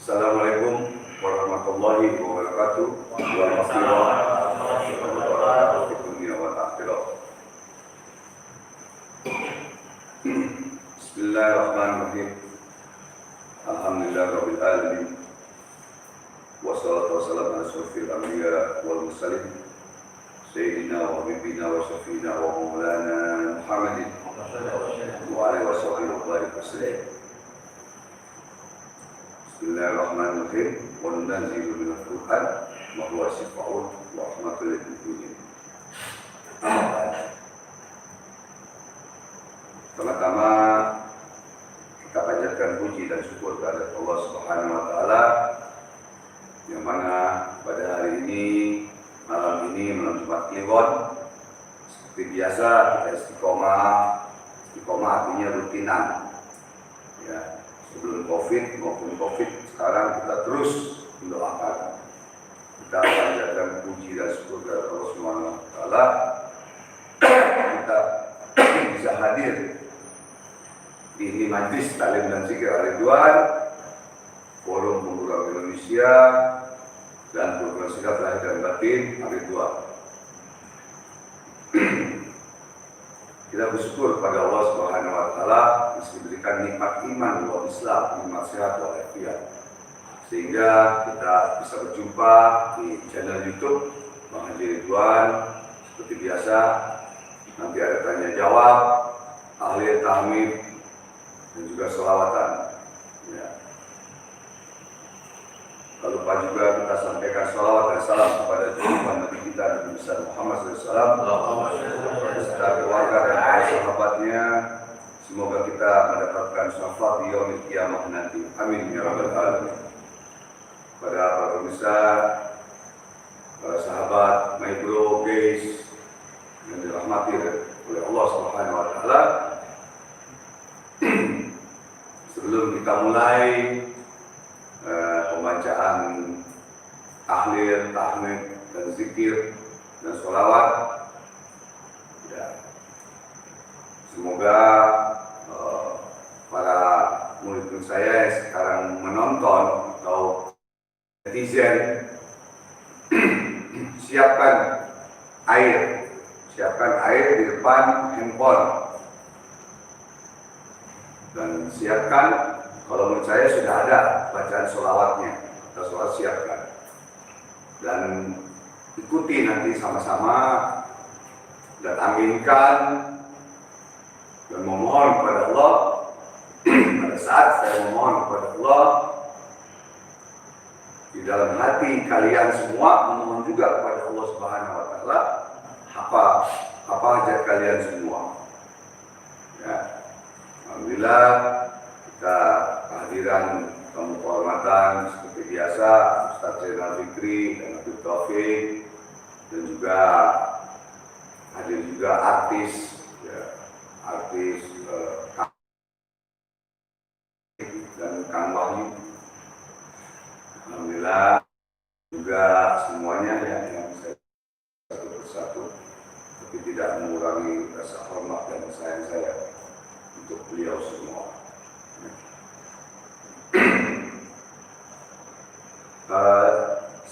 Assalamualaikum warahmatullahi wabarakatuh. Warahmatullahi wabarakatuh. Bismillahirrahmanirrahim. Alhamdulillahirabbil alamin. Wassalatu wassalamu ala asyrofil anbiya wal mursalin. Sayyidina wa habibina wa syafiina wa maulana Muhammadin wa alihi wa sahbihi. Bismillahirrahmanirrahim. Wa nunazzilu minal Qur'an ma huwa shifaa'un wa rahmatun lil mu'minin. Pertama-tama kita panjatkan puji dan syukur kepada Allah Subhanahu wa taala yang mana pada hari ini, malam Jumat Kliwon, seperti biasa kita istiqomah artinya rutinan. Ya, sebelum Covid maupun Covid, sekarang kita terus mendoakan. Kita panjatkan puji dan syukur kepada Allah Subhanahu wa taala kita bisa hadir di Majlis Talim dan Zikir Al-Ridwan, Forum Penggerak Indonesia, dan Program Sikap Lahir dan Batin Al-Ridwan. Kita bersyukur kepada Allah Subhanahu wa taala yang diberikan nikmat iman wal Islam, nikmat sehat wal afiat. Sehingga kita bisa berjumpa di channel YouTube Bang Haji Ridwan. Seperti biasa, nanti ada tanya jawab, ahli tahmid, dan juga sholawatan. Ya. Lalu lupa juga kita sampaikan sholawat dan salam kepada junjungan Nabi kita Nabi besar Muhammad SAW, beserta keluarga dan para sahabatnya. Semoga kita mendapatkan syafaat di yaumil qiyamah nanti. Amin ya rabbal alamin. Pada para pemirsa, para sahabat, my bro, guys, yang dirahmati oleh Allah Subhanahu wa taala. Sebelum kita mulai pembacaan tahlil, tahmid, dan zikir dan sholawat, ya, semoga para murid saya yang sekarang menonton atau netizen siapkan air di depan handphone. Dan siapkan, kalau menurut saya sudah ada bacaan sholawatnya, atau sholawat siapkan. Dan ikuti nanti sama-sama dan aminkan dan memohon kepada Allah. Pada saat saya memohon kepada Allah, di dalam hati kalian semua memohon juga kepada Allah Subhanahu wa taala apa hajat kalian semua. Ya. Alhamdulillah kita kehadiran tamu kehormatan seperti biasa Ustaz Zainal Fikri dan Abdul Taufik, dan juga hadir juga artis, ya, dan Kang Wahyu. Alhamdulillah juga semuanya yang saya satu persatu, tapi tidak mengurangi rasa hormat dan sayang saya untuk beliau semua.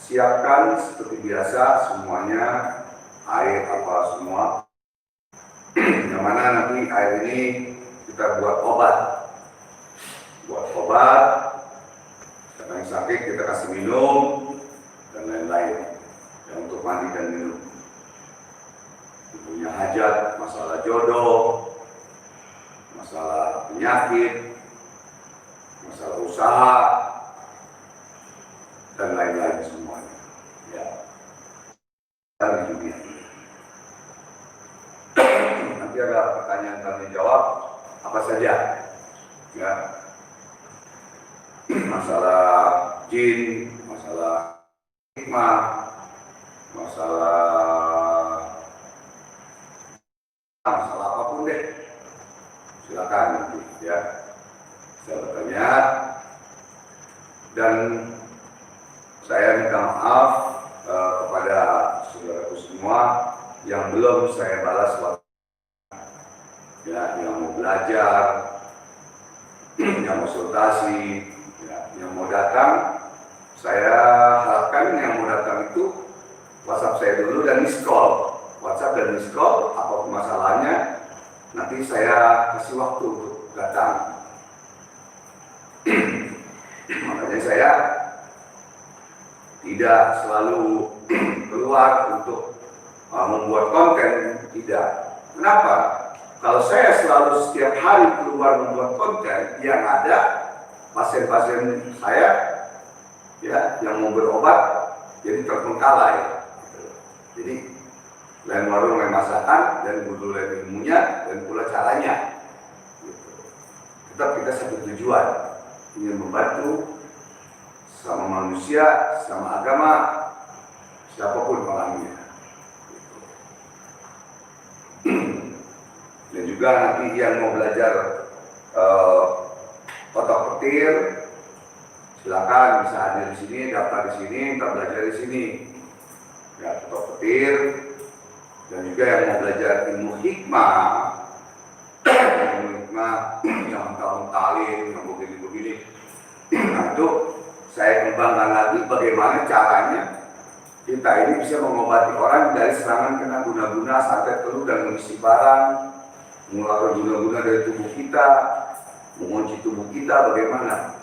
Siapkan seperti biasa semuanya air apa semua. Yang mana nanti air ini kita buat obat. Siapa yang sakit kita kasih minum dan lain-lain. Ya, untuk mandi dan minum. Punya hajat, masalah jodoh, masalah penyakit, masalah usaha, dan lain-lain semuanya. Ya. Dan dunia. Nanti ada pertanyaan tanya jawab apa saja. Ya. Masalah jin, masalah hikmah, masalah apapun deh. Silakan nanti ya. Saya bertanya, dan saya minta maaf kepada saudaraku semua yang belum saya balas waktu, ya, yang mau belajar, yang konsultasi, ya, yang mau datang, saya harapkan yang mau datang itu WhatsApp saya dulu dan miss call. WhatsApp dan miss call, apapun masalahnya, nanti saya kasih waktu untuk datang. Makanya saya tidak selalu keluar untuk membuat konten, tidak. Kenapa? Kalau saya selalu setiap hari keluar membuat konten, yang ada pasien-pasien saya ya yang mau berobat jadi terbengkalai. Jadi lain warung, lain masakan, dan guru lain ilmunya, dan pula caranya. Gitu. Tetap kita satu tujuan, ingin membantu sama manusia, sama agama, siapapun orangnya. Dan juga nanti yang mau belajar otak petir, silakan bisa hadir di sini, daftar di sini, kita belajar di sini. Ya, otak petir. Dan juga yang mau belajar ilmu hikmah, yang talin, yang begini-begini. Nah, itu saya kembangkan lagi bagaimana caranya kita ini bisa mengobati orang dari serangan kena guna-guna sampai telur dan mengisi barang, mengeluarkan guna-guna dari tubuh kita, mengunci tubuh kita bagaimana.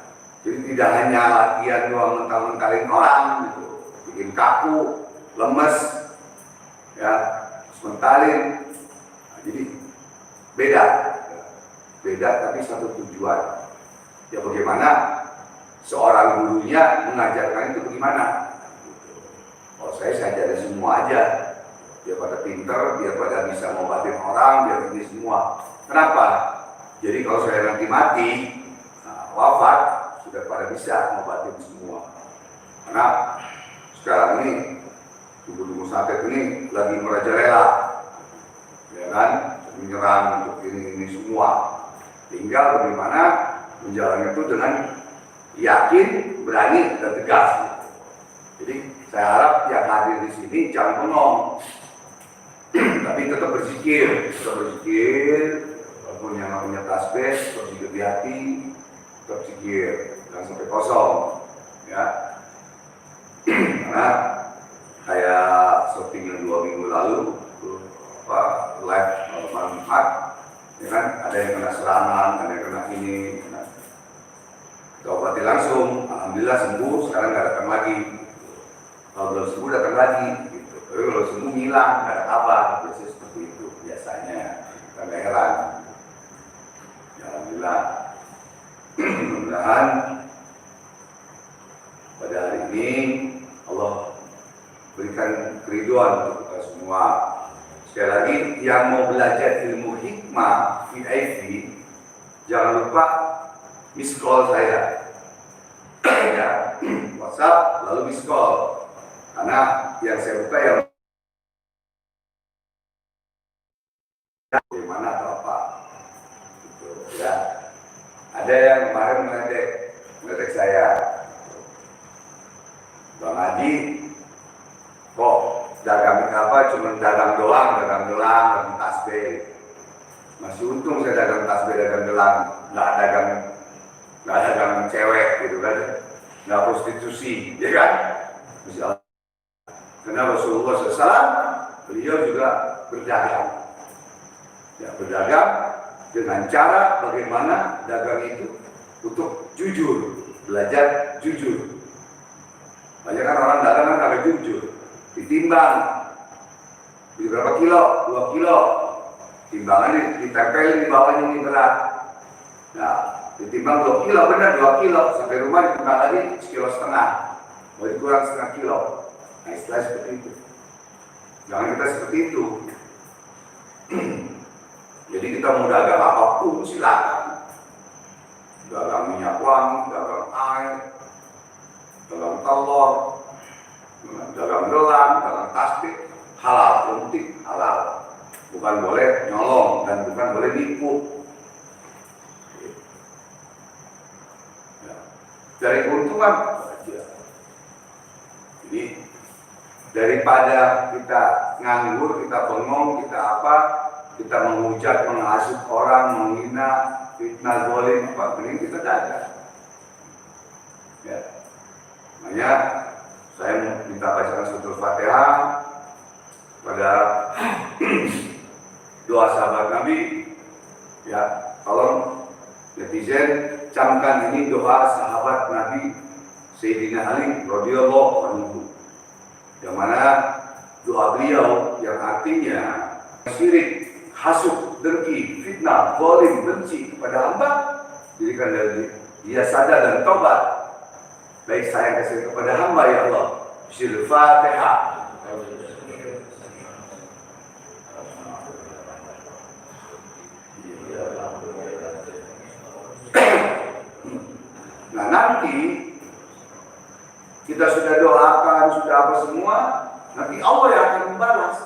Jadi tidak hanya latihan doang mental-mentalin orang, gitu, bikin kaku, lemes, ya, mentalin. Nah, jadi beda tapi satu tujuan. Ya bagaimana seorang gurunya mengajarkan itu bagaimana? Kalau saya ajarin semua aja, biar pada pinter, biar pada bisa ngobatin orang, biar ini semua. Kenapa? Jadi kalau saya nanti mati, wafat, sudah pada bisa ngobatin semua. Karena sekarang ini tubuh-tubuh sakit ini lagi merajalela, ya kan, menyerang untuk ini semua. Tinggal bagaimana menjalani itu dengan yakin, berani, dan tegas. Jadi saya harap yang hadir di sini jangan bengong, tapi tetap berzikir, walaupun yang namanya tasbih, tetap zikir di hati, tetap zikir, jangan sampai kosong, ya. Karena kayak syuting yang 2 minggu lalu, live manfaat, ya kan, ada yang kena serangan, ada yang kena ini, kita obati langsung, alhamdulillah sembuh, sekarang nggak datang lagi. Kalau belum sembuh datang lagi, gitu. Tapi kalau sembuh hilang, nggak ada kabar, biasanya seperti itu biasanya, kita nggak heran. Ya, alhamdulillah, mudah-mudahan pada hari ini Allah berikan keriduan untuk kita semua. Sekali lagi, yang mau belajar ilmu hikmah VIP, jangan lupa miss call saya, ya, WhatsApp lalu miss call, karena yang saya buka yang bagaimana atau apa, gitu, ya. Ada yang kemarin meledek saya, Bang Haji, kok dagang apa? Cuma dagang gelang, tasbih. Masih untung saya dagang tasbih, dagang gelang, nggak dagang cewek, gitu kan, nggak prostitusi, ya kan? Misalnya, karena Rasulullah SAW, beliau juga berdagang, ya, berdagang dengan cara bagaimana dagang itu untuk jujur, belajar jujur. Banyak kan orang dagang kan kagak jujur, ditimbang, beli berapa kilo, 2 kilo, timbangannya ditempelin di bawahnya ini berat. Nah, ditimbang 2 kilo, benar 2 kilo, sampai rumah ditimbang lagi 1,5 kilo, mau dikurang 0,5 kilo. Nah, istilah seperti itu. Jangan kita seperti itu. Jadi kita mau dagang apapun silakan. Dagang minyak wangi, dagang air, dagang telur, dagang gelang, dagang tasbih, halal, penting halal. Bukan boleh nyolong dan bukan boleh nipu. Ya. Dari keuntungan aja. Jadi daripada kita nganggur, kita bengong, kita apa, kita menghujat, menghasut orang, menghina, fitnah, zalim, apa, mending kita dagang. Ya. Makanya saya minta bacakan suratul Fatihah pada doa sahabat Nabi. Ya, tolong netizen camkan ini doa sahabat Nabi Sayyidina Ali radhiyallahu anhu. Yang mana doa beliau yang artinya syirik, hasud, dengki, fitnah, zalim, benci kepada hamba dirikan dari dia sadar dan taubat. Baik saya kasih kepada hamba ya Allah. Suratul Fatihah. Nah nanti kita sudah doakan, sudah apa semua, nanti Allah yang akan membalas.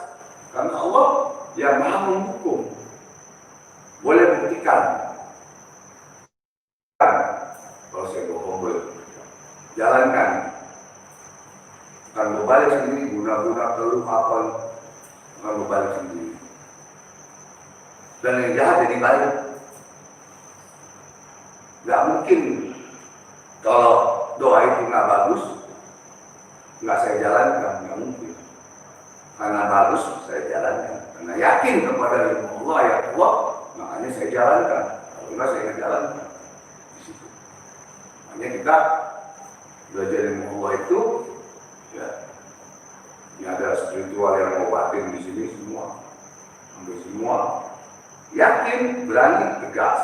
Karena Allah yang maha menghukum. Boleh buktikan. Kalau saya bohong boleh. Jalankan. Akan berbalik sendiri, guna-guna keluh apa, akan berbalik sendiri. Dan yang jahat jadi baik. Gak mungkin kalau doa itu nggak bagus, nggak saya jalankan, nggak mungkin. Karena bagus saya jalankan, karena yakin kepada ilmu Allah ya Allah, makanya saya jalankan. Kalau nggak saya nggak jalankan. Di situ. Makanya kita belajar ilmu Allah itu, ya, ini ada spiritual yang mau batin di sini semua, hampir semua, yakin, berani, tegas.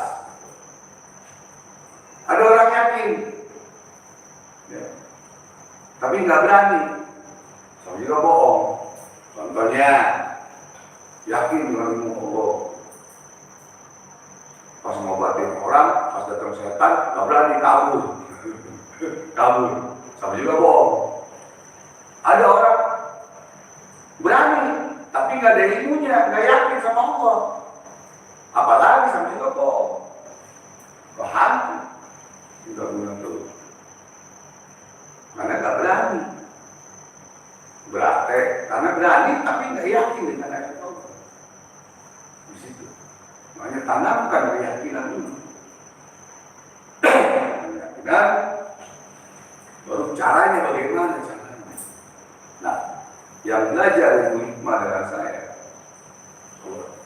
Ada orang yakin, ya, tapi nggak berani, sama juga bohong. Contohnya, yakin dengan ilmu Allah, pas mau batin orang, pas datang setan, nggak berani, kabur, kabur, sama juga bohong. Ada orang berani, tapi nggak ada ilmunya, nggak yakin sama Allah, apalagi sama juga bohong, hantu. Tidak guna terus. Karena nggak berani. Berarti karena berani tapi nggak yakin dengan ayat Allah. Di situ. Makanya tanamkan keyakinan dulu. Keyakinan. Baru caranya bagaimana caranya. Nah, yang belajar ilmu hikmah dengan saya,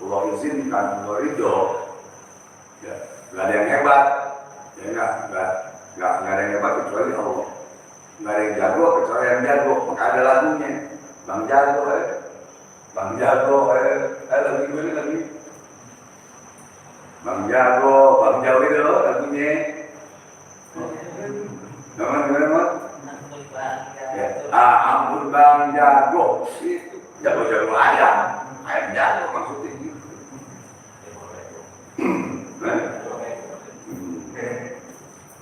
Allah izinkan, Allah ridho, ya, nggak ada yang hebat. Ya nggak ada yang hebat kecuali Allah. Nggak ada yang jago kecuali yang jago. Maka ada lagunya, Bang Jago, Bang Jago, lagi mana lagi? Bang Jago, Bang Jago itu lagunya. Nama? Ya, ampun Bang Jago. Itu jago-jago ayam jago maksudnya gitu.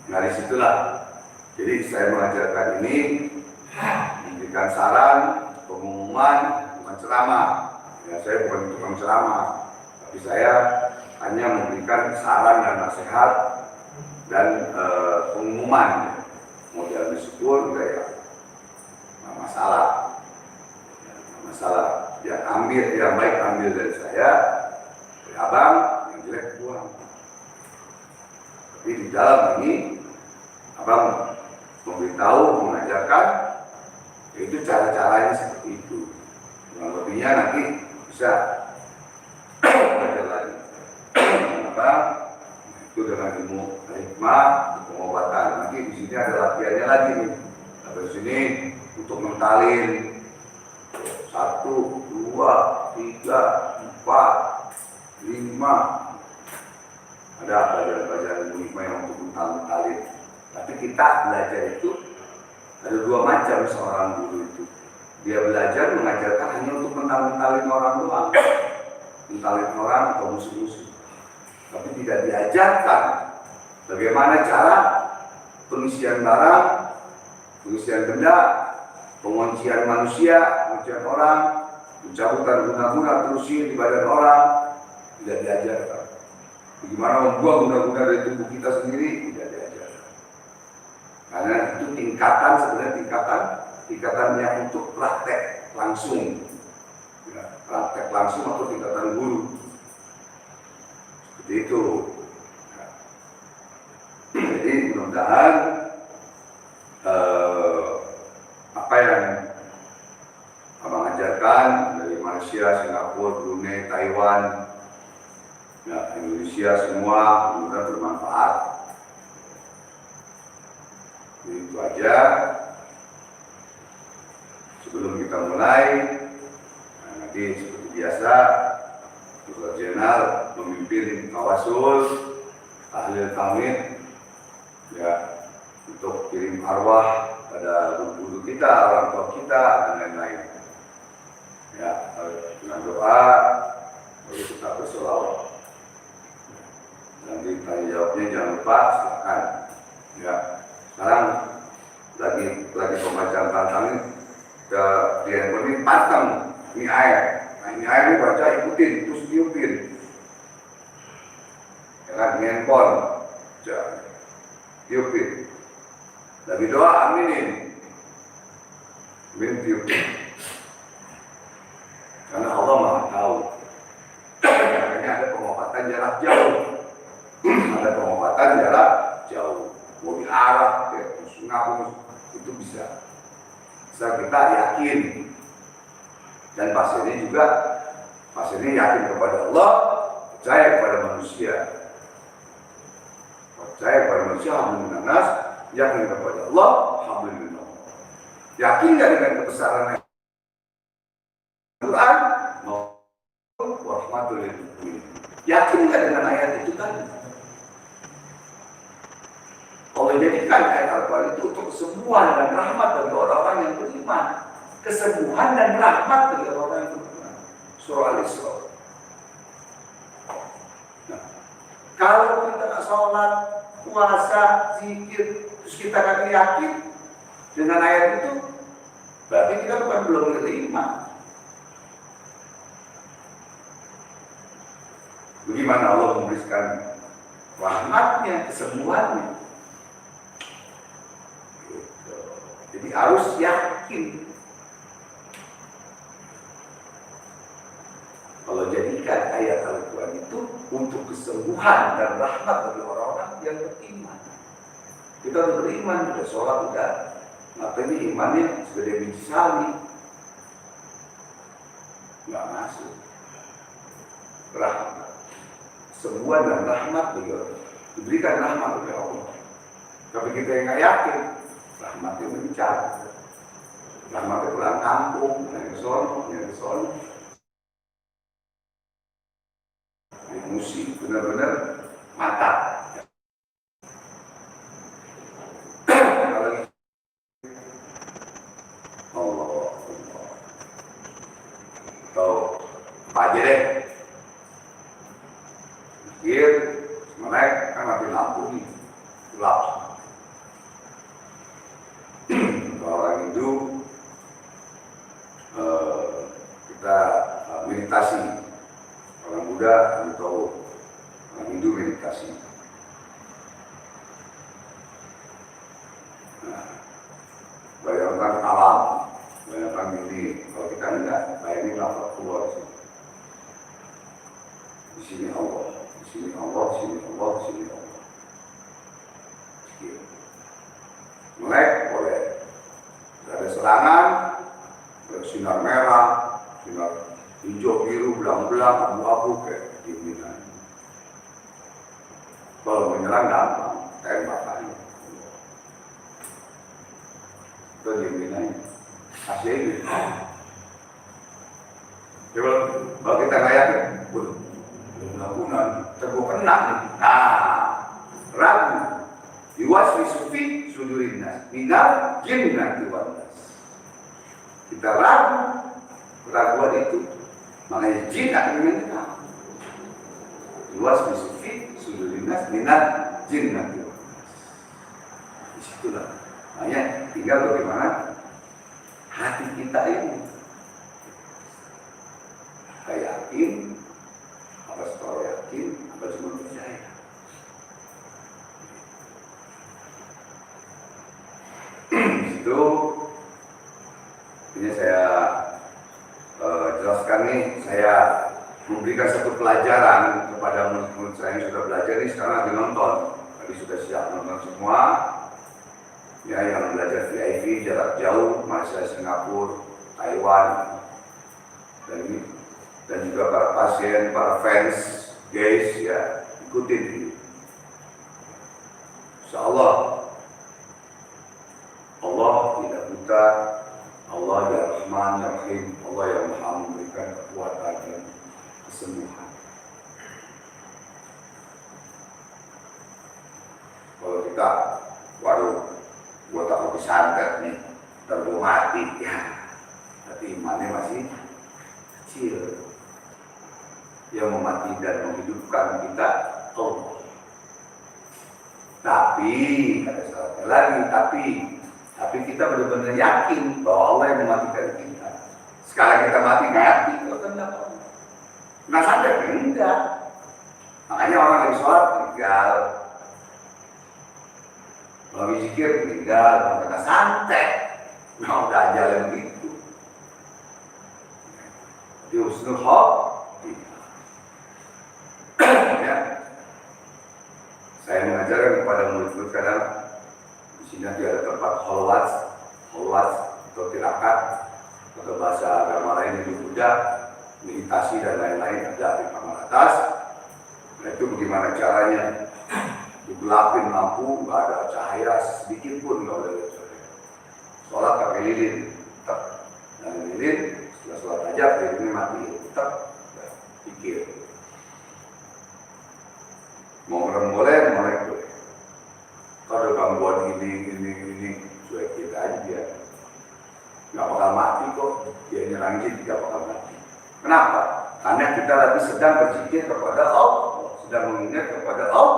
Nah disitulah, jadi saya mengajarkan ini, memberikan saran, pengumuman, bukan ceramah. Ya, saya bukan tukang ceramah, tapi saya hanya memberikan saran dan nasihat dan pengumuman. Mau jalan syukur, enggak ya? Nah, masalah. Ya, masalah. Yang ambil, yang baik ambil dari saya, dari abang, yang jelek buang. Tapi di dalam ini abang memberitahu, mengajarkan, itu cara-caranya seperti itu. Yang lebihnya nanti bisa belajar lagi. Abang itu dengan ilmu hikmah, pengobatan. Nanti di sini ada latihannya lagi nih. Di sini untuk mentalin 1, 2, 3, 4, 5. Ada pelajaran ilmu hikmah yang untuk mentalin. Tapi kita belajar itu ada 2 macam seorang guru itu. Dia belajar mengajarkan hanya untuk mentalin orang doang, mentalin orang atau musuh-musuh. Tapi tidak diajarkan bagaimana cara pengisian barang, pengisian benda, penguncian manusia, penguncian orang, pencabutan guna-guna terusin di badan orang, tidak diajarkan. Bagaimana membuang guna-guna dari tubuh kita sendiri, tidak diajarkan. Karena itu tingkatan, sebenarnya tingkatan yang untuk praktek langsung, ya, praktek langsung atau tingkatan guru. Seperti itu. Ya. Jadi mudah-mudahan Indonesia semua mudah bermanfaat. Itu aja. Sebelum kita mulai, nanti seperti biasa, Ustaz Zainal memimpin tawasul, tahlil tamid, ya, untuk kirim arwah pada guru kita, orang tua kita, dan lain-lain. Ya, dengan doa, lalu kita bersolawat. Nanti tanya jawabnya jangan lupa, silakan. Ya, sekarang lagi pembacaan tantang ke dia ini pasang ini ayat. Nah, ini ayat ini baca ikutin, terus tiupin. Ya kan, handphone, tiupin. Lagi doa aminin, amin tiupin. Karena Allah Maha tahu. Makanya ada pengobatan jarak jauh. Ada pengobatan jarak jauh. Mau diarah, ya, Singapura itu bisa. Bisa kita yakin. Dan pasiennya yakin kepada Allah, percaya kepada manusia. Percaya kepada manusia, alhamdulillah nas, yakin kepada Allah, alhamdulillah. Yakin nggak dengan kebesaran Al-Quran? Warahmatullahi wabarakatuh. Yakin nggak dengan ayat itu tadi? Allah jadikan ayat Al-Quran itu untuk kesembuhan dan rahmat bagi orang-orang yang beriman. Kesembuhan dan rahmat bagi orang-orang yang beriman. Surah Al-Isra. Nah, kalau kita sholat, puasa, zikir, terus kita nggak yakin dengan ayat itu, berarti kita belum beriman. Bagaimana Allah memberikan rahmatnya, kesembuhannya. Jadi harus yakin. Kalau jadikan ayat Al-Quran itu untuk kesembuhan dan rahmat bagi orang-orang yang beriman. Kita udah beriman, udah sholat, udah. Maka ini imannya segede biji sawi. Nggak masuk. Rahmat. Semua dan rahmat bagi diberikan rahmat oleh Allah. Tapi kita yang nggak yakin, rahmatnya mencar. Rahmatnya pulang kampung, yang ke sono. Emosi benar-benar mata. Allah. Atau apa aja deh. Pikir, sebenarnya kan mati lampu nih, gelap. Kalau orang Hindu, kita meditasi. Orang Buddha, atau orang Hindu meditasi. Nah, bayangkan alam, bayangkan ini. Kalau kita enggak, bayangin apa keluar sih. Di sini Allah. Sini Allah, sini Allah, sini Allah. Melek boleh. Ada serangan, sinar merah, sinar hijau, biru, belang-belang, abu-abu kayak gini. Kalau menyerang gampang, tembak aja. Itu gini aja. Kasih ini. Coba kalau kita nggak yakin, lakukan teguh kenal. Nah, ragu diwaswisu fi sudurin nas minal jinnati wan nas. Kita ragu, keraguan itu makanya jin akan mengenal. Diwaswisu fi sudurin nas minal jinnati wan nas. Disitulah makanya tinggal bagaimana hati kita ini kita yakin apa setelah yakin, apa cuma percaya. Itu ini saya jelaskan nih, saya memberikan satu pelajaran kepada murid-murid saya yang sudah belajar ini sekarang lagi nonton. Tadi sudah siap nonton semua. Ya, yang belajar VIP jarak jauh, Malaysia, Singapura, Taiwan, dan juga para pasien, para fans Guys ya, ikutin ini. Insyaallah Allah tidak buta, Allah ya Rahman ya Rahim, Allah yang Maha memberikan kekuatan dan kesembuhan. Kalau kita, waduh, gua takut disantet nih, terlalu mati, ya, tapi imannya masih kecil. Yang memati dan menghidupkan kita Allah. Tapi ada syaratnya lagi, tapi kita benar-benar yakin bahwa Allah yang mematikan kita. Sekali kita mati kalau kenapa? Nah sadar enggak. Makanya orang yang sholat meninggal, lagi zikir meninggal, karena santai. Nah udah jalan begitu. Di husnul ya. Saya mengajarkan kepada murid-murid kadang di sini ada tempat holwat atau tirakat atau bahasa agama lain yang mudah, meditasi dan lain-lain ada di kamar atas. Nah itu bagaimana caranya? Digelapin lampu, nggak ada cahaya sedikit pun, nggak ada cahaya. Sholat pakai lilin, tetap. Dan lilin setelah sholat aja lilinnya mati, tetap. Pikir. Mau merem boleh, boleh. Kalau gangguan ini, cuekin aja dia. Nggak bakal mati kok, dia nyerang jin tidak bakal mati. Kenapa? Karena kita lagi sedang berzikir kepada Allah, sedang mengingat kepada Allah.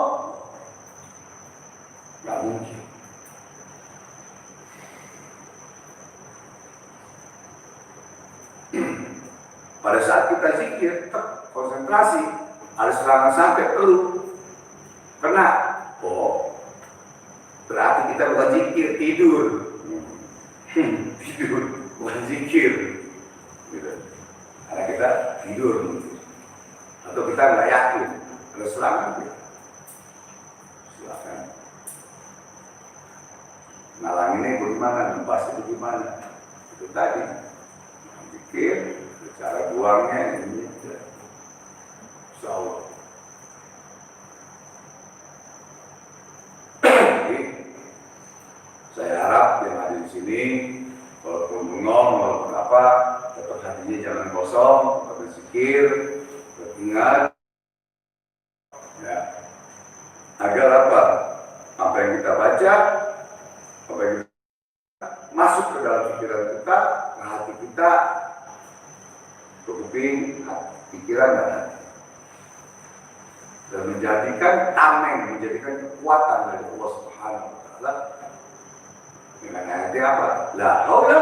Nggak mungkin. Pada saat kita zikir, konsentrasi, ada serangan sampai teluh. Kena, berarti kita bukan zikir, tidur. Tidur, bukan zikir. Gitu. Karena kita tidur. Atau kita nggak yakin, ada serangan. Silakan. Ngalanginnya bagaimana, nembas itu gimana? Itu tadi. Zikir, cara buangnya ini. Insyaallah. Saya harap yang ada di sini, walaupun bengong, walaupun apa, tetap hatinya jangan kosong, tetap berzikir, beringat, ya, agar apa? Apa yang kita baca, apa yang kita masuk ke dalam pikiran kita, ke hati kita, ke kuping, pikiran dan hati, dan menjadikan tameng, menjadikan kekuatan dari Allah Subhanahu Wa Taala. Dengan ayatnya apa? La haula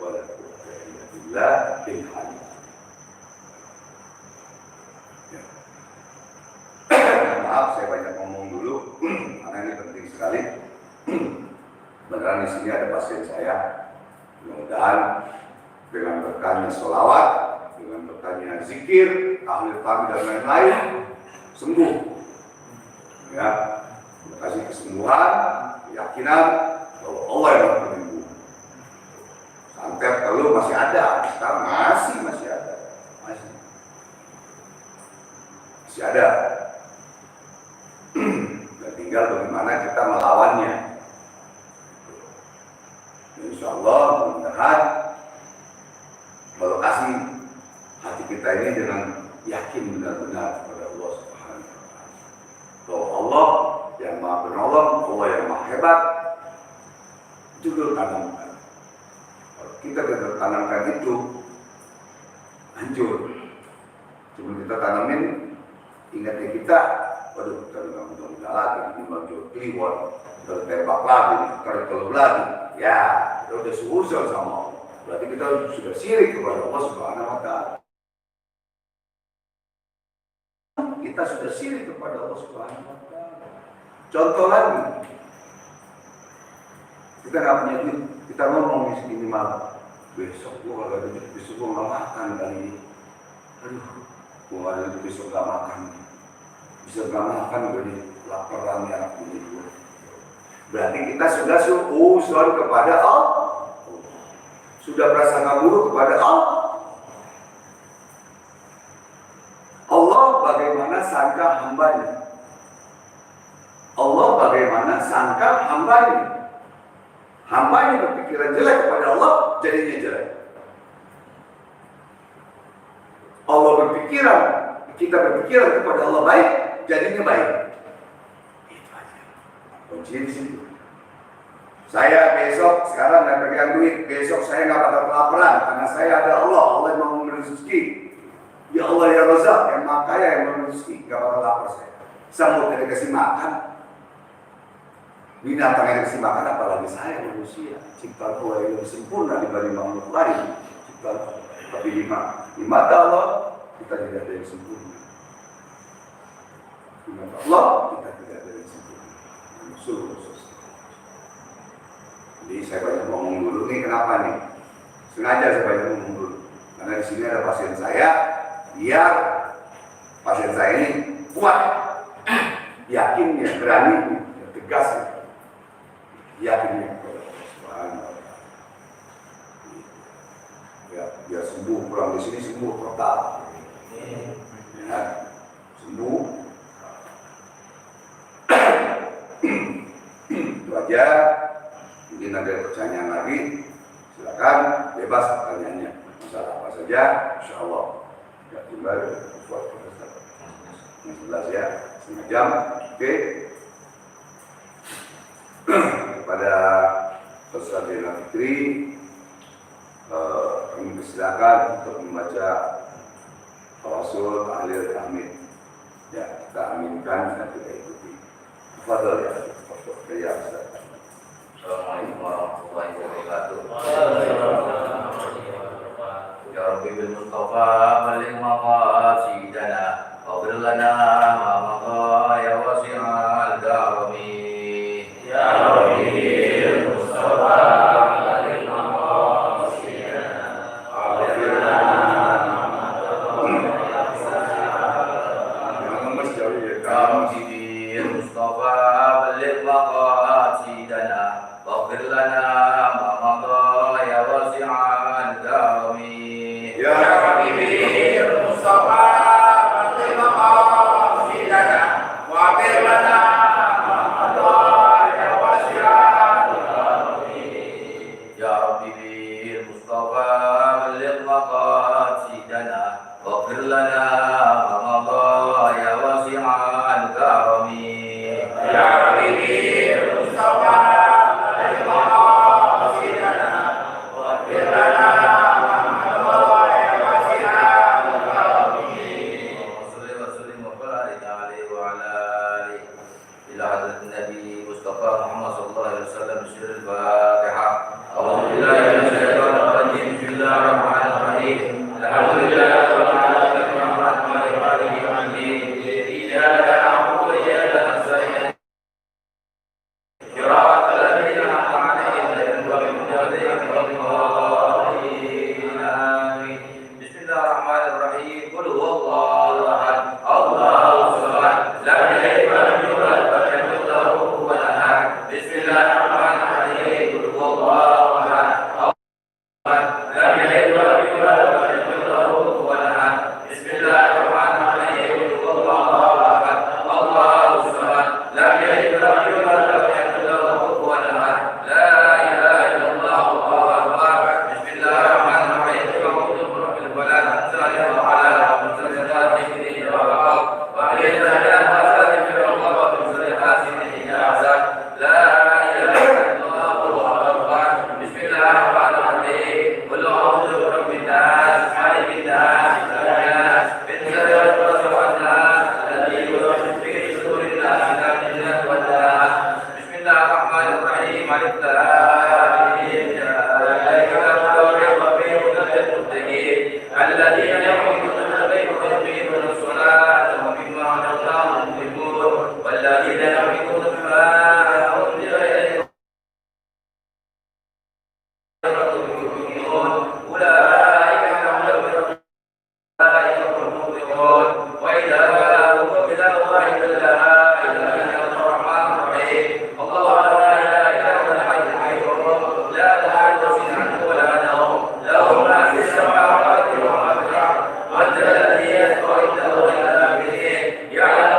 wala quwwata illa billah al-'aliyyil. Maaf saya banyak ngomong dulu karena ini penting sekali. Beneran di sini ada pasien saya. Mudah-mudahan dengan berkahnya sholawat, dengan berkahnya zikir, tahlil dan lain-lain sembuh. Ya, kasih kesembuhan, keyakinan bahwa Allah yang menyembuh. Santet kalau masih ada, sekarang masih ada, masih ada. Dan tinggal bagaimana kita melawannya. Insya Allah mudah-mudahan melokasi hati kita ini dengan yakin benar-benar kepada Allah Subhanahu Wa Taala. Bahwa Allah yang Maha Penolong, Allah yang Maha Hebat. Itu kita tanamkan. Kalau kita tidak tanamkan itu, hancur. Cuma kita tanamin, ingatnya kita, waduh, kita udah lagi, ini muncul kliwon, kita tembak lagi, kita telur lagi. Ya, kita udah suhuzon sama Allah. Berarti kita sudah syirik kepada Allah Subhanahu Wa Taala. Kita sudah syirik kepada Allah Subhanahu Wa Taala. Contoh lagi. Kita nggak punya duit, kita ngomong di sini malam, besok gua nggak ada duit, besok gua nggak makan kali ini. Aduh, gua nggak ada duit, besok nggak makan. Bisa nggak makan udah di laparan ya ini gua. Berarti kita sudah suuzon kepada Allah, sudah berasa buruk kepada Allah. Allah bagaimana sangka sangka hambanya. Allah bagaimana sangka hambanya. Hambanya berpikiran jelek kepada Allah, jadinya jelek. Allah berpikiran, kita berpikiran kepada Allah baik, jadinya baik. Itu aja. Kunci di situ. Saya besok sekarang nggak pegang duit, besok saya nggak bakal kelaparan karena saya ada Allah. Allah yang mau memberi rezeki. Ya Allah ya Razak, yang maha kaya yang memberi rezeki, nggak bakal lapar saya. Semut yang dikasih makan, binatang yang dikasih makan, apalagi saya manusia. Ciptaan Allah yang lebih sempurna dibanding makhluk lain. Ciptaan tapi di mata Allah kita tidak ada yang sempurna. Di mata Allah kita tidak ada yang sempurna. Jadi saya banyak ngomong dulu nih, kenapa nih? Sengaja saya banyak ngomong dulu. Karena di sini ada pasien saya, biar pasien saya ini kuat, yakinnya, berani, tegas, yakinnya. Ya, biar sembuh, pulang di sini sembuh total. Ya, sembuh. Itu aja. Mungkin ada pertanyaan lagi, silakan bebas pertanyaannya. Masalah apa saja, insya Allah. Ya, kembali yang 11 ya, setengah jam. Oke. Kepada Ustaz Dina Fitri, kami persilakan untuk membaca tawasul tahlil tahmid. Ya, kita aminkan dan kita ikuti. Fadhil ya, ya Ustaz. Assalamualaikum warahmatullahi wabarakatuh. Ya Rabbi bil Mustafa balik maqasidana waghfir lana ma madha ya wasi'al karami. Ya Rabbi bil Mustafa balik maqasidana waghfir lana ma madha ya Rabbi bil Mustafa balik maqasidana واغفر لنا ما مضى يا واسع الكرم يا حبيبي المصطفى بلغ مقاصدنا واغفر لنا ما مضى يا واسع الكرم يا حبيبي المصطفى بلغ مقاصدنا واغفر لنا ما مضى يا واسع الكرم يا حبيبي المصطفى Ya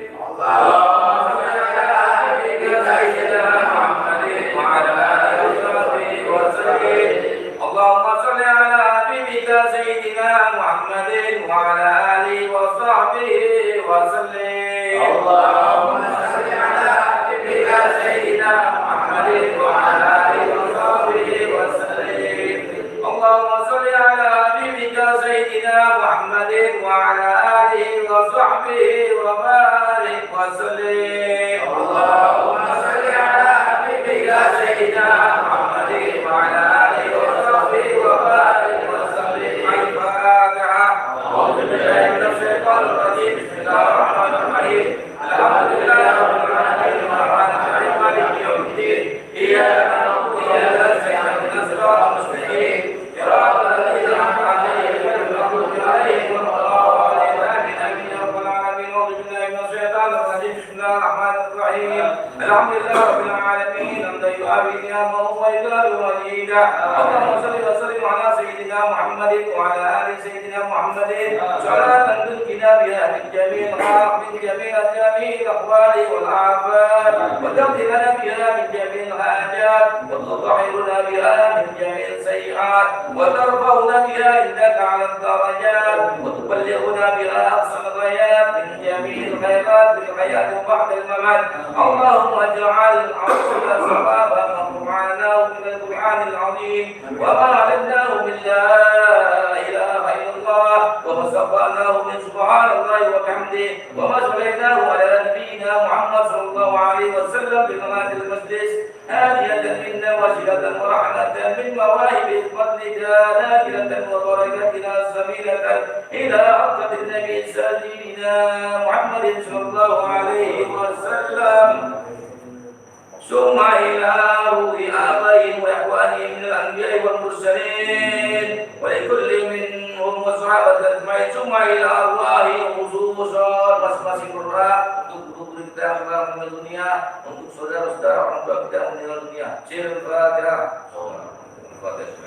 اللهم صل على حبيبك سيدنا محمد وعلى آله وصحبه وسلم. اللهم صل على حبيبك سيدنا محمد وعلى آله وصحبه وسلم. اللهم صل على حبيبك سيدنا محمد وعلى آله وصحبه وبارك وسلم. اللهم صل على حبيبك سيدنا محمد وعلى آله وصحبه وبارك وسلم. الفاتحة. أعوذ بالله من الشيطان الرجيم. بسم الله الرحمن الرحيم. الحمد لله رب العالمين الرحمن الرحيم مالك يوم الدين. إياك نعبد وإياك نستعين اهدنا الصراط المستقيم صراط الذين أنعمت عليهم غير المغضوب عليهم ولا الضالين. آمين يا رب العالمين. أعوذ بالله من الشيطان الرجيم. بسم الله الرحمن الرحيم. الحمد لله رب العالمين حمدا يوافي نعمه ويكافئ مزيدا. اللهم صل وسلم على سيدنا محمد وعلى آل سيدنا محمد صلاة تنجينا بها من جميع الأقوال والآفات وتغفر لنا بها من جميع الحاجات وتطهرنا بها من جميع السيئات وترفعنا بها عندك على الدرجات وتبلغنا بها أقصى الغايات من جميع الخيرات في الحياة وبعد الممات. اللهم اجعل عرشنا صوابا وقرآنه من القرآن العظيم وما علمناه من لا إله إلا الله وما صفاناه من سبحان الله وبحمده وما صليناه على نبينا محمد صلى الله عليه وسلم بمناد المجلس هادية منا وسيلة ورحمة من مواهب فضلنا نافلة وبركتنا سبيلة إلى عقد النبي سيدنا محمد صلى الله عليه وسلم ثم إلى روح آبائهم وإخوانهم من الأنبياء والمرسلين ولكل منهم وصحابة أجمعين ثم إلى أرواح خصوصا masing-masing berat untuk guru kita yang telah meninggal dunia, untuk saudara-saudara orang tua kita yang meninggal dunia. Al-Fatihah. Al-Fatihah.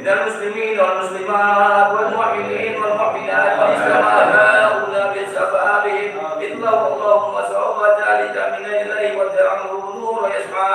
من المسلمين والمسلمات والمؤمنين والمؤمنات واجتمع هؤلاء بسببهم إلا اللهم صعوبة ذلك من إليه واجعله نورا يسمع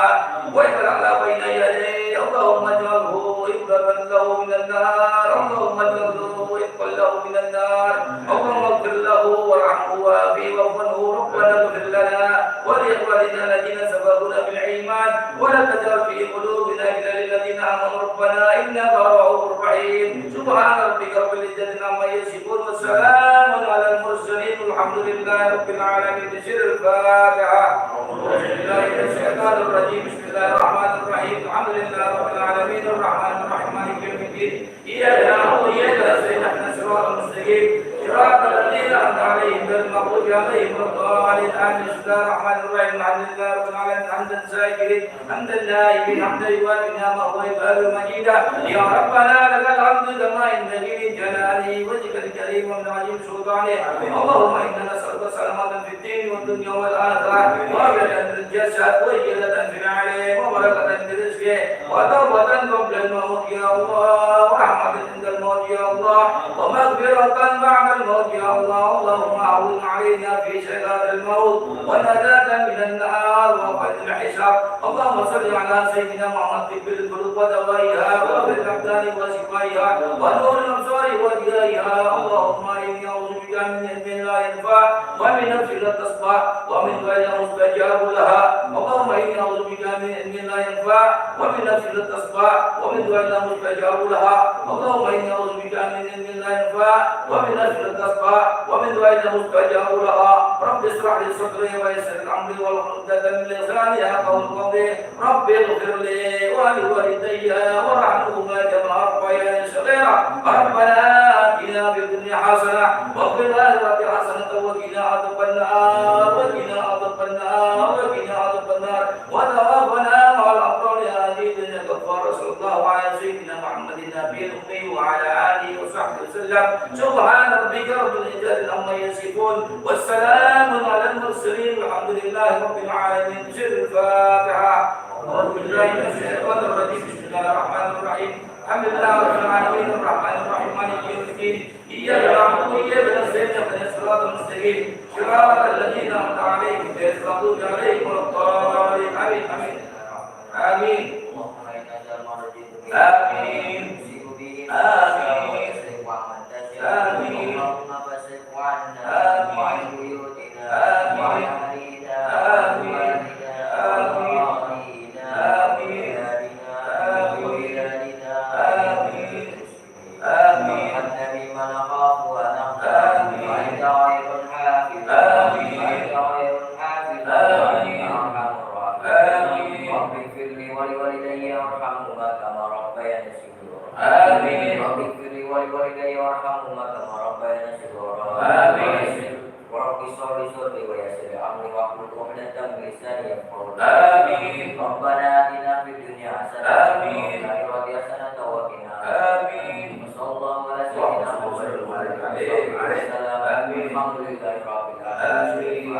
واجعل بين يديه اللهم اجعله إبرة له من النار اللهم اجعله إبقا له من النار اللهم اغفر له وارحمه وافيه واغفره ربنا اغفر لنا ولإخواننا الذين سبقونا بالإيمان ولا تجعل في قلوبنا غلا للذين آمنوا ربنا إنك رؤوف رحيم. سبحان ربك رب العزة عما يصفون وسلام على المرسلين والحمد لله رب العالمين. بسر الفاتحة. أعوذ بالله من الشيطان الرجيم. بسم الله الرحمن الرحيم. الحمد لله رب العالمين الرحمن الرحيم مالك يوم الدين. إياك نعبد وإياك نستعين اهدنا الصراط المستقيم صراط الذين أنعمت عليهم غير المغضوب عليهم ولا الضالين. آمين. بسم الله الرحمن الرحيم. الحمد لله رب العالمين حمدا ساكرين حمدا نائبين حمدا يوافي نعمه ويكافئ مجيدا. يا ربنا لك الحمد كما ينبغي لجلاله وجهك الكريم ومن عظيم سلطانه. اللهم إنا نسألك سلامة في الدين والدنيا والآخرة وعافية في الجسد وإجابة في العلم وبركة في الرزق وتوبة قبل الموت يا الله ورحمة عند الموت يا الله ومغفرة بعد الموت يا الله. اللهم أعوذ علينا في سكرات الموت ونجاة من النار وقت الحساب. اللهم صل على سيدنا محمد طب القلوب ودوائها وفي الأبدان وشفائها ونور الأبصار وضيائها. اللهم إني أعوذ بك من علم لا ينفع ومن نفس لا تصفى ومن غير مستجاب لها. اللهم إني أعوذ بك من علم لا ينفع ومن نفس لا تصفى ومن غير مستجاب لها. اللهم إني أعوذ بك من علم لا ينفع ومن نفس لا تصفى ومن غير مستجاب لها. رب اشرح لي صدري ويسر أمري والعقدة من لساني يفقهوا قولي. رب اغفر لي ولوالدي وارحمهما كما ربنا آتنا في الدنيا حسنة وفي الآخرة حسنة وقنا عذاب النار وتوفنا مع الأبرار آمين يا غفار. صلى الله على سيدنا محمد النبي الأمي وعلى آله وصحبه وسلم. سبحان ربك رب العزة عما يصفون والسلام على المرسلين والحمد لله رب العالمين. سر الفاتحة. أعوذ بالله من الشيطان الرجيم. بسم الله الرحمن الرحيم. الحمد لله رب العالمين الرحمن الرحيم مالك يوم الدين. إياك نعبد وإياك نستعين اهدنا الصراط المستقيم صراط الذين أنعمت عليهم غير المغضوب عليهم ولا الضالين. آمين آمين آمين آمين آمين. رب اغفر لي ولوالدي وارحمهما كما ربياني صغيرا. آمين. ورب اشرح لي صدري ويسر لي امري واحلل عقدة من لساني يفقهوا قولي. آمين. ربنا آتنا في الدنيا حسنة وفي الآخرة حسنة وقنا عذاب النار. آمين. وصلى الله على سيدنا محمد وعلى آله وسلم. آمين. الحمد لله رب العالمين.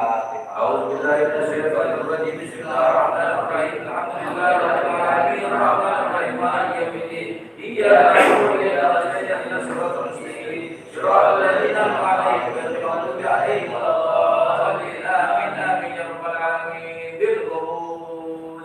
أعوذ بالله من الشيطان الرجيم. بسم الله الرحمن الرحيم. الحمد لله رب العالمين الرحمن الرحيم مالك يوم الدين. إياك نعبد وإياك نستعين اهدنا الصراط المستقيم صراط الذين أنعمت عليهم غير المغضوب عليهم ولا الضالين. آمين آمين يا رب العالمين بالقبول.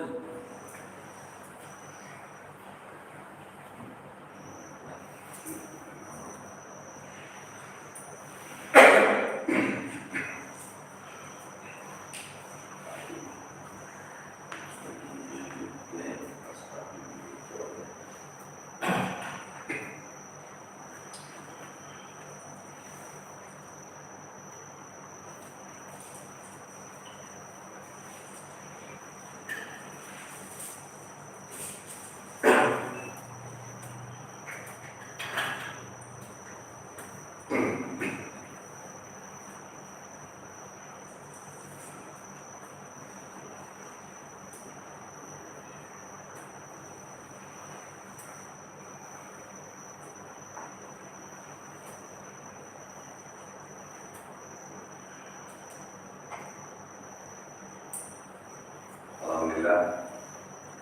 Alhamdulillah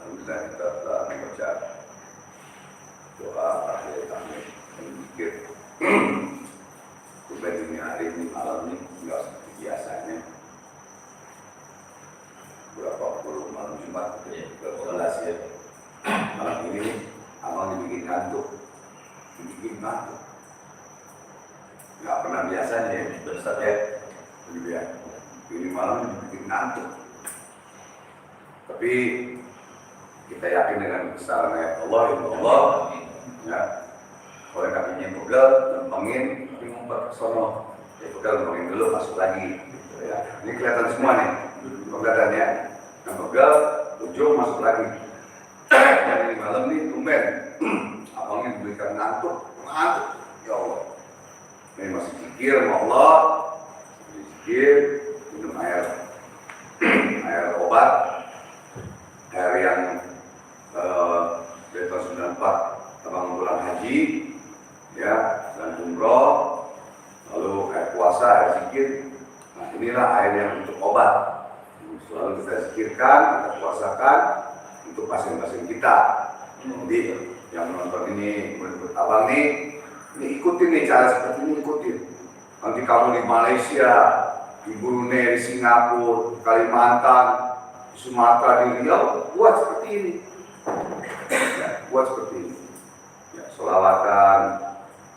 kita telah membaca doa akhir kami memikir dibanding hari ini malam ini nggak seperti biasanya berapa puluh malam Jumat berbelas ya. Malam ini abang dibikin ngantuk nggak pernah biasanya ya bersat ya ini malam dibikin ngantuk. Tapi kita yakin dengan kebesaran ayat Allah, ya. Kalau kakinya pegel, lempengin, tapi ngumpet ke sono, ya pegel lempengin dulu, masuk lagi, gitu ya. Ini kelihatan semua nih, kelihatannya. Yang pegel, ujung masuk lagi. Dan ini malam nih, tumben, abangnya diberikan ngantuk, ya Allah. Ini masih zikir sama Allah, zikir, minum air obat. Air yang dari tahun 94 abang pulang haji ya dan umroh, lalu air puasa, air zikir. Nah inilah air yang untuk obat, selalu kita zikirkan, kita puasakan untuk pasien-pasien kita. Jadi yang menonton ini, menurut abang ini ikutin nih cara seperti ini, ikutin. Nanti kamu di Malaysia, di Brunei, di Singapura, di Kalimantan, Sumatera, di Riau, buat seperti ini. Ya, buat seperti ini. Ya, sholawatan,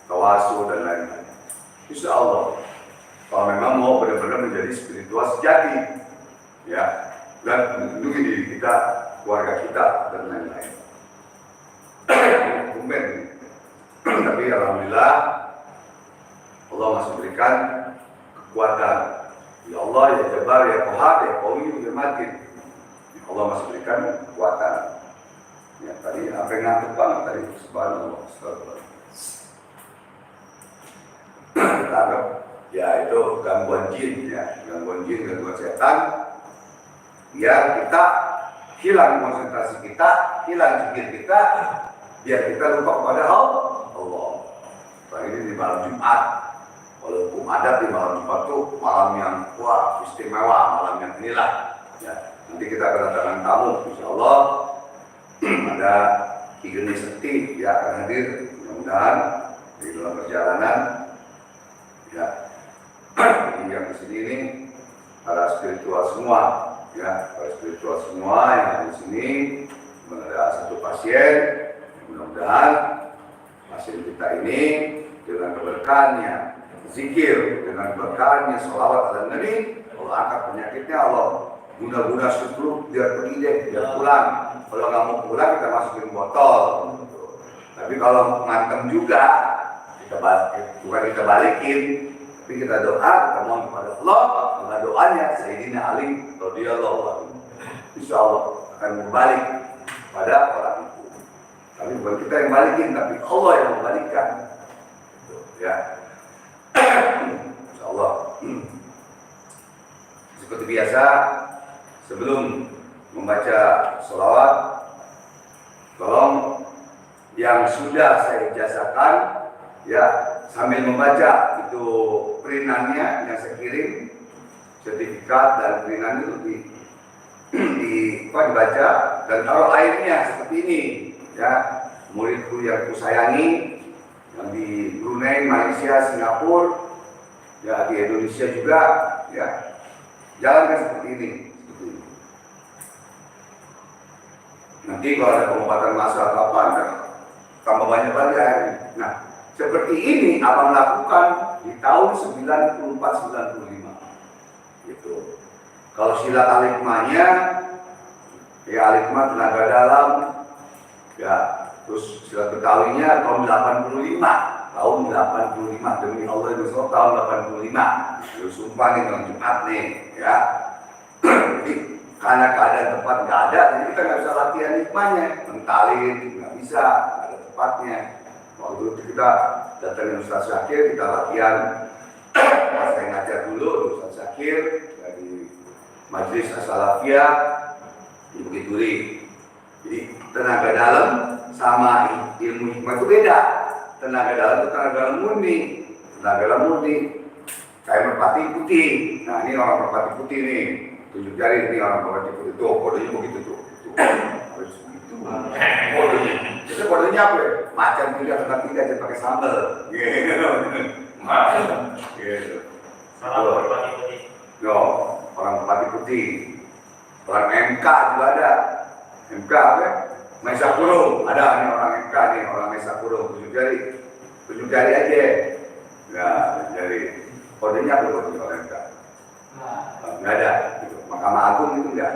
tawasul dan lain-lain. Insya Allah, kalau memang mau benar-benar menjadi spiritual sejati, ya, dan melindungi diri kita, keluarga kita dan lain-lain. Tumben. Tapi alhamdulillah, Allah masih berikan kekuatan. Ya Allah, ya Jabbar, ya Qahar, ya Qawi, ya Matin. Allah masih berikan kekuatan. Ya, tadi apa yang ngantuk banget tadi, subhanallah, astagfirullah. anggap ya itu gangguan jin, gangguan setan, biar kita hilang konsentrasi kita, hilang zikir kita, biar kita lupa kepada Allah. Nah, ini di malam Jumat, walaupun ada di malam Jumat itu malam yang wah istimewa, malam yang inilah. Ya, nanti kita kedatangan tamu, insya Allah ada Ki Geni Sekti ya akan hadir, mudah-mudahan di dalam perjalanan. Ya, yang di sini ini para spiritual semua, ya para spiritual semua yang ada di sini. Ada satu pasien, mudah-mudahan pasien kita ini dengan keberkahannya zikir, dengan keberkahannya sholawat ala Nabi, Allah angkat penyakitnya, Allah guna-guna syukur biar pergi deh, biar pulang. Kalau nggak mau pulang kita masukin botol. Tapi kalau ngantem juga bukan kita balikin, tapi kita doa, kita mohon kepada Allah, dengan doanya Sayyidina Ali radhiyallahu anhu, insya Allah akan berbalik pada orang itu. Tapi bukan kita yang balikin, tapi Allah yang membalikkan. Ya, insya Allah. Seperti biasa, sebelum membaca sholawat, tolong yang sudah saya jazakan, ya sambil membaca itu perinannya yang saya kirim, sertifikat dan perinan itu dibaca dan taruh airnya seperti ini, ya muridku yang kusayangi yang di Brunei, Malaysia, Singapura, ya di Indonesia juga, ya jalankan seperti ini. Nanti kalau ada pengobatan massa atau apa, tambah banyak lagi airnya. Nah, seperti ini abang lakukan di tahun 94-95 gitu. Kalau silat alikmanya ya alikma tenaga dalam, ya terus silat betawinya tahun 85 demi Allah itu tahun 85. Terus sumpah nih dalam Jumat nih, ya. Jadi karena keadaan tempat nggak ada, jadi kita nggak bisa latihan hikmahnya, mentalin nggak bisa, nggak ada tempatnya. Waktu itu kita datangin Ustaz Syakir, kita latihan. Pas saya ngajar dulu Ustaz Syakir dari Majelis As-Salafiyah di Bukit Duri. Jadi tenaga dalam sama ilmu hikmah itu beda. Tenaga dalam itu tenaga dalam murni, kayak merpati putih. Nah ini orang merpati putih nih, tunjuk jari ini orang merpati putih tuh, kodenya begitu tuh. Harus begitu. Kodenya. Itu kodenya apa ya? Macan 3 aja pakai sambal. Gitu. Gitu. Salah merpati putih. No, orang merpati putih. Orang MK juga ada. MK apa ya? Mesa Kurung, ada nih orang MK nih, orang Mesa Kurung, tunjuk jari aja. Nah, jari. Kodenya apa kodenya orang MK? Nggak ada. Gitu. Mahkamah Agung itu nggak.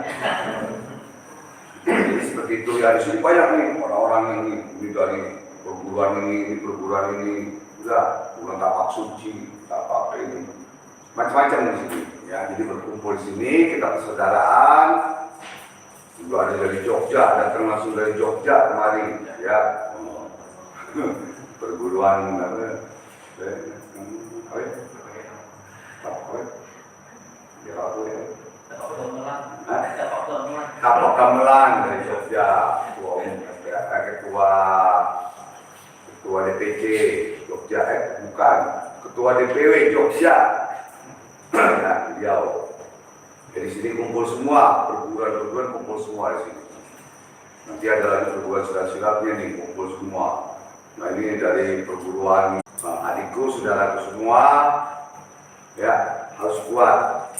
Jadi seperti itu ya, di sini banyak nih orang-orang yang ini dari perguruan ini, udah bukan tapak suci, tapak ini, macam-macam di sini. Ya, jadi berkumpul di sini, kita persaudaraan. Juga ada dari Jogja, datang langsung dari Jogja kemarin, ya. Perguruan Kapok Gamelan dari Jogja, ketua DPC Jogja, bukan ketua DPW Jogja, ya beliau. Jadi sini kumpul semua, perguruan kumpul semua di sini. Nanti ada lagi perguruan silat-silatnya nih, kumpul semua. Nah ini dari perguruan adikku, saudaraku semua, ya harus kuat.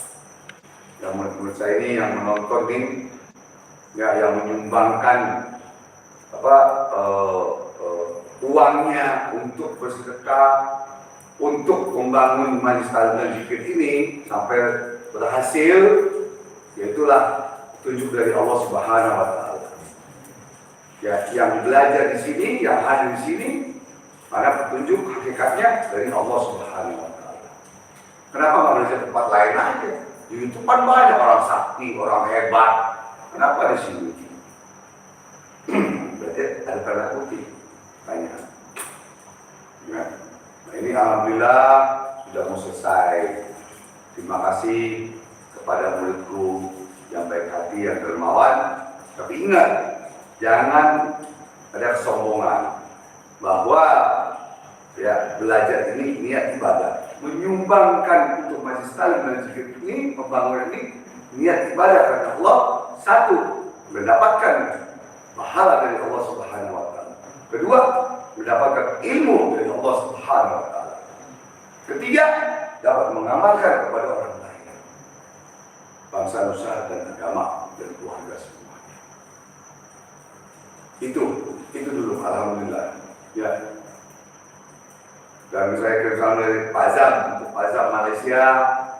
Yang menurut saya ini yang menonton nih, ya yang menyumbangkan uangnya untuk bersedekah, untuk membangun majelis taklim dan zikir ini sampai berhasil, yaitulah tunjuk dari Allah Subhanahu wa Ta'ala. Ya, yang belajar di sini, yang hadir di sini, karena petunjuk hakikatnya dari Allah Subhanahu wa Ta'ala. Kenapa nggak belajar tempat lain aja? Di YouTube kan banyak orang sakti, orang hebat. Kenapa di sini? Berarti ada tanda putih, banyak. Ya. Nah ini alhamdulillah sudah mau selesai. Terima kasih kepada muridku yang baik hati, yang dermawan. Tapi ingat, jangan ada kesombongan bahwa ya belajar ini niat ibadah, menyumbangkan untuk majelis taklim dan zikir ini, pembangunan ini niat ibadah karena Allah. Satu, mendapatkan pahala dari Allah Subhanahu wa taala. Kedua, mendapatkan ilmu dari Allah Subhanahu wa taala. Ketiga, dapat mengamalkan kepada orang lain, bangsa, nusa dan agama dan keluarga semuanya. Itu dulu, alhamdulillah. Ya. Dan saya kenal dari Pak Zam, untuk Pak Zam Malaysia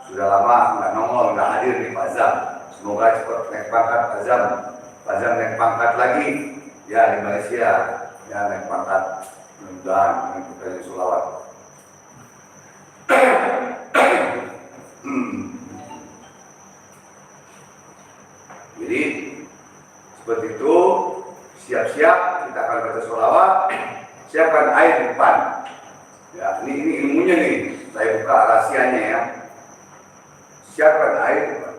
sudah lama nggak nongol, nggak hadir di Pak Zam. Semoga cepat naik pangkat Pak Zam. Pak Zam naik pangkat lagi ya di Malaysia, ya naik pangkat, mudah-mudahan dengan kita sholawat. Jadi seperti itu, siap-siap kita akan baca sholawat. Siapkan air di depan. Ya, ini ilmunya nih, saya buka rahasianya ya. Siapkan air di depan.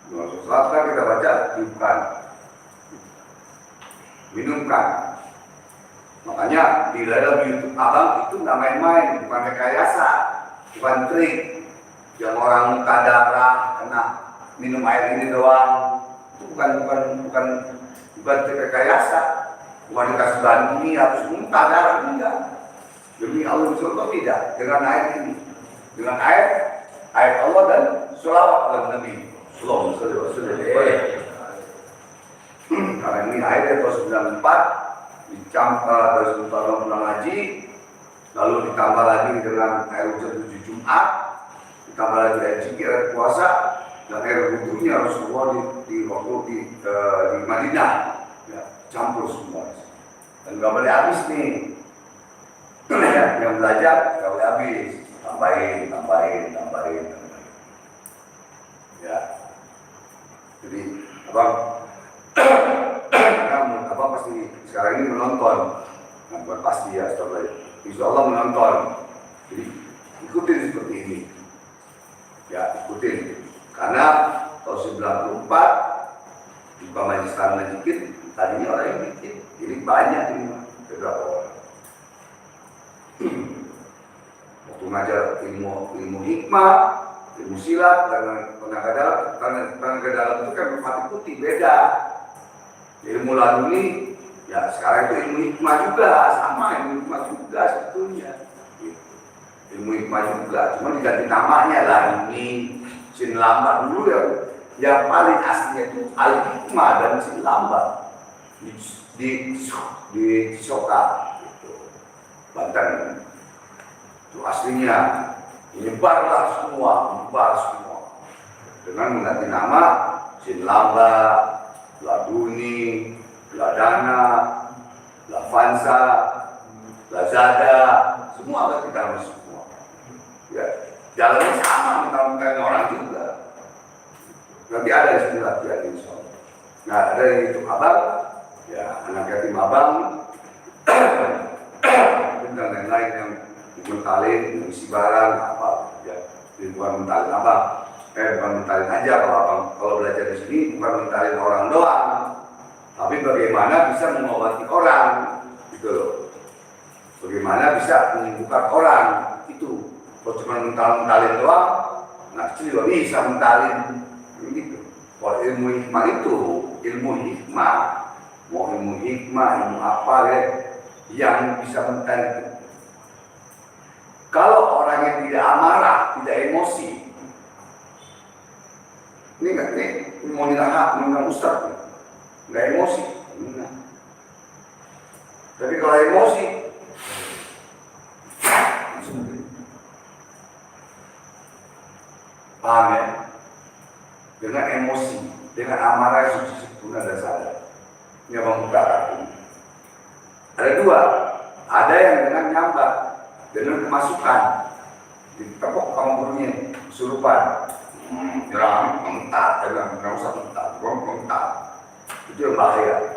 Sholawat kan kita baca, tiupkan, minumkan. Makanya di dalam YouTube abang itu nggak main-main, bukan rekayasa, bukan trik. Yang orang muka darah kena minum air ini doang, itu bukan trik rekayasa, bukan dikasih bahan ini harus muka darah, enggak. Demi Allah contoh tidak dengan air ini, dengan air Allah dan sholawat dan Nabi. Sallallahu alaihi wasallam. Karena ini air tahun 94 dicampur dari tahun haji, lalu ditambah lagi dengan air hujan 7 Jumat, ditambah lagi air zikir, air puasa, dan air wudhunya Rasulullah di Madinah, ya, campur semua. Dan nggak boleh habis nih, yang belajar nggak boleh habis, tambahin. Ya, jadi abang pasti sekarang ini menonton, bukan pasti ya, insya Allah menonton. Jadi ikutin seperti ini, ya ikutin. Karena tahun 94 di majelis taklim dikit, tadinya orang yang dikit, jadi banyak ini beberapa orang. Waktu ngajar ilmu hikmah, ilmu silat dan tenaga dalam itu kan mati putih beda. Ilmu laduni ya sekarang itu ilmu hikmah juga, sama ilmu hikmah juga sebetulnya. Ilmu hikmah juga, cuma diganti namanya laduni, sin lambat dulu ya. Yang paling aslinya itu al hikmah dan sin lambat di Soka, gitu. Banten. Itu aslinya. Menyebar semua dengan mengganti nama sin lamba, laduni, ladana, lavansa, lazada, semua ganti nama semua. Ya, jalannya sama mentang-mentang orang juga. Nanti ada istilah ya insya Allah. Nah dari itu abang, ya anak yatim abang, dan lain-lain yang mentalin, mengisi barang, apa ya, bukan mentalin abang, bukan mentalin aja kalau belajar di sini bukan mentalin orang doang, tapi bagaimana bisa mengobati orang, gitu loh. Bagaimana bisa menyembuhkan orang itu. Kalau cuma mentalin doang, nah itu juga bisa mentalin, gitu. Kalau ilmu hikmah itu, ilmu hikmah, mau ilmu hikmah, ilmu apa ya, yang bisa mentalin. Kalau orang yang tidak amarah, tidak emosi, ini mau nilai ustaz, nggak emosi. Nah. Tapi kalau emosi, paham ya? Dengan emosi, dengan amarah yang sempurna dan sadar. Ini abang buka kartu. Ada dua, ada yang dengan nyambat, dengan kemasukan, ditepuk sama gurunya, kesurupan, nyerang, mentat, nggak usah mentat, itu yang bahaya.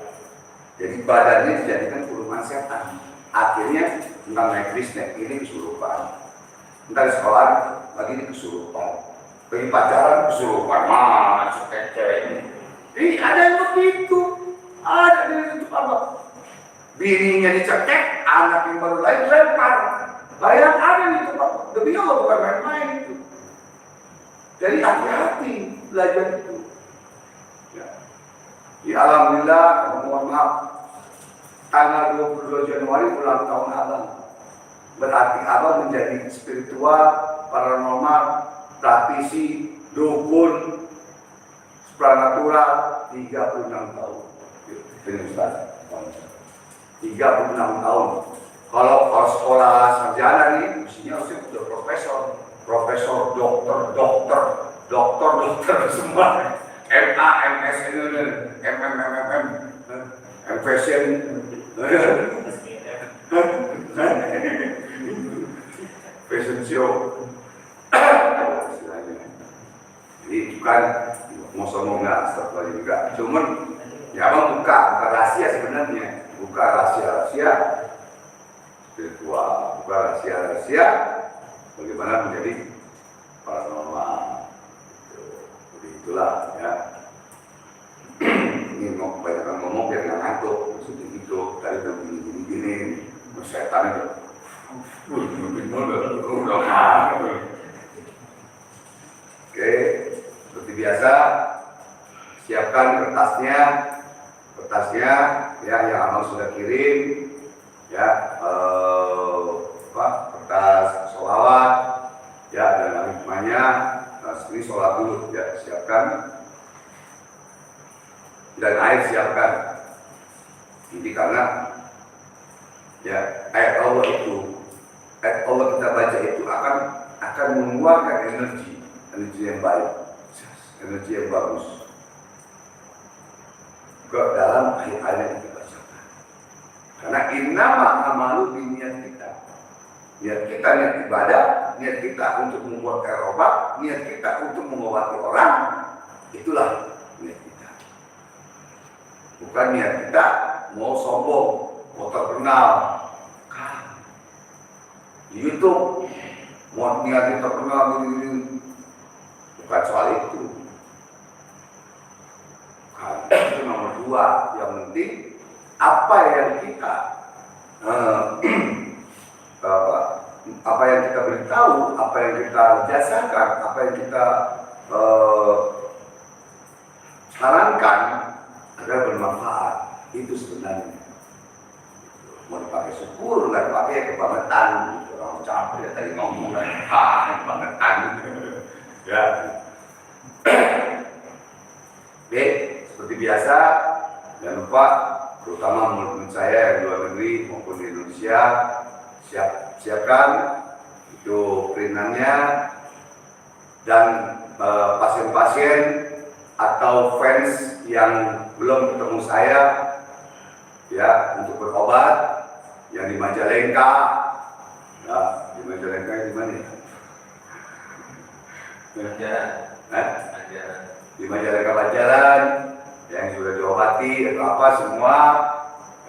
Jadi badannya dijadikan kurungan setan. Akhirnya tentang naik ini kesurupan. Entar di sekolah lagi ini kesurupan, lagi pacaran kesurupan, masuk kece. Ada yang begitu, ada di YouTube apa? Bininya dicekek, anak yang baru lahir lempar. Bayang ada di YouTube apa? Demi Allah bukan main-main itu. Jadi hati-hati belajar itu. Ya, alhamdulillah, mohon maaf, tanggal 22 Januari ulang tahun abang. Berarti abang menjadi spiritual, paranormal, praktisi, dukun, supranatural 36 tahun. Ini Ustaz, 36 tahun. Kalau sekolah sarjana nih, mestinya harusnya sudah profesor, dokter semua. MA, MS, MMMM, MFashion, fashion show. Jadi bukan mau sombong nggak, setelah juga. Cuman ya abang buka rahasia sebenarnya, buka rahasia spiritual, buka rahasia bagaimana menjadi paranormal. Jadi itulah ya. Ini mau kebanyakan ngomong biar nggak ngantuk, maksudnya gitu. Tadi udah gini, setan itu. Oke, seperti biasa, siapkan kertasnya ya yang abang sudah kirim ya, kertas sholawat ya dan hikmahnya. Ini sholat dulu ya, siapkan, dan air siapkan. Jadi karena ya ayat Allah kita baca itu akan mengeluarkan energi yang baik, energi yang bagus ke dalam ayat-ayat yang kita bacakan. Karena innama amalu binniat kita. Niat kita niat ibadah, niat kita untuk membuat obat, niat kita untuk mengobati orang, itulah niat kita. Bukan niat kita mau sombong, mau terkenal. Di YouTube mau niat terkenal gini, bukan soal itu. Itu nomor 2. Yang penting apa yang kita apa yang kita beritahu, apa yang kita jasakan, apa yang kita sarankan agar bermanfaat. Itu sebenarnya mau dipakai syukur, nggak dipakai kebangetan. Orang capek tadi ngomong kebangetan ya. Oke, seperti biasa jangan lupa, terutama menurut saya yang di luar negeri maupun di Indonesia, siapkan itu perintannya, dan pasien-pasien atau fans yang belum ketemu saya ya untuk berobat yang di Majalengka. Nah, di Majalengka di mana ya? Di Majalengka Banjaran yang sudah diobati atau apa semua,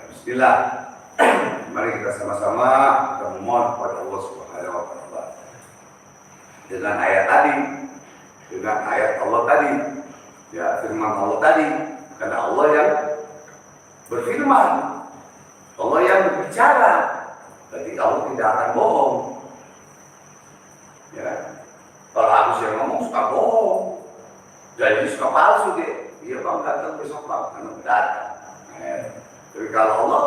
bismillah. Mari kita sama-sama kita memohon kepada Allah Subhanahu wa Ta'ala dengan ayat tadi, dengan ayat Allah tadi, ya firman Allah tadi. Karena Allah yang berfirman, Allah yang berbicara, berarti Allah tidak akan bohong. Ya, kalau Agus yang ngomong suka bohong, jadi suka palsu deh. Dia bang datang besok bang, karena datang. Tapi kalau Allah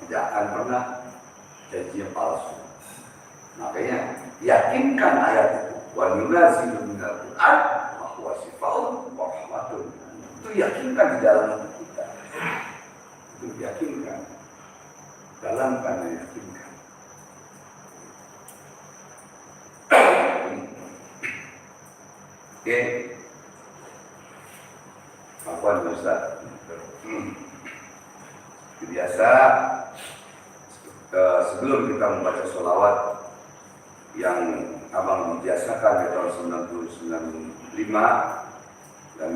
tidak akan pernah janjinya palsu. Makanya yakinkan ayat itu. Wa nunazzilu minal Qur'an ma huwa shifaa'un wa rahmatun. Itu yakinkan di dalam hati kita. Itu yakinkan. Dalam karena yakinkan. Oke. Apa Ustaz? Biasa sebelum kita membaca sholawat yang abang biasakan di tahun 1995 dan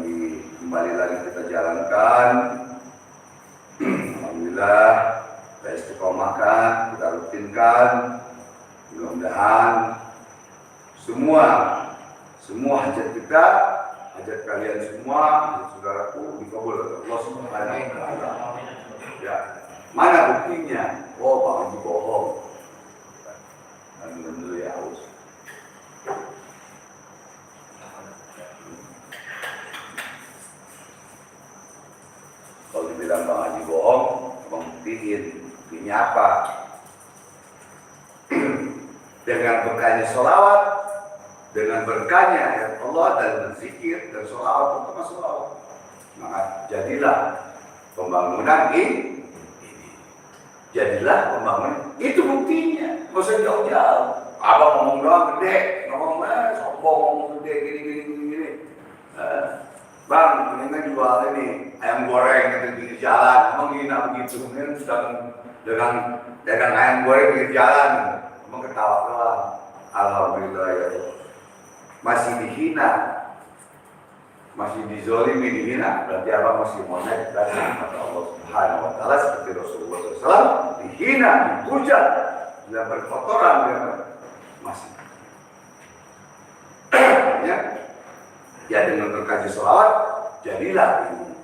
kembali lagi kita jalankan, alhamdulillah kita istiqomahkan, kita rutinkan, mudah-mudahan semua hajat kita, hajat kalian semua, hajat saudaraku dikabul oleh Allah Subhanahu wa taala. Ya, mana buktinya? Oh, Pak Haji bohong. Alhamdulillah ya Allah. Kalau dibilang Bang Haji bohong, Bang buktiin. Buktinya apa? Dengan berkahnya sholawat, dengan berkahnya ayat Allah dan berzikir dan sholawat, terutama sholawat, maka jadilah pembangunan ini. Jadilah pembangunan. Itu buktinya. Nggak usah jauh-jauh. Abang ngomong doang gede, ngomong sombong, ngomong gede, gini. Bang, ini kan jual ini ayam goreng di jalan. Emang hina begitu. Ini sedang dagang ayam goreng di jalan. Emang ketawa doang. Alhamdulillah ya Allah. Masih dihina, masih dizolimi, dihina. Berarti abang masih mau naik dari kata Allah Subhanahu wa taala seperti Rasulullah SAW dihina, dihujat, dan berkotoran masih. Ya dengan berkaji sholawat jadilah ini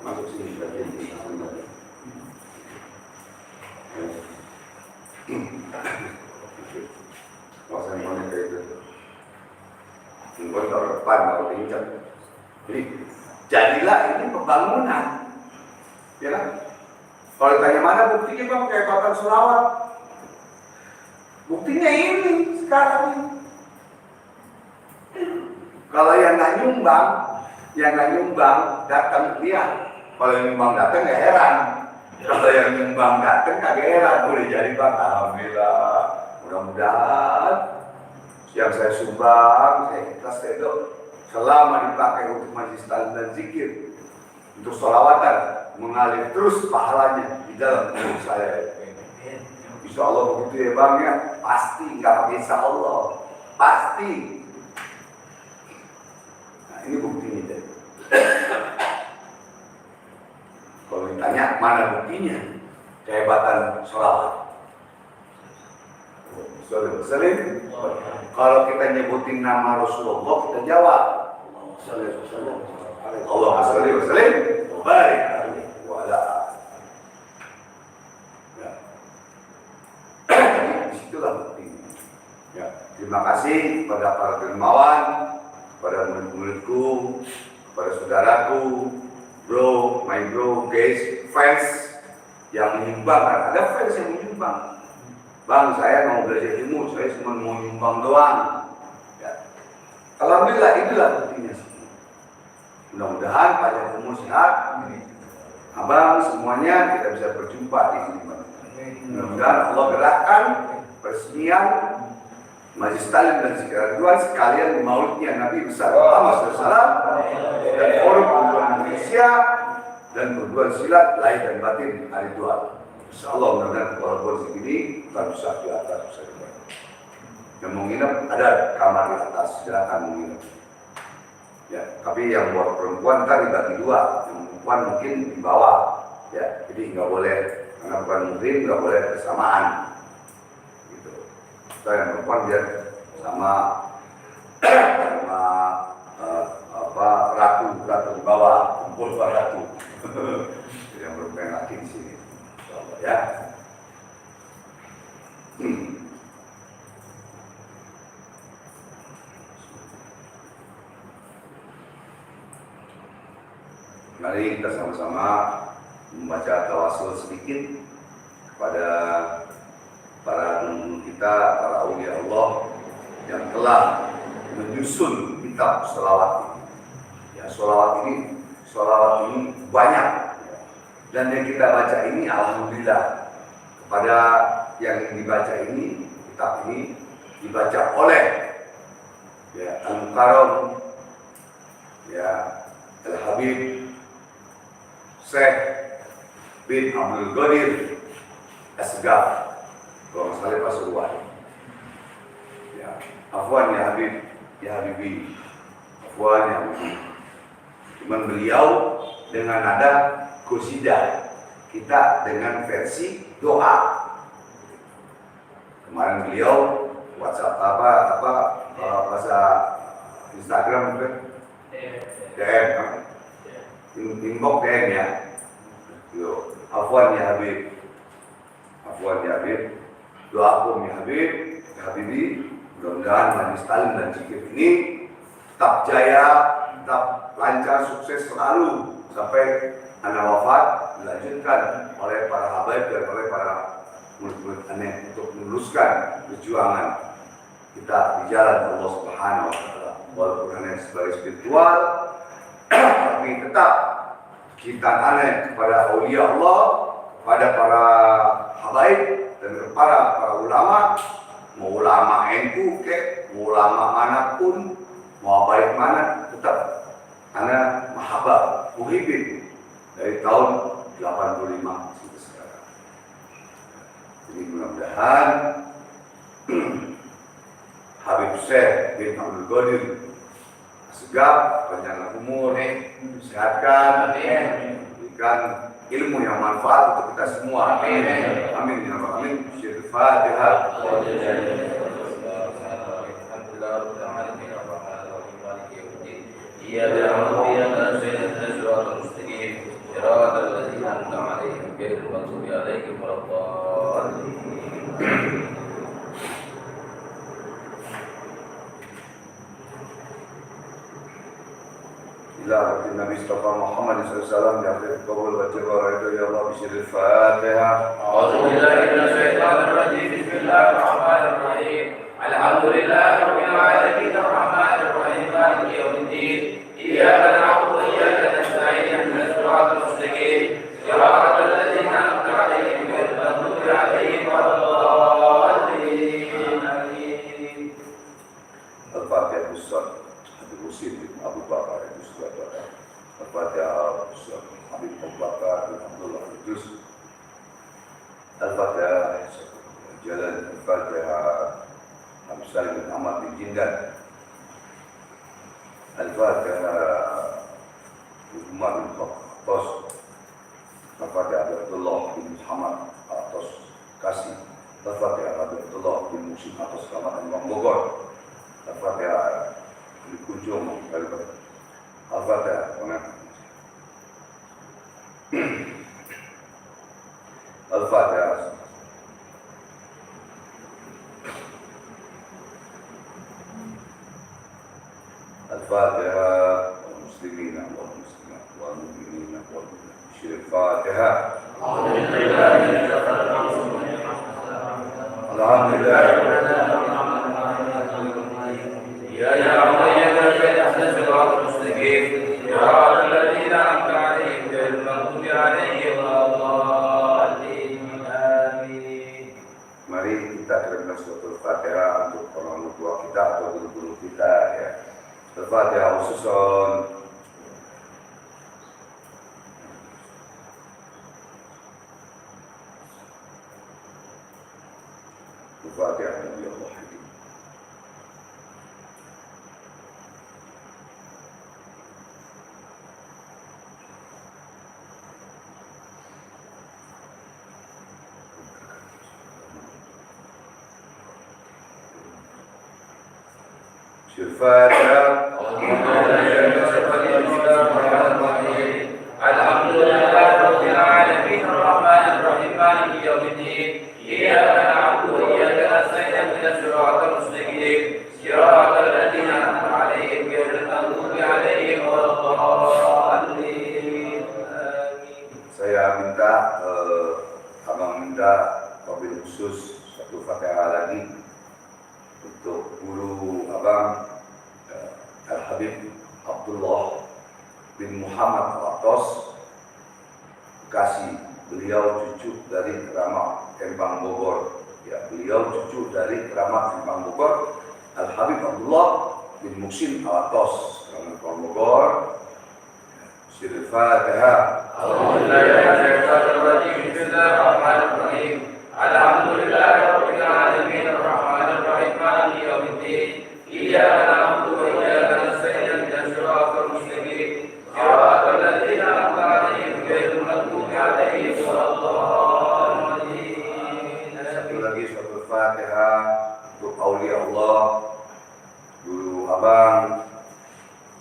masuk sini bagian ini. Maksudnya mana kayak itu? Mungkin kalau depan kalau pincang. Jadi jadilah ini pembangunan, ya kan? Kalau ditanya mana buktinya bang kehebatan sholawat? Buktinya ini sekarang ini. Kalau yang nggak nyumbang datang lihat. Kalau yang nyumbang datang nggak heran. Kalau yang nyumbang datang kagak heran. Boleh jadi bang, alhamdulillah. Mudah-mudahan yang saya sumbang, saya ikhlas itu selama dipakai untuk majlis taklim dan zikir, untuk sholawatan, mengalir terus pahalanya di dalam hidup saya. Insya Allah begitu ya bang ya, pasti nggak pakai insya Allah, pasti. Nah ini buktinya deh. Kalau ditanya mana buktinya kehebatan sholawat? Salim. Kalau kita nyebutin nama Rasulullah, kita jawab Allahumma sholli wa sallim wa barik alaihi wa ala alihi. Disitulah buktinya. Ya, terima kasih kepada para dermawan, kepada murid-muridku, kepada saudaraku, my bro, guys, fans yang menyumbang. Ada fans yang menyumbang. Bang, saya mau belajar ilmu, saya cuma mau nyumbang doang. Ya. Alhamdulillah, itulah buktinya. Mudah-mudahan panjang umur sehat. Abang, semuanya kita bisa berjumpa di sini. Mudah-mudahan Allah gerakkan peresmian majlis taklim dan zikir Ridwan sekalian maulidnya Nabi besar Muhammad SAW dan forum perguruan Indonesia dan perguruan silat lahir dan batin Ridwan. Insyaallah mudah-mudahan kolaborasi ini kita bisa di atas bisa di bawah. Yang mau nginep ada kamar di atas, silakan menginap. Ya, tapi yang buat perempuan tadi dibagi dua, yang perempuan mungkin di bawah, ya, jadi nggak boleh karena bukan muhrim nggak boleh bersamaan. Gitu. Kita yang perempuan biar sama ratu di bawah, kumpul ratu. Yang perempuan laki di sini. Ya. Mari kita sama-sama membaca tawasul sedikit kepada para leluhur kita, para aulia Allah yang telah menyusun kitab sholawat ini. Ya, sholawat ini banyak. Dan yang kita baca ini alhamdulillah kepada yang dibaca ini, kitab ini dibaca oleh ya Al-Mukarram, ya Al-Habib Syekh bin Abdul Qadir Asgaf, kalau misalnya Pasuruan. Ya, afwan ya Habib, ya Habibi, afwan ya Habibi. Cuman beliau dengan nada qasidah, kita dengan versi doa. Kemarin beliau WhatsApp Instagram itu DM kan? Inbox DM ya. Yo, afwan ya Habib. Afwan ya Habib. Doakum ya Habib, ya Habibi. Mudah-mudahan majelis taklim dan zikir ini tetap jaya, tetap lancar, sukses selalu sampai anak wafat dilanjutkan oleh para habaib dan oleh para murid-murid aneh untuk meneruskan perjuangan kita di jalan Allah Subhanahu wa taala. Walaupun hanya sebagai spiritual, tapi tetap kita aneh kepada aulia Allah, kepada para habaib dan kepada para ulama, mau ulama NU ke, mau ulama manapun, mau habaib mana, tetap ana mahabbah, muhibbin dari tahun 85 sampai sekarang. Jadi mudah-mudahan Habib Syekh bin Abdul Qadir segap panjang umur, sehatkan, berikan ilmu yang manfaat untuk kita semua. Amin. Amin ya rabbal alamin. Al-Fatihah. إياك نعبد وإياك نستعين اهدنا الصراط المستقيم صراط الذين أنعمت عليهم غير المغضوب عليهم ولا الضالين. إلى النبي صلى محمد صلى الله عليه وسلم يغفر قبول وتبارك يا الله بشر الفاتحة. أعوذ بالله من الشيطان الرجيم بسم الله الرحمن الرحيم الحمد لله رب العالمين الرحمن الرحيم مالك يوم الدين إياك نعبد وإياك نستعين اهدنا الصراط المستقيم صراط الذين أنعمت عليهم غير المغضوب عليهم ولا الضالين. آمين. الفاتحة Ustaz Habib Husin bin Abu Bakar Ustaz. Al-Fatihah Ustaz Habib Abu Bakar bin Abdullah Idris. Al-Fatihah Jalan Al-Fatihah Habib Salim bin Ahmad bin Jindan. Al-Fatihah Umar bin Khattas. Al-Fatihah Abdullah bin Muhammad atas Kasih. Al-Fatihah Abdullah bin Musim atas Kabupaten Bogor. Al-Fatihah di Kunjung Kalimantan. Al-Fatihah Al-Fatihah. Al-Fatihah Muslimin wal muslimat wal mu'minin wal mu'minat. Al-Fatihah. Alhamdulillah. يا رب يا نبي اهدنا الصراط المستقيم صراط الذين أنعمت عليهم غير المغضوب عليهم ولا الضالين. آمين. Mari kita terima suratul Fatihah untuk orang tua kita atau guru-guru kita ya. Al-Fatihah khususon. Al-Fatihah Nabi Allah. Al-Fatihah. الحمد لله رب العالمين الرحمن الرحيم مالك يوم الدين إياك نعبد وإياك نستعين اهدنا الصراط المستقيم صراط الذين أنعمت عليهم غير المغضوب عليهم ولا الضالين. Saya minta abang minta wabil khusus satu Fatihah lagi untuk guru abang Al-Habib Abdullah bin Muhammad Atos Bekasi. Beliau cucu dari Keramat Kembang Bogor. Ya, beliau cucu dari Keramat Kembang Bogor. Al-Habib Abdullah bin Muhsin Atos Keramat Kembang Bogor. Sirul Fatihah. Bismillahirrahmanirrahim. Alhamdulillahi rabbil alamin arrahmanir rahim maliki yaumiddin. Iyyaka na'budu wa iyyaka nasta'in ihdinas siratal mustaqim. Siratal ladzina an'amta 'alaihim ghairil maghdubi 'alaihim waladdallin. Satu lagi suratul Fatihah untuk aulia Allah, guru abang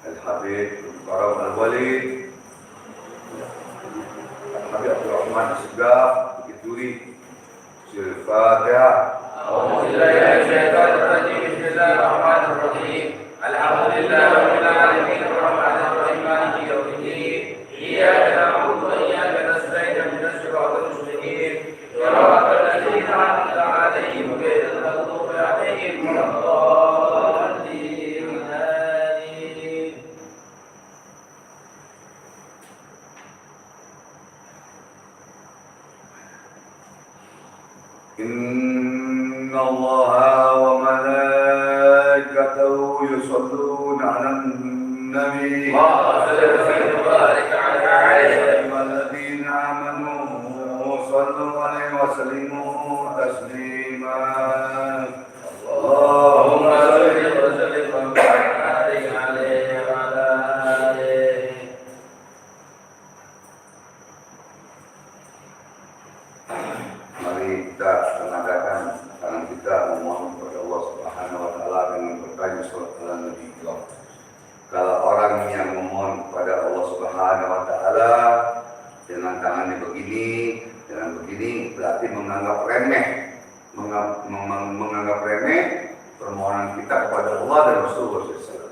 الحبيب الكرم الوليد الحبيب عبد الرحمن السقاف الدوري. الفاتحة. أعوذ بالله من الشيطان الرجيم. بسم الله الرحمن الرحيم. الحمد لله رب العالمين الرحمن الرحيم مالك يوم الدين. إياك نعبد وإياك نستعين اهدنا الصراط المستقيم صراط الذين أنعمت عليهم غير المغضوب عليهم ولا الضالين. آمين. إن الله وملائكته يصلون على النبي. اللهم صل وسلم وبارك عليه. أيها الذين آمنوا صلوا عليه وسلموا تسليما. اللهم صل وسلم وبارك عليه وعلى آله. Mari kita tenagakan tangan kita memohon kepada Allah Subhanahu wa taala dengan bertanya salat ala Nabi. Kalau orang yang memohon kepada Allah Subhanahu wa taala dengan tangannya begini, dengan begini berarti menganggap remeh, menganggap remeh permohonan kita kepada Allah dan Rasulullah SAW.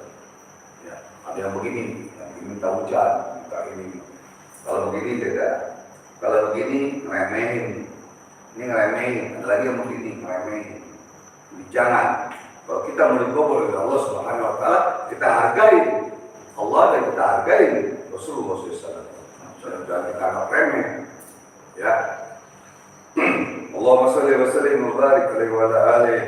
Ya, ada yang begini, yang minta hujan, minta ini. Kalau begini tidak. Kalau begini remehin. Ini ngeremehin, ada lagi yang begini, ngeremehin. Jadi jangan. Kalau kita mendikubur oleh Allah Subhanahu wa taala, kita hargai Allah dan kita hargai Rasulullah SAW. Jangan kita anggap remeh. Ya. Allahumma shalli wa sallim wa barik alaihi wa ala alihi.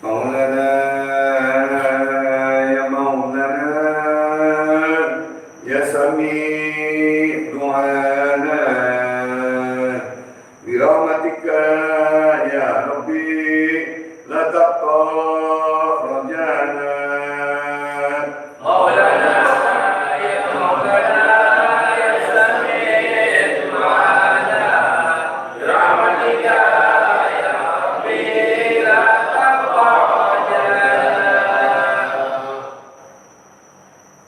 Maulana سميع دعانا برحمتك يا ربي لا تقطع رجانا. مولانا يا مولانا يا سميع دعانا برحمتك يا ربي لا تقطع رجانا.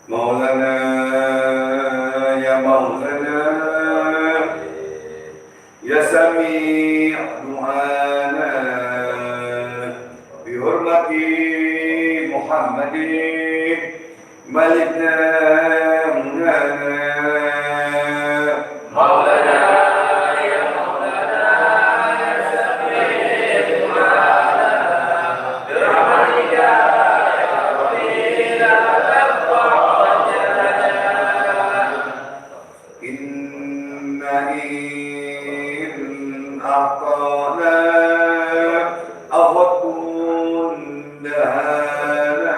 مولانا يا سميع دعانا بحرمة محمد ملكنا مولانا. مولانا يا مولانا يا سميع دعانا برحمتك يا ربي لا تقطع رجانا. إن أعطانا أغط دهانا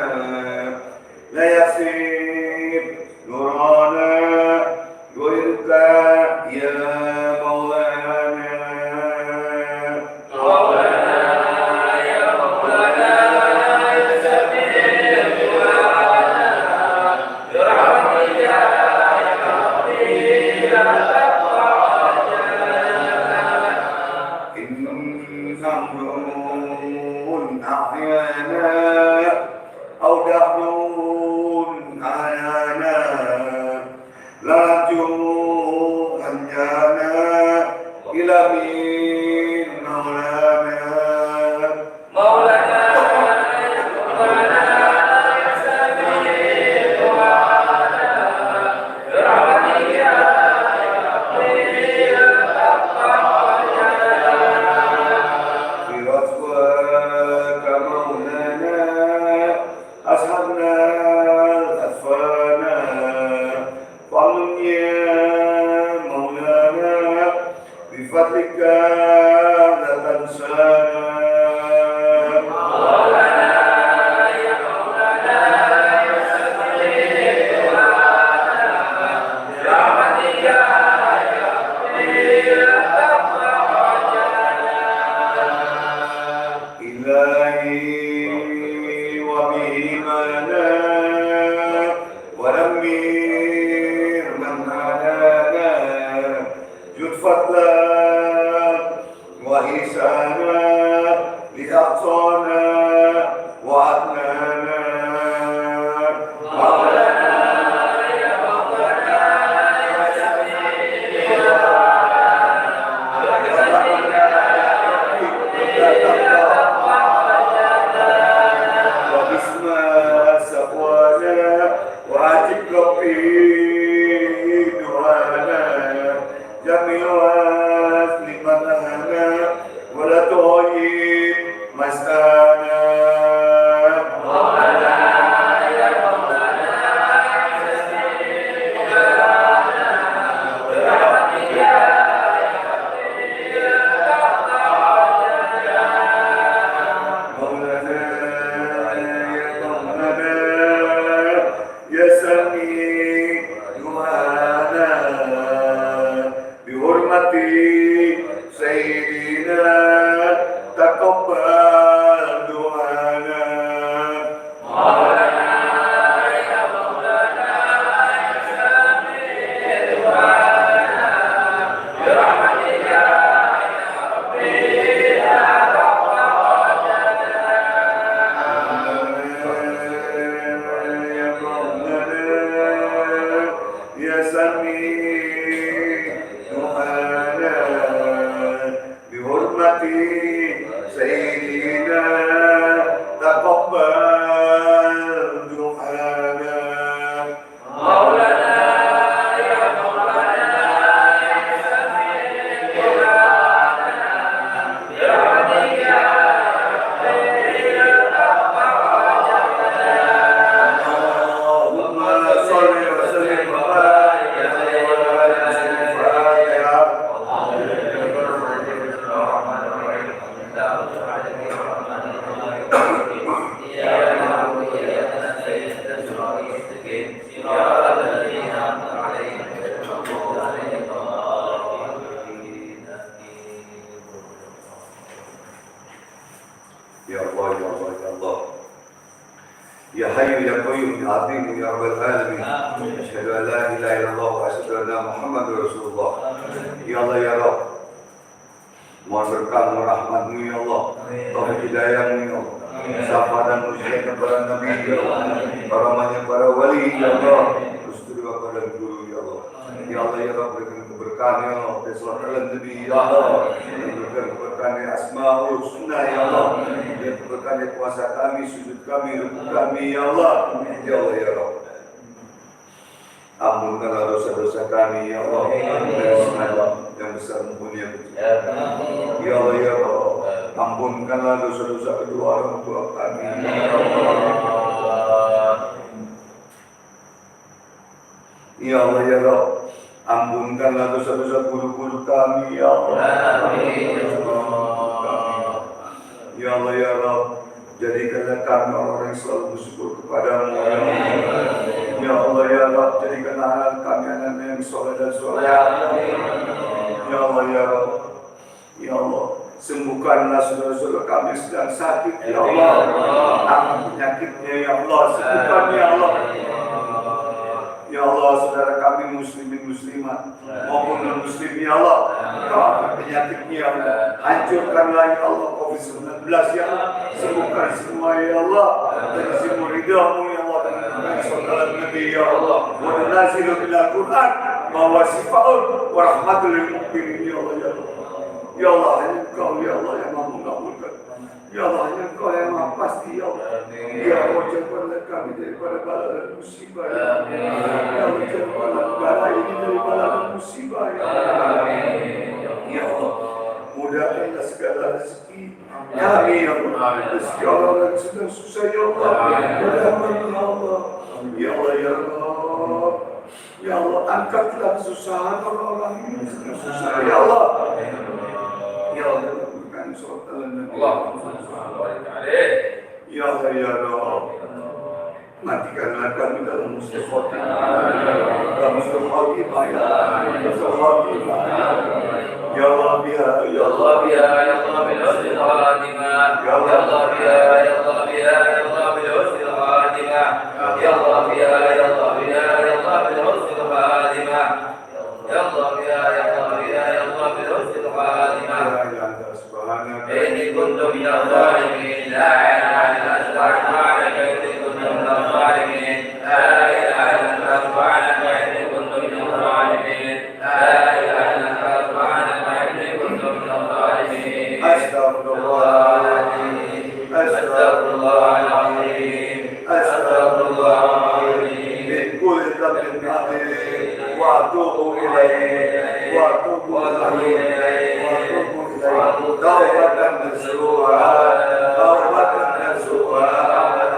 لا يصيب نورانا غيرك يا مولانا. مولانا يا مولانا يا سميع دعانا برحمتك يا ربي لا تقطع رجانا. إنهم أحيانا أو دهر أحيانا لا نرجو أن جانا إلى من مولانا. مولانا يا مولانا يا سميع دعانا برحمتك يا ربي لا تقطع رجانا. في رزقك مولانا أسحبنا الأسفانا فضل يا مولانا بفضلك لا تنسانا. مولانا يا مولانا يا سميع دعانا برحمتك يا ربي لا تقطع رجانا. إلهي وبإيمانا ودمر من عادانا جد فضلا وإحسانا لأخلاق دعانا بحرمة سيدنا تقبل دعانا مولانا يا مولانا برحمتك يا اللهم صل وسلم وبارك على الفاتحة يا الله يا الله يا الله يا حي يا قيوم يا عظيم يا رب العالمين أشهد أن لا إله إلا الله وأشهد أن محمد رسول الله يا الله يا رب mohon berkahmu rahmatmu ya Allah taufik hidayahmu ya Allah syafaat dan musyafaat kepada Nabi ya Allah paramanya para wali ya Allah restu kepada guru ya Allah ya Allah ya Rabb berikan keberkahan ya Allah keselamatan Nabi ya Allah berikan keberkahan asmaul sunnah ya Allah berikan keberkahan puasa kami sujud kami rukuk kami ya Allah ya Allah ya Rabb ampunkanlah dosa-dosa kami ya Allah yang besar maupun yang kecil ya Allah ya Allah ampunkanlah dosa-dosa kedua orang tua kami ya Allah ya Allah ya Allah ampunkanlah dosa-dosa guru-guru kami ya Allah ya Allah ya Allah jadikanlah kami orang yang selalu bersyukur kepadamu ya Allah ya Allah jadikanlah kami anak yang soleh dan soleh ya Allah ya Allah ya Allah sembuhkanlah saudara-saudara kami sedang sakit ya Allah angkat penyakitnya ya Allah sembuhkan ya Allah ya Allah saudara kami muslimin muslimat maupun non muslim ya Allah kau angkat penyakitnya ya Allah hancurkanlah ya Allah COVID-19 ya Allah sembuhkan semua ya Allah dari semua ridhamu ya Allah dan saudara Nabi ya Allah wa nazilu bil Quran bahwa sifaun wa rahmatul lil mu'minin ya Allah ya Allah ya Allah hanya Engkau ya Allah yang maha mengabulkan ya Allah hanya Engkau yang maha pasti ya Allah ya Allah jauhkanlah kami daripada bala dan musibah ya Allah jauhkanlah bala ini dari bala dan musibah ya Allah ya Allah mudahkanlah segala rezeki kami ya Allah rezeki orang yang sedang susah ya Allah mudahkan ya Allah ya Allah ya Allah ya Allah angkatlah kesusahan orang-orang ini sedang susah ya Allah ya Allah berikan suratan ya Allah ya Allah matikanlah kami dalam muslihat dalam muslihat ya Allah biha ya Allah biha ya Allah bil husnil khatimah ya Allah biha ya Allah biha ya Allah bil husnil khatimah ya Allah biha ya Allah biha ya Allah bil husnil khatimah ya Allah biha ya Allah biha ya Allah bil husnil khatimah inni kuntu minadh dhalimin la ilaha illa anta subhanaka inni kuntu minadh dhalimin la ilaha illa anta subhanaka inni kuntu minadh dhalimin la ilaha illa anta subhanaka inni kuntu minadh dhalimin astaghfirullahaladzim astaghfirullahaladzim astaghfirullahaladzim min kulli dhanbin adhim wa atubu ilayhi wa atubu ilayhi wa atubu taubatan nasuha taubatan nasuha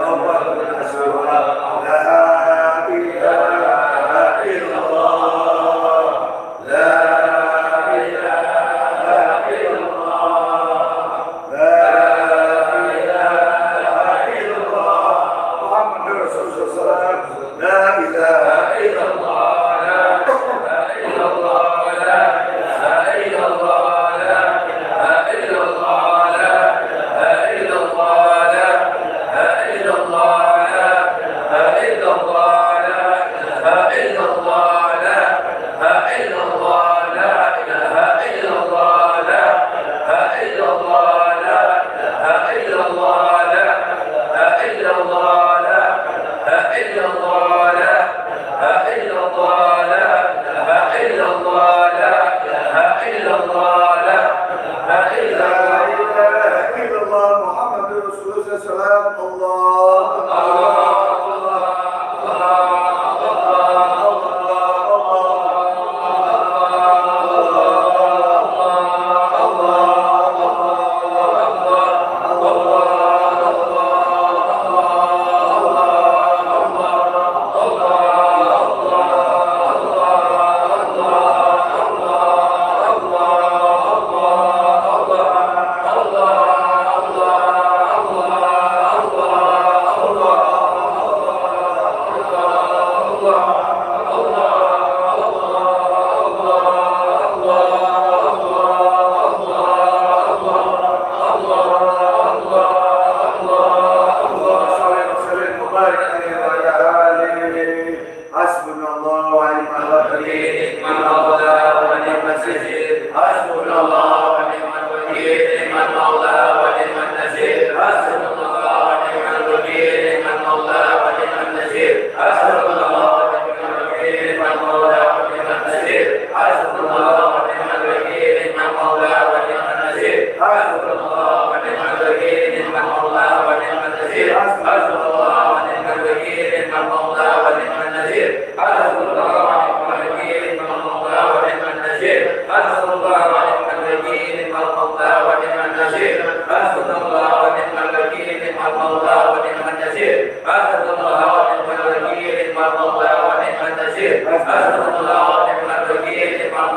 taubatan nasuha la ilaha illallah la ilaha illallah la ilaha illallah Muhammadur Rasulullah la ilaha illallah la ilaha illallah la ilaha illallah la ilaha illallah la ilaha illallah la ilaha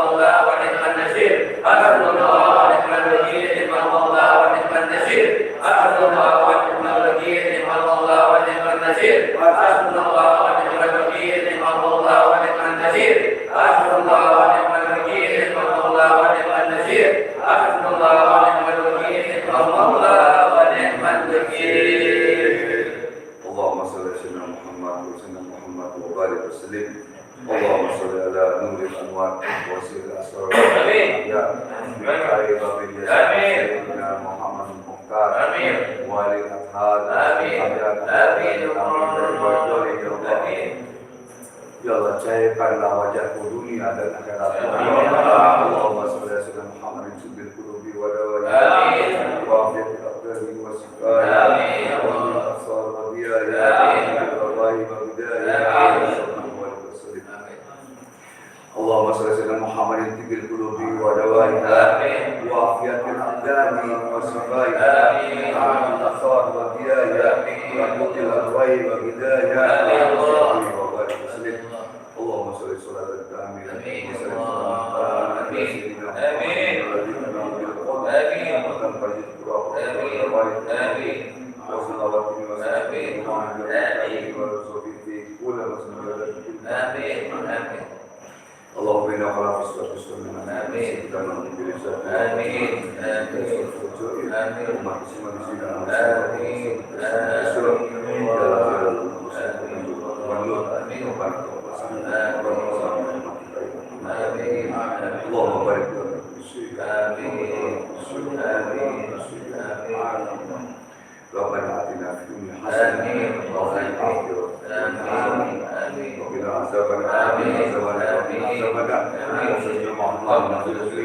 المولى ونعم النصير حسبنا الله ونعم الوكيل نعم المولى ونعم النصير حسبنا الله ونعم الوكيل نعم المولى ونعم النصير حسبنا الله ونعم الوكيل نعم المولى ونعم النصير حسبنا الله ونعم الوكيل نعم المولى ونعم النصير حسبنا الله ونعم الوكيل نعم المولى ونعم الوكيل. اللهم صل على سيدنا محمد وسيدنا محمد وبارك وسلم. اللهم صل على نور الانوار وسيد الاسرار آمين. يا خير سيدنا محمد المختار آمين. والي الاطهار آمين. آمين. آمين. Ya Allah, cairkanlah wajahku dunia dan akhirat. Amin. Allahumma salli ala sayyidina Muhammadin subhil qulubi wa dawai. Amin. Wa fi al-aqdari wa sifai. Amin. Wa min al-absar wa biyai. Amin. Wa wa bidai. Amin. Sallallahu alaihi wasallam. Allahumma salli ala sayyidina Muhammadin subhil qulubi wa dawai. Amin. Wa fi al-aqdari wa sifai. Amin. Wa min al-absar wa biyai. Amin. Wa min al-aqdari wa bidai. Amin. اللهم صل صلاة كاملة آمين. وسلم آمين. آمين. وتنقل التراب آمين. وصلوات آمين. وسلم ورزق في كل مسجد. آمين. آمين. اللهم إنا على صلاة السنة. آمين. كما نقول آمين. آمين. آمين. umat Islam di sini. آمين. آمين. اللهم بارك لنا في الشيء. ربنا آتنا في الدنيا حسنة وفي الآخرة حسنة وقنا عذاب النار. وصلى الله على سيدنا محمد وسلم.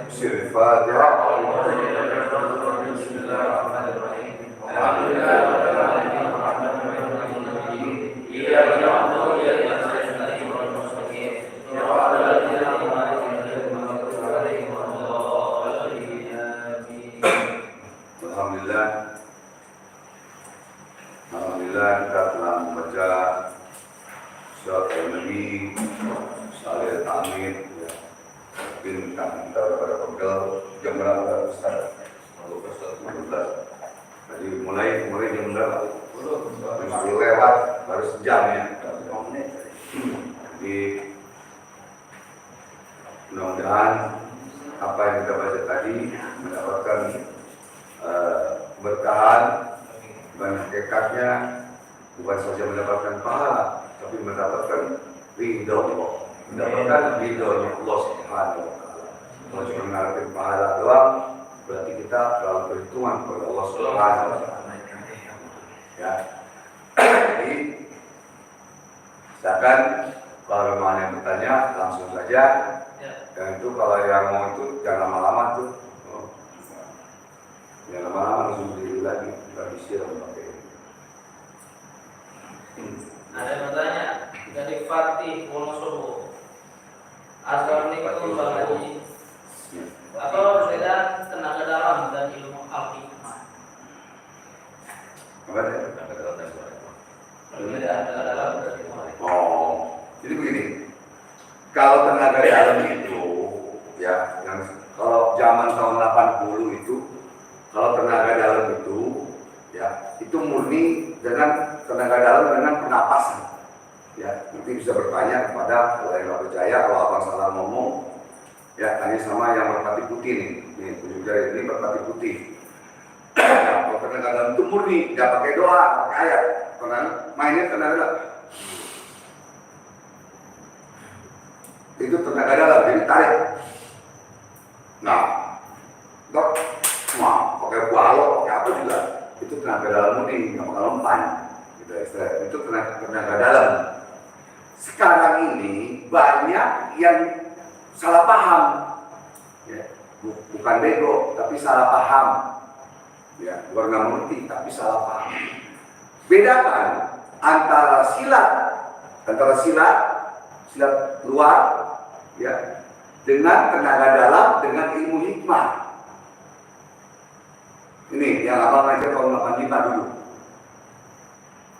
سر الفاتحة. بسم الله الرحمن الرحيم. الحمد لله رب العالمين الرحمن الرحيم. إياك نعبد وإياك نستعين اهدنا المستقيم صراط الذين أنعمت عليهم غير المغضوب عليهم ولا الضالين. Alhamdulillah kita telah membaca surat Al-Nabi Salih Al-Ta'amid ya. Mungkin kita pada pegel jam berapa Ustaz? 12. Jadi mulai jam berapa? Masih lewat baru sejam ya. Jadi mudah-mudahan apa yang kita baca tadi mendapatkan bertahan dan hakikatnya bukan saja mendapatkan pahala tapi mendapatkan ridho Allah, mendapatkan ridhonya Allah Subhanahu wa taala. Kalau cuma mendapatkan pahala doang berarti kita terlalu berhitungan kepada Allah Subhanahu wa taala. Ya. Jadi silakan kalau memang yang bertanya langsung saja. Dan itu kalau yang mau itu jangan lama-lama tuh. Jangan lama-lama langsung berdiri lagi, kita bisa pakai. Ada yang bertanya dari Fatih Wonosobo. Assalamualaikum Bang Haji. Apa perbedaan tenaga dalam dan ilmu al-hikmah? Apa ya? Perbedaan tenaga dalam dan ilmu al-hikmah. Oh, jadi begini. Kalau tenaga dalam itu, ya, yang kalau zaman tahun 80 itu, kalau tenaga dalam itu, ya, itu murni dengan tenaga dalam dengan pernapasan. Ya, nanti bisa bertanya kepada kalau yang nggak percaya, kalau abang salah ngomong, ya, tanya sama yang merpati putih nih, tunjuk jari ini merpati putih. Kalau tenaga dalam itu murni, nggak pakai doa, pakai ayat, mainnya tenaga dalam. Itu tenaga dalam, jadi tarik. Nah, dok, mau pakai balok, pakai apa juga, itu tenaga dalam murni, nggak pakai lompan. Gitu, itu tenaga dalam. Sekarang ini banyak yang salah paham, ya, bukan bego, tapi salah paham. Ya, bukan nggak mengerti, tapi salah paham. Bedakan antara silat luar, ya, dengan tenaga dalam, dengan ilmu hikmah. Ini yang abang ngajar tahun 85 dulu.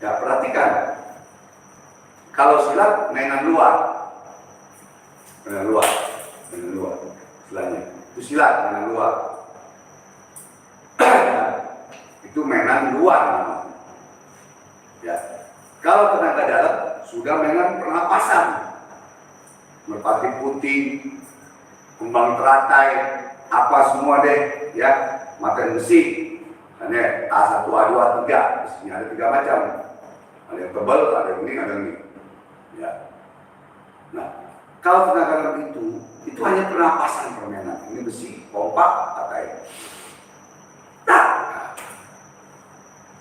Ya, perhatikan. Kalau silat mainan luar, Menang luar, istilahnya. Itu silat, menang luar. Itu mainan luar namanya. Ya. Kalau tenaga dalam sudah mainan pernapasan, merpati putih, kembang teratai, apa semua deh, ya, makan besi. Hanya A1, A2, A3, besinya ada 3 macam. Ada yang tebal, ada yang ini, ada yang ini. Ya. Nah, kalau tenaga dalam itu hanya pernapasan permainan. Ini besi, pompa, teratai. Nah,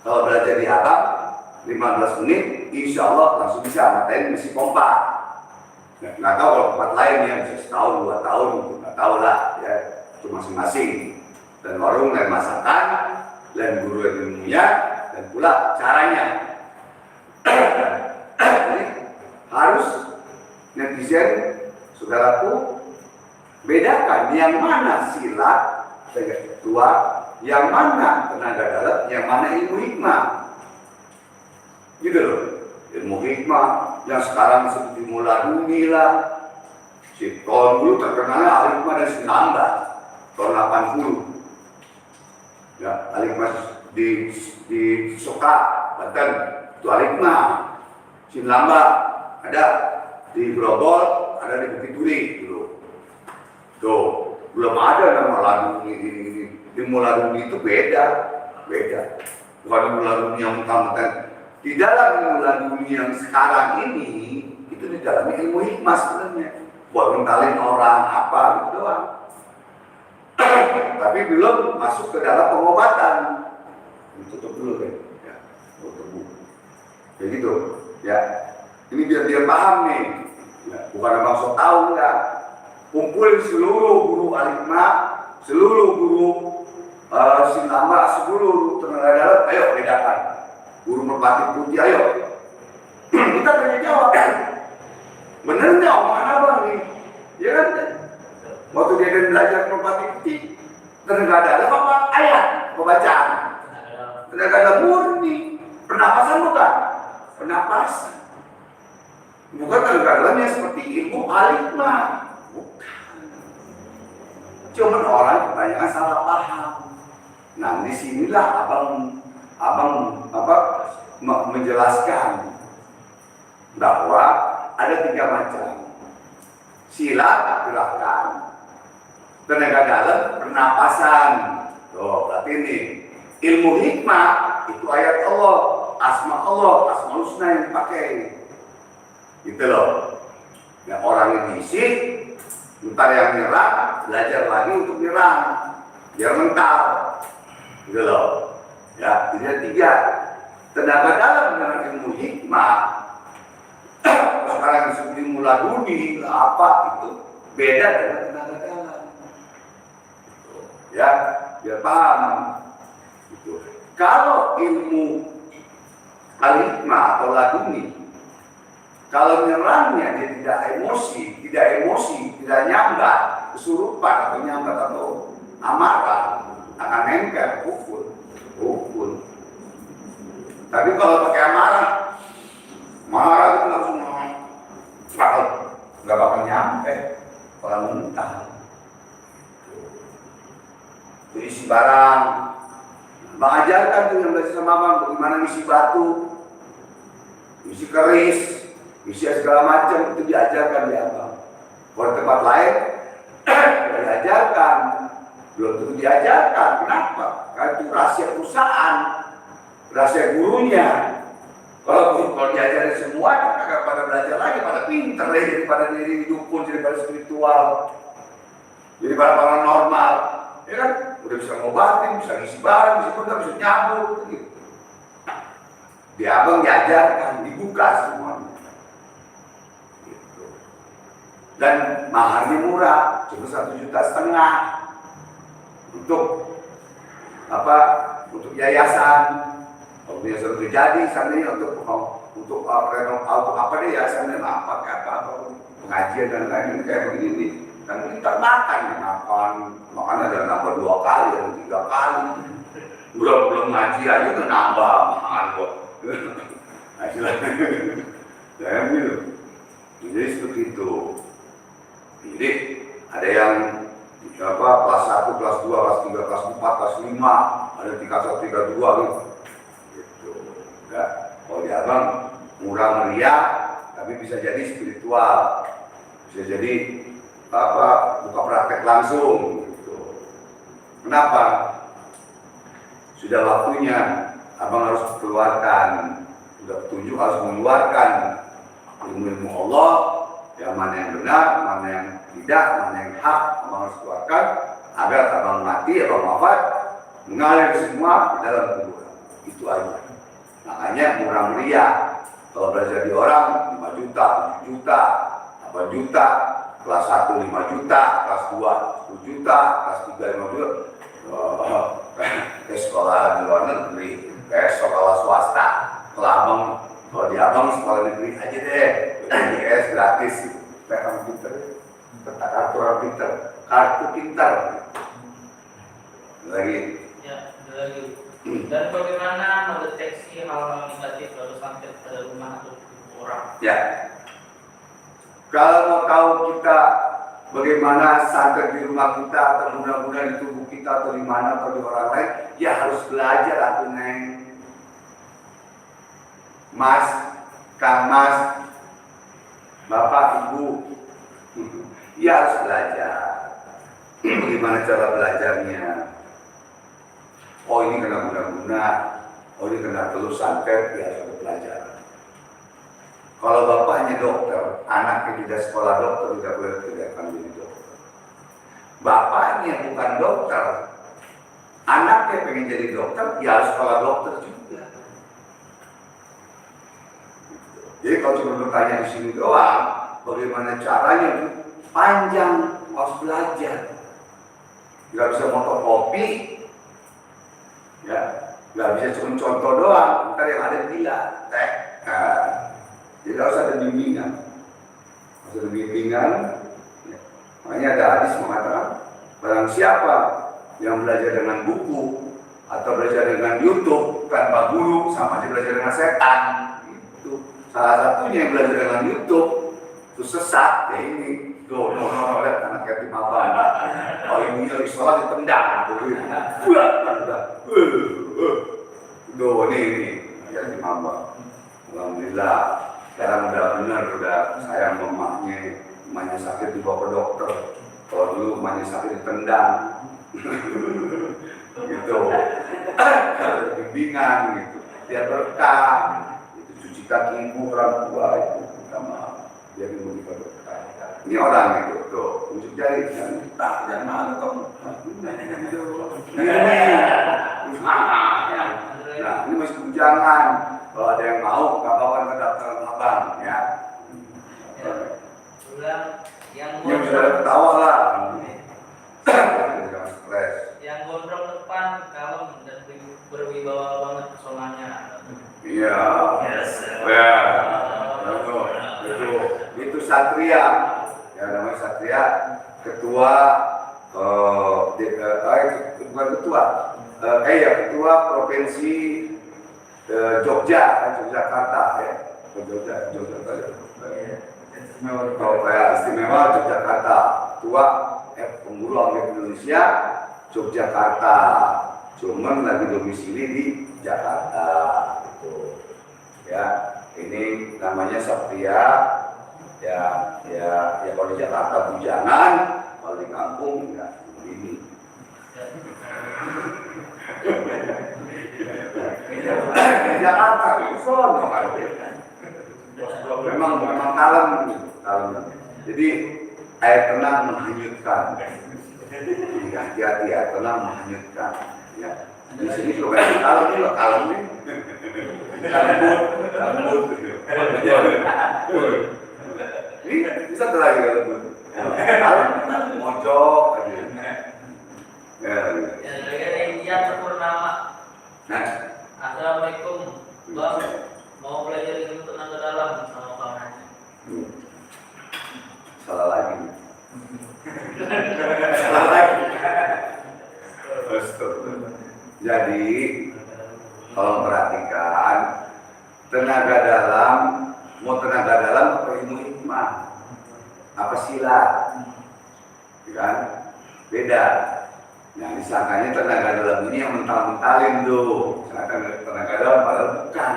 kalau belajar di alam 15 menit, insya Allah langsung bisa ngatain misi pompa. Nggak tahu kalau tempat lain ya, bisa setahun, 2 tahun, nggak tahu lah ya, itu masing-masing. Dan warung lain masakan, lain guru ilmunya, dan pula caranya. Jadi harus netizen, saudaraku, bedakan yang mana silat, tua, yang mana tenaga dalam, yang mana ilmu hikmah. Gitu loh, ilmu hikmah yang sekarang seperti Muladuni lah. Si tahun dulu terkenalnya Al-Hikmah dari Sinamba, tahun 80. Ya, Al-Hikmah di Soka, Banten, itu Al-Hikmah. Sinamba ada di Grogol, ada di Bukit Duri dulu. Tuh, belum ada nama Muladuni ini. Di Muladuni itu beda. Bukan Muladuni yang mentang-mentang. Di dalam Muladuni yang sekarang ini, itu di dalam ilmu hikmah sebenarnya. Buat mentalin orang apa gitu doang. Tapi belum masuk ke dalam pengobatan. Tutup dulu deh. Ya, tutup. Kayak gitu. Ya, ini biar dia paham nih. Ya, bukan abang sok tahu enggak. Kumpulin seluruh guru Al-Hikmah, seluruh guru Sinamba, seluruh tenaga dalam, ayo bedakan. Guru merpati putih, ayo. Kita tanya jawab. Bener nggak omongan abang nih? Ya kan? Waktu dia belajar merpati putih, tenaga dalam apa? Ayat, pembacaan. Tenaga dalam murni. Pernapasan bukan? Pernapasan. Bukan tenaga dalamnya seperti ilmu Al-Hikmah. Bukan. Cuman orang kebanyakan salah paham. Nah, disinilah abang menjelaskan bahwa ada 3 macam. Silat, gerakan. Tenaga dalam, pernapasan. Tuh, berarti ini ilmu hikmah itu ayat Allah, asmaul husna yang dipakai. Gitu loh. Nah, orang yang diisi, ntar yang nyerang, belajar lagi untuk nyerang, biar mental. Gitu loh. Ya, jadi ada 3. Tenaga dalam dengan ilmu hikmah, sekarang disebut Muladuni, apa itu beda dengan tenaga dalam. Ya, biar paham. Gitu. Kalau ilmu Al-Hikmah atau Laduni, kalau menyerangnya dia tidak emosi, tidak nyambat, kesurupan atau nyambat atau amarah, akan nempel, pukul. Tapi kalau pakai marah itu langsung nggak bakal nyampe, kalau mentah. Itu isi barang. Bang ajarkan tuh yang belajar sama abang bagaimana isi batu, isi keris, isi segala macam, itu diajarkan di abang. Kalau tempat lain diajarkan, belum tentu diajarkan. Kenapa? Karena itu rahasia perusahaan, rahasia gurunya. Kalau diajarin semua, kagak pada belajar lagi, pada pinter deh, daripada diri dukun, daripada spiritual, daripada paranormal, ya kan? Udah bisa ngobatin, bisa ngisi barang, bisa nyambut, gitu. Di abang diajarkan, dibuka semuanya. Gitu. Dan maharnya murah, cuma 1,5 juta untuk apa? Untuk yayasan. Kalau yayasan terjadi, sana untuk apa deh yayasannya, apa pengajian dan lain-lain kayak begini. Dan kita makan ada nambah 2 kali, ada 3 kali. Belum ngaji aja udah nambah makan kok. Nah, gitu. Jadi seperti itu. Jadi ada yang kelas 1, kelas 2, kelas 3, kelas 4, kelas 5, ada tingkat 1, tingkat 2 gitu. Ya, kalau di abang murah meriah, tapi bisa jadi spiritual, bisa jadi buka praktek langsung. Gitu. Kenapa? Sudah waktunya abang harus keluarkan, sudah petunjuk harus mengeluarkan ilmu-ilmu Allah, yang mana yang benar, mana yang tidak, mana yang hak, abang harus keluarkan agar abang mati, abang wafat, mengalir semua ke dalam kuburan. Itu aja. Makanya murah meriah. Kalau belajar di orang 5 juta, 7 juta, 8 juta, kelas 1 5 juta, kelas 2 10 juta, kelas 3 5 juta. Ke sekolah di luar negeri, ke sekolah swasta. Kalau di abang sekolah negeri aja deh, BPJS gratis, kartu pinter, kartu pinter. Lagi. Ya, lagi. Dan bagaimana mendeteksi hal-hal negatif lalu sampai pada rumah atau orang? Ya. Kalau mau tahu kita bagaimana santet di rumah kita atau guna-guna di tubuh kita atau di mana atau di orang lain, ya harus belajar atau neng. Mas, Kang Mas, Bapak, Ibu, ya harus belajar. Bagaimana cara belajarnya? Oh ini kena guna-guna, oh ini kena telus santet, ya harus belajar. Kalau bapaknya dokter, anaknya tidak sekolah dokter, tidak akan jadi dokter. Bapaknya bukan dokter, anaknya pengen jadi dokter, ya harus sekolah dokter juga. Jadi kalau cuma bertanya di sini doang, bagaimana caranya? Panjang, harus belajar. Tidak bisa fotokopi, ya, nggak bisa cuma contoh doang. Ntar yang ada gila, jadi harus ada bimbingan, harus ada bimbingan. Ya. Makanya ada hadis mengatakan, barang siapa yang belajar dengan buku atau belajar dengan YouTube tanpa guru, sama aja belajar dengan setan. Salah satunya yang belajar dengan YouTube itu sesat, ya ini lihat anak yatim abang, oh ibunya lagi sholat ditendang, ini yatim abang. Alhamdulillah sekarang udah benar, udah sayang emaknya sakit dibawa ke dokter. Kalau dulu emaknya sakit ditendang, gitu, bimbingan gitu, dia berkah. Cuci kaki ibu orang tua itu sama dia ibu kita berkah. Ini orang itu tuh unjuk jari, jangan malu kamu. Nah ini masih ujangan. Kalau ada yang mau, kabaran ke daftar abang ya. Yang sudah ketawa lah. Jangan stres. Yang gondrong depan kalem dan berwibawa banget pesonanya. Iya, ya, itu satria, ya namanya satria, ketua, bukan ketua, ketua provinsi Yogyakarta ya, istimewa Yogyakarta, ketua pengguru Agama Indonesia Yogyakarta, cuman lagi domisili di Jakarta. Ya, ini namanya Satria. Ya kalau di Jakarta bujangan, kalau di kampung ya begini. Di Jakarta sono kan. Memang kalem. Jadi air tenang menghanyutkan. Hati-hati ya, tenang menghanyutkan. Ya. Di sini juga kalem nih. Lembut. Ini bisa terlagi kalau lembut. Mojok aja. Yang Purnama. Nah, Assalamualaikum, Bang. Mau belajar ilmu tenaga dalam sama kawannya. Salah lagi. Jadi kalau perhatikan tenaga dalam, mau tenaga dalam apa ilmu hikmah, apa silat, kan? Beda. Nah, disangkanya tenaga dalam ini yang mental-mentalin tuh, tenaga dalam padahal bukan.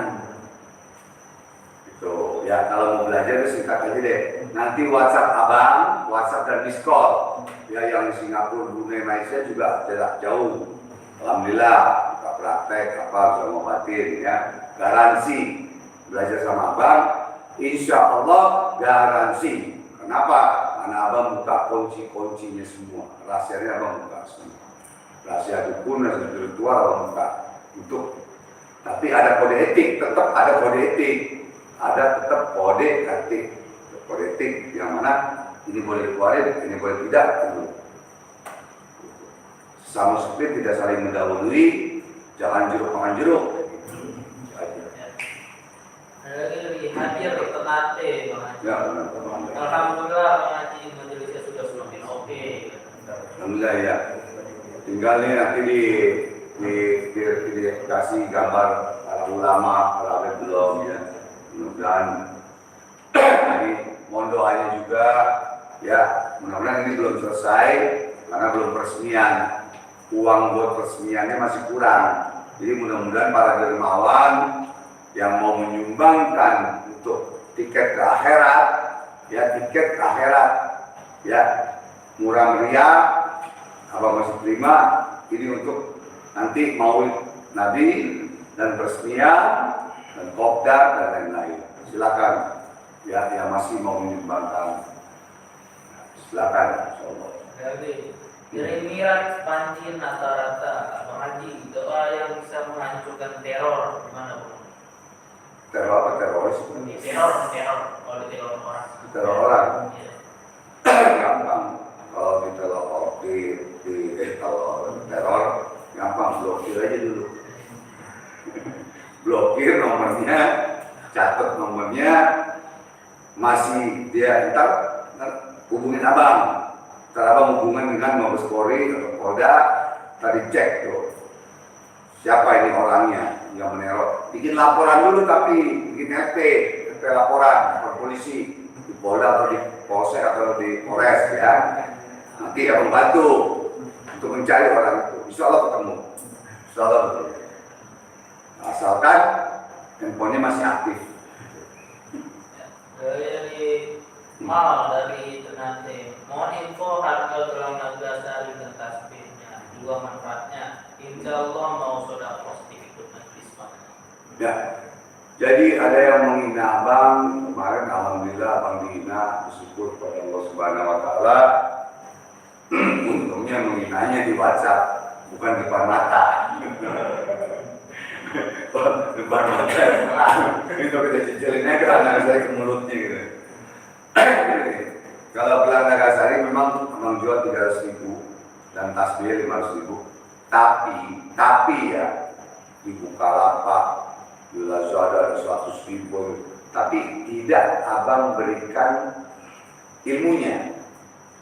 Itu ya kalau mau belajar singkat aja deh. Nanti WhatsApp abang, WhatsApp dan miss call. Ya yang di Singapura, Brunei, Malaysia juga jarak jauh. Alhamdulillah, kita praktek apa bisa ngobatin ya. Garansi belajar sama abang, insya Allah garansi. Kenapa? Karena abang buka kunci-kuncinya semua. Rahasianya abang buka semua. Rahasia dukun, rahasia spiritual abang buka. Untuk. Tapi ada kode etik, tetap ada kode etik. Ada tetap kode etik. Kode etik yang mana ini boleh dikeluarin, ini boleh tidak. Gitu. Sama seperti tidak saling mendahului, jangan jeruk makan jeruk. Lagi hadir di Ternate, Ya, benar. Alhamdulillah Haji majelisnya sudah semakin oke. Alhamdulillah ya. Tinggal nih nanti dikasih gambar para ulama, para belum ya. Mudah-mudahan ini mohon doanya juga ya. Mudah-mudahan ini belum selesai karena belum peresmian. Uang buat peresmiannya masih kurang. Jadi mudah-mudahan para dermawan yang mau menyumbangkan untuk tiket ke akhirat, ya tiket ke akhirat, ya murah meriah, abang masih terima. Ini untuk nanti maulid Nabi dan peresmian dan kopdar dan lain-lain. Silakan, ya yang masih mau menyumbangkan, silakan. Insyaallah. Jadi Miraj banjir rata-rata, Bang Haji, doa yang bisa menghancurkan teror gimana Bang? Teror apa teroris? Kalau teror orang. Teror orang. Iya. Gampang kalau kalau teror gampang, blokir aja dulu. Blokir nomornya, catat nomornya, masih dia ntar hubungin abang. Ntar abang hubungan dengan Mabes Polri atau Polda, tadi cek tuh siapa ini orangnya yang meneror. Bikin laporan dulu, tapi bikin RP laporan ke polisi di Polda atau di Polsek atau di Polres ya. Nanti abang bantu untuk mencari orang itu. Insya Allah ketemu. Insya Allah betul. Asalkan handphonenya masih aktif. Dari dari Ternate, mohon info harga gelang naga sari dan tasbihnya, juga manfaatnya. Insya Allah mau soda positif ikut majelis Pak. Ya, jadi ada yang menghina abang kemarin. Alhamdulillah abang dihina, bersyukur kepada Allah Subhanahu Wa Taala. Untungnya menghinanya di WhatsApp, bukan depan mata. Depan mata. Itu kita cicilinnya ke anak saya ke mulutnya gitu. Kalau gelang Nagasari memang jual 300.000 dan tasbih 500.000. Tapi ya di Bukalapak, di Lazada ada 100.000. Tapi tidak abang berikan ilmunya,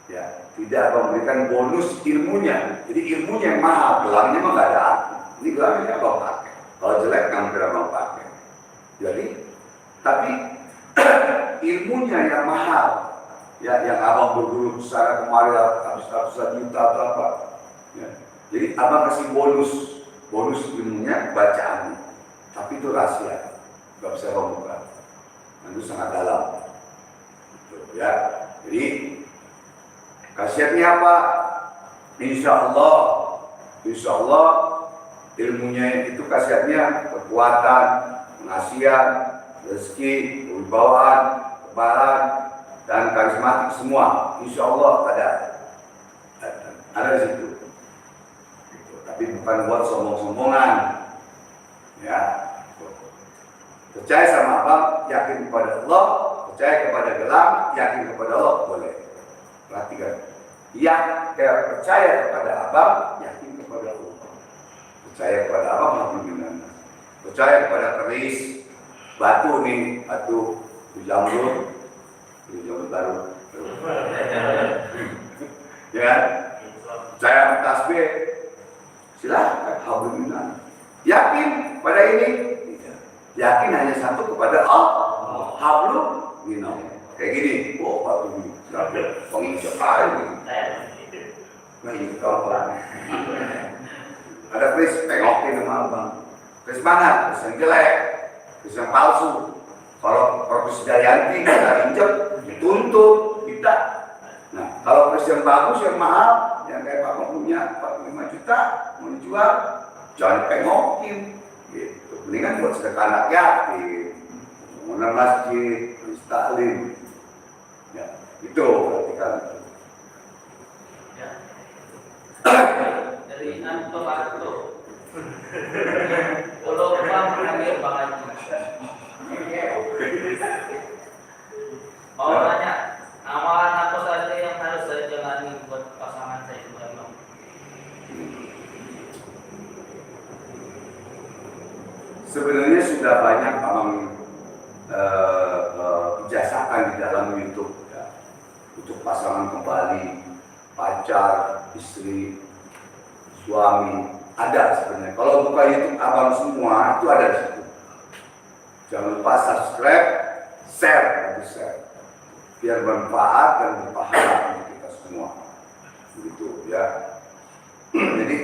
ya tidak abang berikan bonus ilmunya. Jadi ilmunya yang mahal, gelangnya mah nggak ada arti. Ini gelangnya abang pakai. Kalau jelek nggak mungkin abang pakai. Jadi tapi ilmunya yang mahal, ya yang abang berguru secara kemarin habis ratusan juta atau apa, ya. Jadi abang kasih bonus ilmunya, bacaannya, tapi itu rahasia, nggak bisa abang buka, itu sangat dalam, gitu, ya. Jadi khasiatnya apa? Insya Allah ilmunya itu khasiatnya kekuatan, pengasihan, rezeki, kewibawaan, kebalan, dan karismatik semua. Insya Allah ada di situ. Gitu. Tapi bukan buat sombong-sombongan. Ya. Percaya sama abang, yakin kepada Allah. Percaya kepada gelang, yakin kepada Allah, boleh. Perhatikan. Percaya kepada abang, yakin kepada Allah. Percaya kepada abang, alhamdulillah. Percaya kepada keris, batu nih, batu di jamrut baru. Ya, saya tasbih, silakan, alhamdulillah. Yakin pada ini? Yakin hanya satu kepada Allah. Hablu minum. Kayak gini, batu ini, wangi sekali. Nah itu pelan. Ada kris tengokin sama abang. Kris mana? Kris yang jelek, kris yang palsu. Kalau Kris Dayanti kita injek, dituntut, kita. Nah kalau kris yang bagus, yang mahal, yang kayak Bapak punya 45 juta mau dijual, jangan pengokin. Gitu. Mendingan buat sedekah anak yatim, bangunan masjid, taklim. Ya, itu perhatikan. Ya. Dari Anto Anto. Kalau Bang hadir Bang Haji. Mau tanya, amalan apa saja yang harus saya jalani buat pasangan saya juga, Bang? Sebenarnya sudah banyak abang bijasakan di dalam YouTube ya, untuk pasangan kembali, pacar, istri, suami, ada sebenarnya. Kalau buka YouTube abang semua itu ada di situ. Jangan lupa subscribe, share, biar bermanfaat dan berpahala untuk kita semua. Begitu ya. Jadi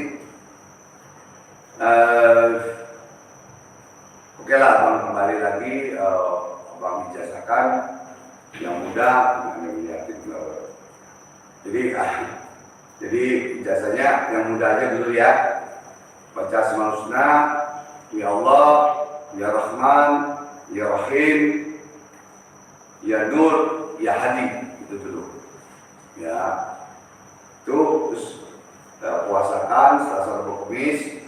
oke lah, abang kembali lagi, abang ijazakan yang muda, jadi ijazahnya yang muda aja dulu ya. Baca Asmaul Husna, ya Allah, ya Rahman, ya Rahim, ya Nur, ya Hadi, itu dulu. Ya, itu terus puasakan Selasa Rabu Kamis.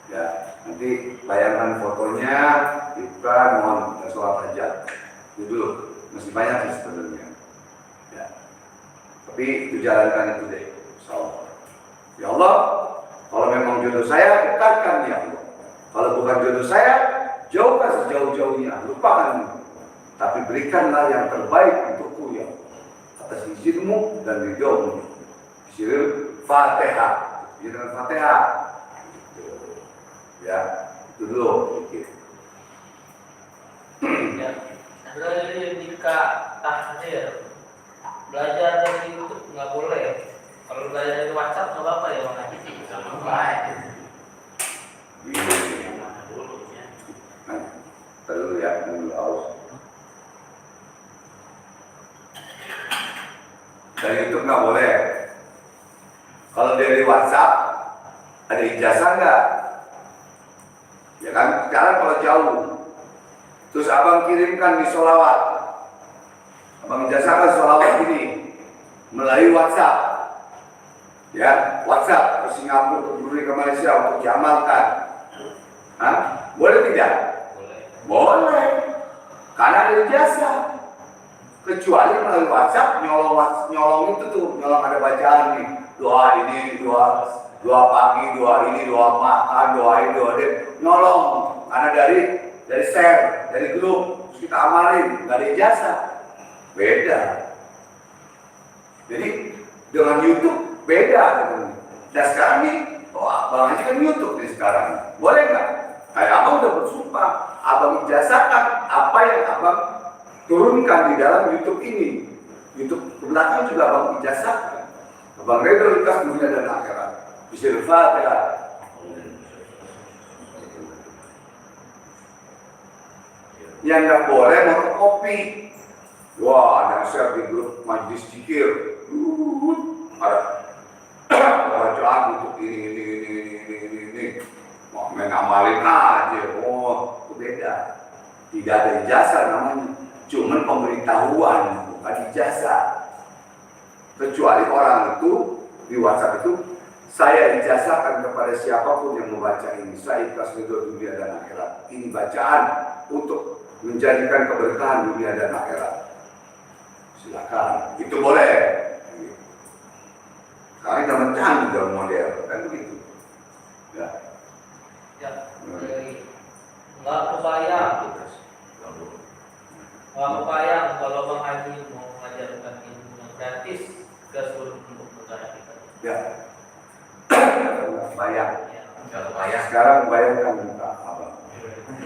Ya, nanti bayangkan fotonya, bukan mohon sholat hajat. Itu dulu, masih banyak sih sebenarnya. Ya. Tapi itu jalankan itu deh, insyaallah. Ya Allah, kalau memang jodoh saya, dekatkan ya Allah. Kalau bukan jodoh saya, jauhkan sejauh-jauhnya, lupakan. Tapi berikanlah yang terbaik untukku ya Allah. Atas izinmu dan ridhomu. Sirul Fatihah. Dengan Fatihah. Ya, itu dulu. Ya. Dari jika tahdir belajar dari YouTube nggak boleh. Kalau belajar dari WhatsApp nggak apa-apa ya Bang Haji. Baik. Terus ya, dulu aus. Dari YouTube nggak boleh. Kalau dari WhatsApp ada ijazah nggak? Ya kan, sekarang kalau jauh, terus abang kirimkan di sholawat, abang ijazahkan sholawat ini melalui WhatsApp, ya WhatsApp ke Singapura, ke Brunei, ke Malaysia untuk diamalkan. Hah? Boleh tidak? Boleh, karena ada ijazah. Kecuali melalui WhatsApp nyolong itu tuh, nyolong ada bacaan nih, doa ini, doa pagi, doa ini, doa makan, doa ini, doa ini, nyolong. Karena dari share, dari grup, terus kita amalin, nggak ada ijazah. Beda. Jadi dengan YouTube beda. Dan sekarang nih, abang aja kan YouTube nih sekarang. Boleh nggak? Kayak abang udah bersumpah, abang ijazahkan apa yang abang turunkan di dalam YouTube ini. YouTube ke belakang juga abang ijazahkan. Abang redor ikhlas dunia dan akhirat. Bismillahirrahmanirrahim. Yang nggak boleh fotokopi. Wah, ada share di grup majlis zikir. Ada bacaan untuk ini. Mau ngamalin aja. Oh, itu beda. Tidak ada ijazah namanya. Cuman pemberitahuan, bukan ijazah. Kecuali orang itu di WhatsApp itu, saya ijazahkan kepada siapapun yang membaca ini. Saya ikhlas ridho dunia dan akhirat. Ini bacaan untuk menjadikan keberkahan dunia dan akhirat. Silakan, itu boleh. Kami dalam canggih dalam model, kan begitu. Ya. Ya. Nggak kebayang. Nggak kebayang kalau Bang Haji mau mengajarkan ilmu yang gratis ke seluruh negara kita. Ya. Bayang. Ya. Nggak kebayang. Sekarang bayangkan muka abang.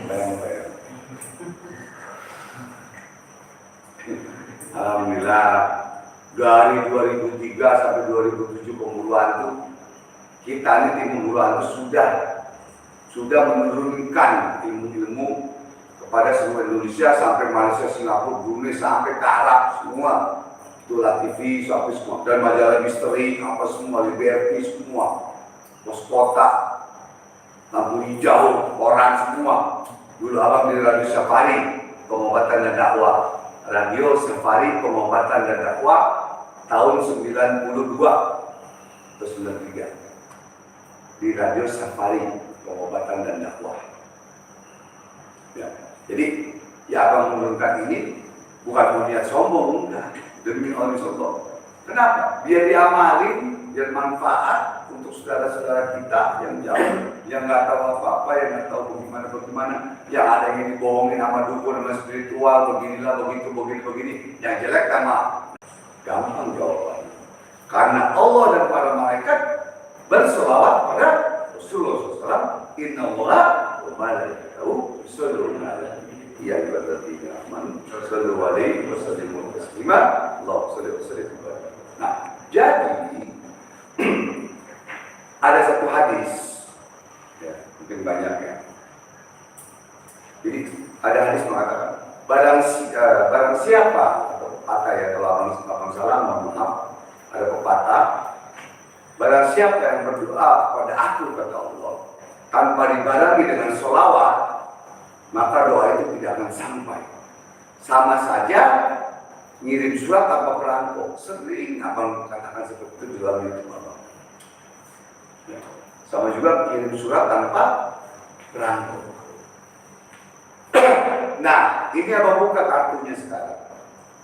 Bayang. Alhamdulillah dari 2003 sampai 2007 pembuluhan itu, kita ini tim pembuluhan itu sudah menurunkan ilmu-ilmu kepada seluruh Indonesia sampai Malaysia, Singapura, Brunei, sampai ke Arab semua. Itulah TV sampai semua, dan majalah misteri apa semua, Liberty semua, Pos Kota, lampu hijau, koran semua. Dulu abang di Radio Safari, Pengobatan dan Dakwah, Radio Safari Pengobatan dan Dakwah tahun 92 atau 93 di Radio Safari Pengobatan dan Dakwah. Ya. Jadi ya abang menurunkan ini bukan niat sombong, enggak, demi Allah sombong. Kenapa? Biar diamalin, biar manfaat untuk saudara-saudara kita yang jauh, yang nggak tahu apa-apa, yang nggak tahu bagaimana, yang ada yang dibohongin sama dukun, sama spiritual, beginilah, begini. Yang jelek kan maaf. Gampang jawabannya. Karena Allah dan para malaikat berselawat pada Rasulullah SAW. Inna Allah wa malaikatahu yusholluna 'alan nabi ya ayyuhalladzina amanu shallu 'alaihi wa sallimu taslima. Allahumma shalli wa sallim. Nah, jadi ada satu hadis, ya, mungkin banyak ya. Jadi ada hadis mengatakan, barang siapa, atau pepatah ya, kalau abang salah mohon maaf, ada pepatah, barang siapa yang berdoa kepada aku, kata Allah, tanpa dibarengi dengan sholawat, maka doa itu tidak akan sampai. Sama saja ngirim surat tanpa perangko. Sering abang katakan seperti itu dalam YouTube abang. Ya. Sama juga kirim surat tanpa perangko. Nah, ini abang buka kartunya sekarang.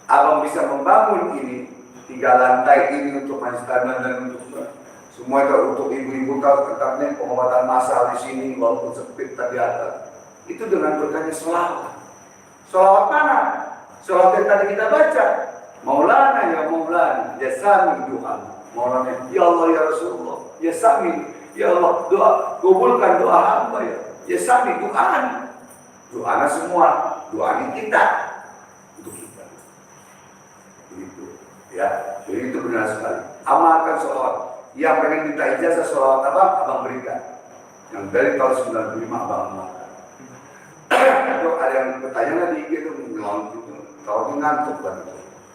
Abang bisa membangun ini 3 lantai ini untuk Masjid dan untuk semua itu untuk ibu-ibu kalau tetapnya pengobatan massal di sini walaupun sempit tadi atas. Itu dengan berkahnya selawat. Selawat mana? Selawat yang tadi kita baca. Maulana ya Maulana, ya sami doa. Maulana ya Allah ya Rasulullah, ya sami ya Allah doa, kabulkan doa hamba ya. Ya sami doa. Doanya semua, doanya kita untuk kita. Begitu, ya. Jadi itu benar sekali. Amalkan selawat. Yang pengen minta ijazah selawat abang berikan. Yang dari tahun 95 abang amalkan. Kalau ada yang bertanya lagi gitu, kalau ngantuk kan.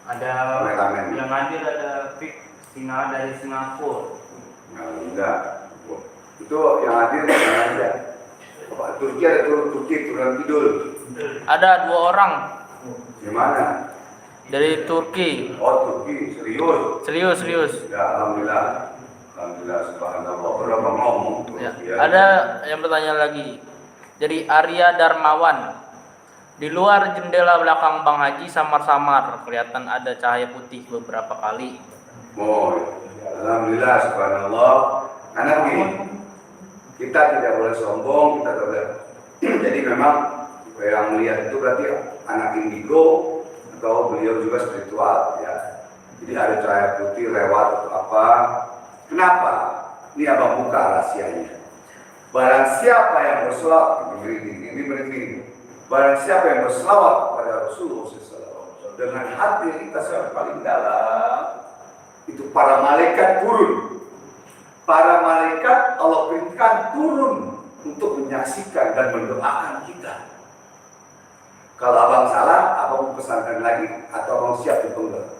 Ada yang hadir, ada Fik Singa dari Singapura. Nah, enggak. Itu yang hadir yang aja. Turki ada Turki Turan Kidul. Ada 2 orang Gimana? dari Turki. Oh Turki, serius. Serius. Ya alhamdulillah subhanallah. Berapa ngomong Ya. Turki, ya. Ada yang bertanya lagi. Dari Arya Darmawan. Di luar jendela belakang Bang Haji samar-samar kelihatan ada cahaya putih beberapa kali. Oh, alhamdulillah subhanallah. Karena begini, kita tidak boleh sombong, kita tidak boleh. Jadi memang yang melihat itu berarti anak indigo atau beliau juga spiritual ya. Jadi ada cahaya putih lewat atau apa. Kenapa? Ini abang buka rahasianya. Barang siapa yang berselawat, ini merinding. Barang siapa yang berselawat kepada Rasulullah SAW dengan hati kita yang paling dalam, itu para malaikat turun. Para malaikat Allah perintahkan turun untuk menyaksikan dan mendoakan kita. Kalau abang salah, abang pesankan lagi atau abang siap dipenggal.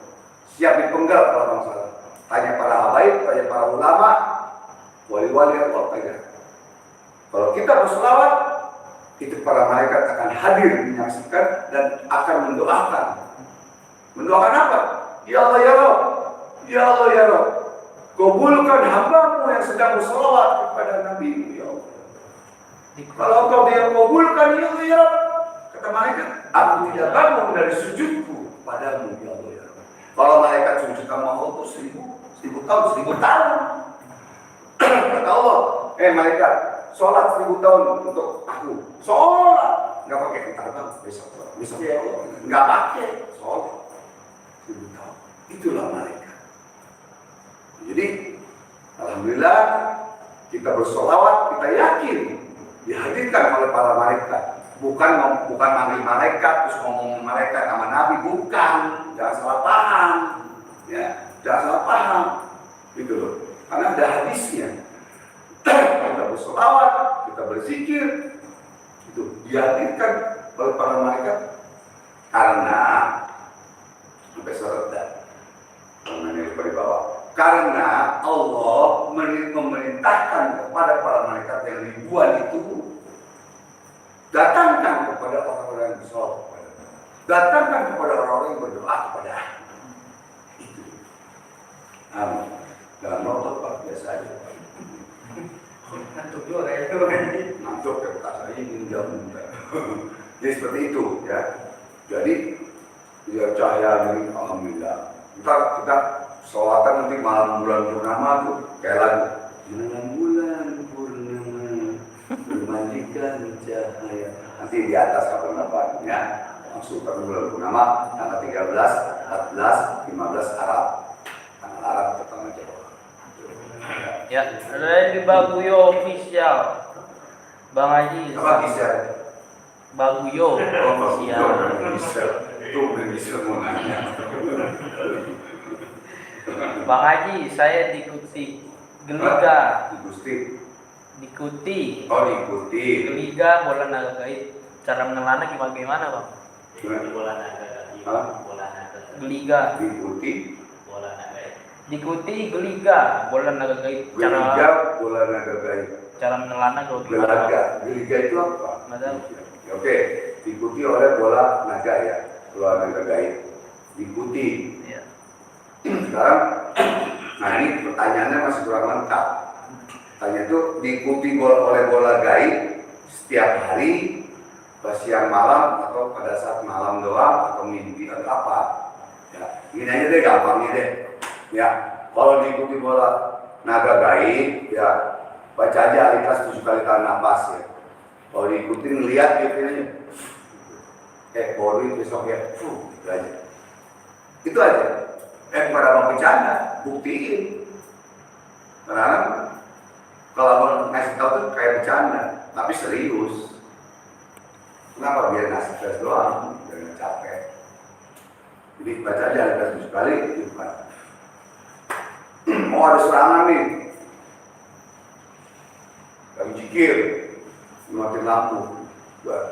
Siap dipenggal kalau abang salah. Tanya para habaib, tanya para ulama, wali-wali Allah tanya. Kalau kita berselawat, itu para malaikat akan hadir menyaksikan dan akan mendoakan. Mendoakan apa? Ya Allah ya Rabb, ya Allah ya Rabb, kabulkan hambamu yang sedang berselawat kepada Nabi ya Allah. Kalau kau dia kabulkan ya Allah ya Rabb, kata malaikat, aku tidak bangun dari sujudku padamu ya Allah ya Rabb. Kalau malaikat sujud kamu Allah 1000 tahun, 1000 tahun. Kata Allah, malaikat, sholat 1000 tahun untuk aku. Sholat, nggak pakai kata besok ya Allah, nggak pakai sholat 1000 tahun. Itulah malaikat. Jadi, alhamdulillah kita bersolawat, kita yakin dihadirkan oleh para malaikat. Bukan manggil malaikat terus ngomong malaikat sama Nabi, bukan. Jangan salah paham. Ya, jangan salah paham, gitu loh. Karena ada hadisnya. Kita bersolawat, kita berzikir, itu dihadirkan oleh para malaikat karena sampai sereda. Namanya di bawah. Karena Allah memerintahkan kepada para malaikat yang ribuan itu, datangkan kepada orang-orang yang bersolawat kepada, datangkan kepada orang-orang yang berdoa kepada aku. Itu. Amin. Jangan ngotot Pak, biasa aja. Ngantuk juga itu. Ngantuk ya, saya ingin jam. Jadi seperti itu ya. Jadi ya cahaya ini alhamdulillah. Kita sholatan nanti malam bulan purnama tuh kayak lagu. Malam bulan purnama bermandikan cahaya. Nanti di atas kapan-kapan ya. Masukkan bulan purnama tanggal 13, 14, 15 Arab. Tanggal Arab atau tanggal Jawa. Ya, ada di Baguyo official. Bang Haji. Apa kisah? Baguyo official. Itu bisa mau nanya. Bang Haji, saya diikuti Geliga. Diikuti. Oh, diikuti. Geliga bola naga gaib. Cara menelana gimana Bang? Bola naga gaib. Bola naga gaib. Geliga. Diikuti. Bola naga gaib. Diikuti Geliga bola naga gaib. Geliga bola naga gaib. Cara menelana gimana? Geliga itu apa? Nggak tahu. Oke, diikuti oleh bola naga ya, bola naga gaib. Diikuti. Ya. Sekarang, nah ini pertanyaannya masih kurang lengkap. Tanya itu diikuti oleh bola gaib setiap hari, siang malam atau pada saat malam doang atau mimpi atau apa? Ya, ini aja deh gampangnya deh. Ya, kalau diikuti bola naga gaib, ya baca aja Al-Ikhlas 7 kali tahan nafas ya. Kalau diikuti ngeliat gitu aja. Baru itu besok ya, gitu aja. Itu aja. Pada mau bercanda, buktiin. Karena kalau abang ngasih tahu tuh kayak bercanda, tapi serius. Kenapa? Biar ngasih stres doang, biar nggak capek. Jadi baca aja Al-Ikhlas 7 kali, itu kan. Oh ada serangan nih, lagi zikir, matiin lampu, buat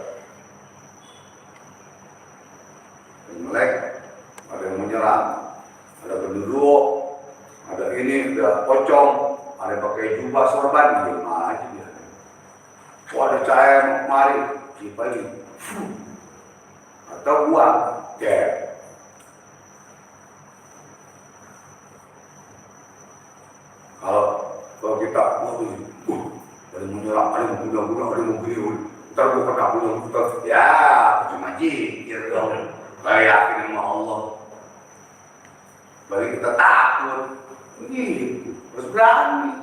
melek, ada yang menyerang, ada genderuwo, ada ini, ada pocong, ada pakai jubah sorban, diam aja dia. Oh ada cahaya yang mari, cipain, atau uang, kayak. Kalau kita, ada yang menyerang, ada yang guna-guna, ada yang mengguyur, ntar gue kena guna-guna, ya cuma jikir dong, gak yakin sama Allah. Bagi kita takut, gitu, harus berani.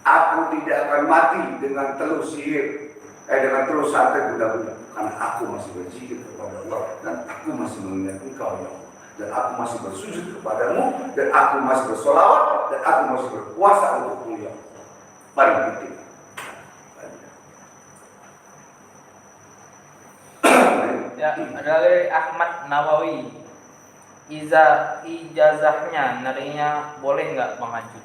Aku tidak akan mati dengan telur sihir, dengan telur santet guna-guna, karena aku masih berzikir kepada Allah dan aku masih mengingat Engkau ya Allah. Dan aku masih bersujud kepadamu, dan aku masih bersolawat, dan aku masih berpuasa untukmu ya. Paling penting. Ya, ada lagi Ahmad Nawawi. Ijazahnya narinya boleh nggak Bang Haji?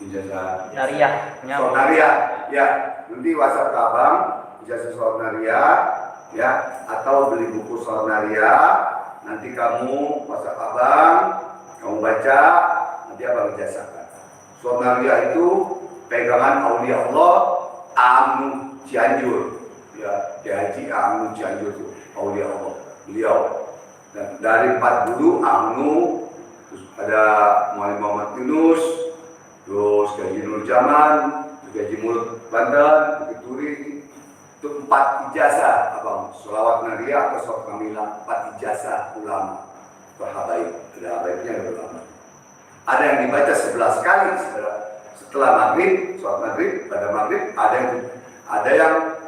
Ijazah. Nariahnya. Nariah, ya. Nanti WhatsApp ke abang, ijazah sholat nariah, ya. Atau beli buku sholat nariah. Nanti kamu WhatsApp abang, kamu baca, nanti abang ijazahkan. Sholat nariah itu pegangan aulia Allah Anu Cianjur, ya, Haji Anu Cianjur itu aulia Allah, beliau. Dan dari 4 guru Anu, terus ada Muhammad Yunus, terus Gaji Nur Jaman, Gaji Mulut Banten, Bukit Turi. Itu 4 ijazah abang, sholawat nariah atau sholat kamilah, 4 ijazah ulama. Itu habaib, ada habaibnya ada ulama. Ada yang dibaca 11 kali setelah maghrib, sholat maghrib, pada maghrib, ada yang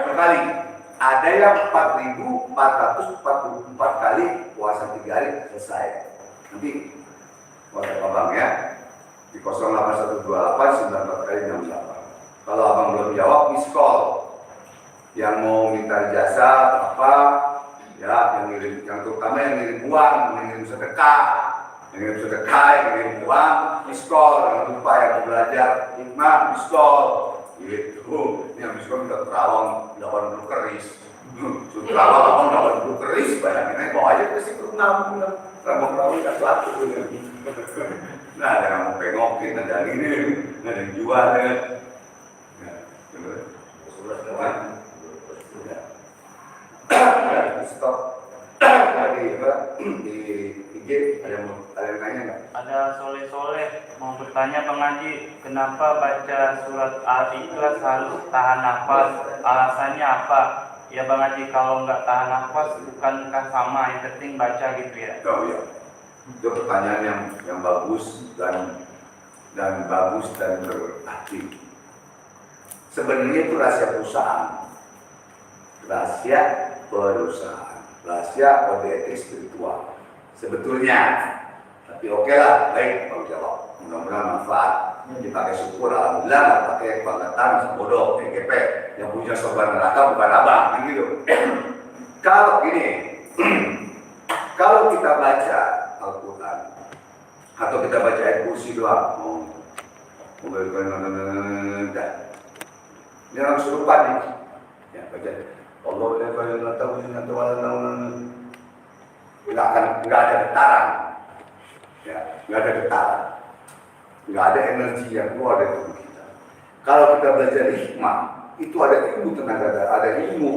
sekali, ada yang 4.444 kali puasa 3 hari selesai. Nanti WhatsApp abang ya di 08128 94 kali 68. Kalau abang belum jawab, miss call. Yang mau minta jasa apa, ya, yang terutama yang ngirim uang, yang ngirim sedekah, Yang sedekah, yang uang, miskol, jangan lupa yang belajar hikmah, miskol. Gitu. Yang miskol minta terawang 80 keris. Terawang abang 80 keris, bayangin aja bawa aja ke situ 6 bulan. Terawang tak satu. Nah, ada yang mau pengokin, ada yang ini, ada yang jual ya. Stop. Di IG ada yang nanya nggak? Ada soleh-soleh mau bertanya Bang Haji, kenapa baca surat Al-Ikhlas harus tahan nafas? Alasannya apa? Ya Bang Haji, kalau nggak tahan nafas bukankah sama, yang penting baca gitu ya? Oh iya, itu pertanyaan yang bagus dan bagus dan berarti. Sebenarnya itu rahasia perusahaan, rahasia kode etik spiritual. Sebetulnya, tapi oke lah, baik kalau jawab. Mudah-mudahan manfaat. Dipakai syukur, alhamdulillah, nggak pakai kebanggaan, bodoh, TGP. Yang punya sobat neraka bukan abang, kan gitu. Kalau gini, kalau kita baca Al-Quran atau kita baca ayat kursi doang, ini orang surupan nih, ya baca Allah nggak ada getaran, ya nggak ada getaran, nggak ada energi yang keluar dari tubuh kita. Kalau kita belajar hikmah, itu ada ilmu tenaga, ada ilmu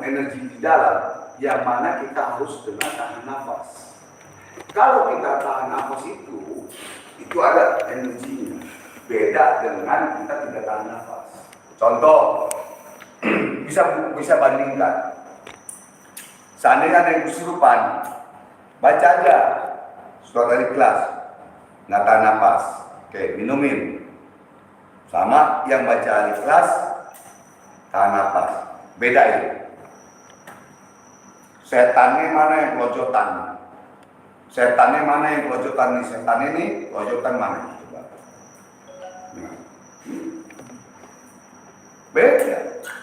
energi di dalam, yang mana kita harus dengan tahan nafas. Kalau kita tahan nafas itu ada energinya, beda dengan kita tidak tahan nafas. Contoh, bisa bandingkan. Seandainya ada yang kesurupan, baca aja surat Al-Ikhlas, nggak tahan nafas, oke, minumin. Sama yang baca Al-Ikhlas, tahan nafas, beda itu. Setannya mana yang pelojotan? Setannya mana yang pelojotan nih? Setan ini pelojotan mana? Coba. Nah. Beda.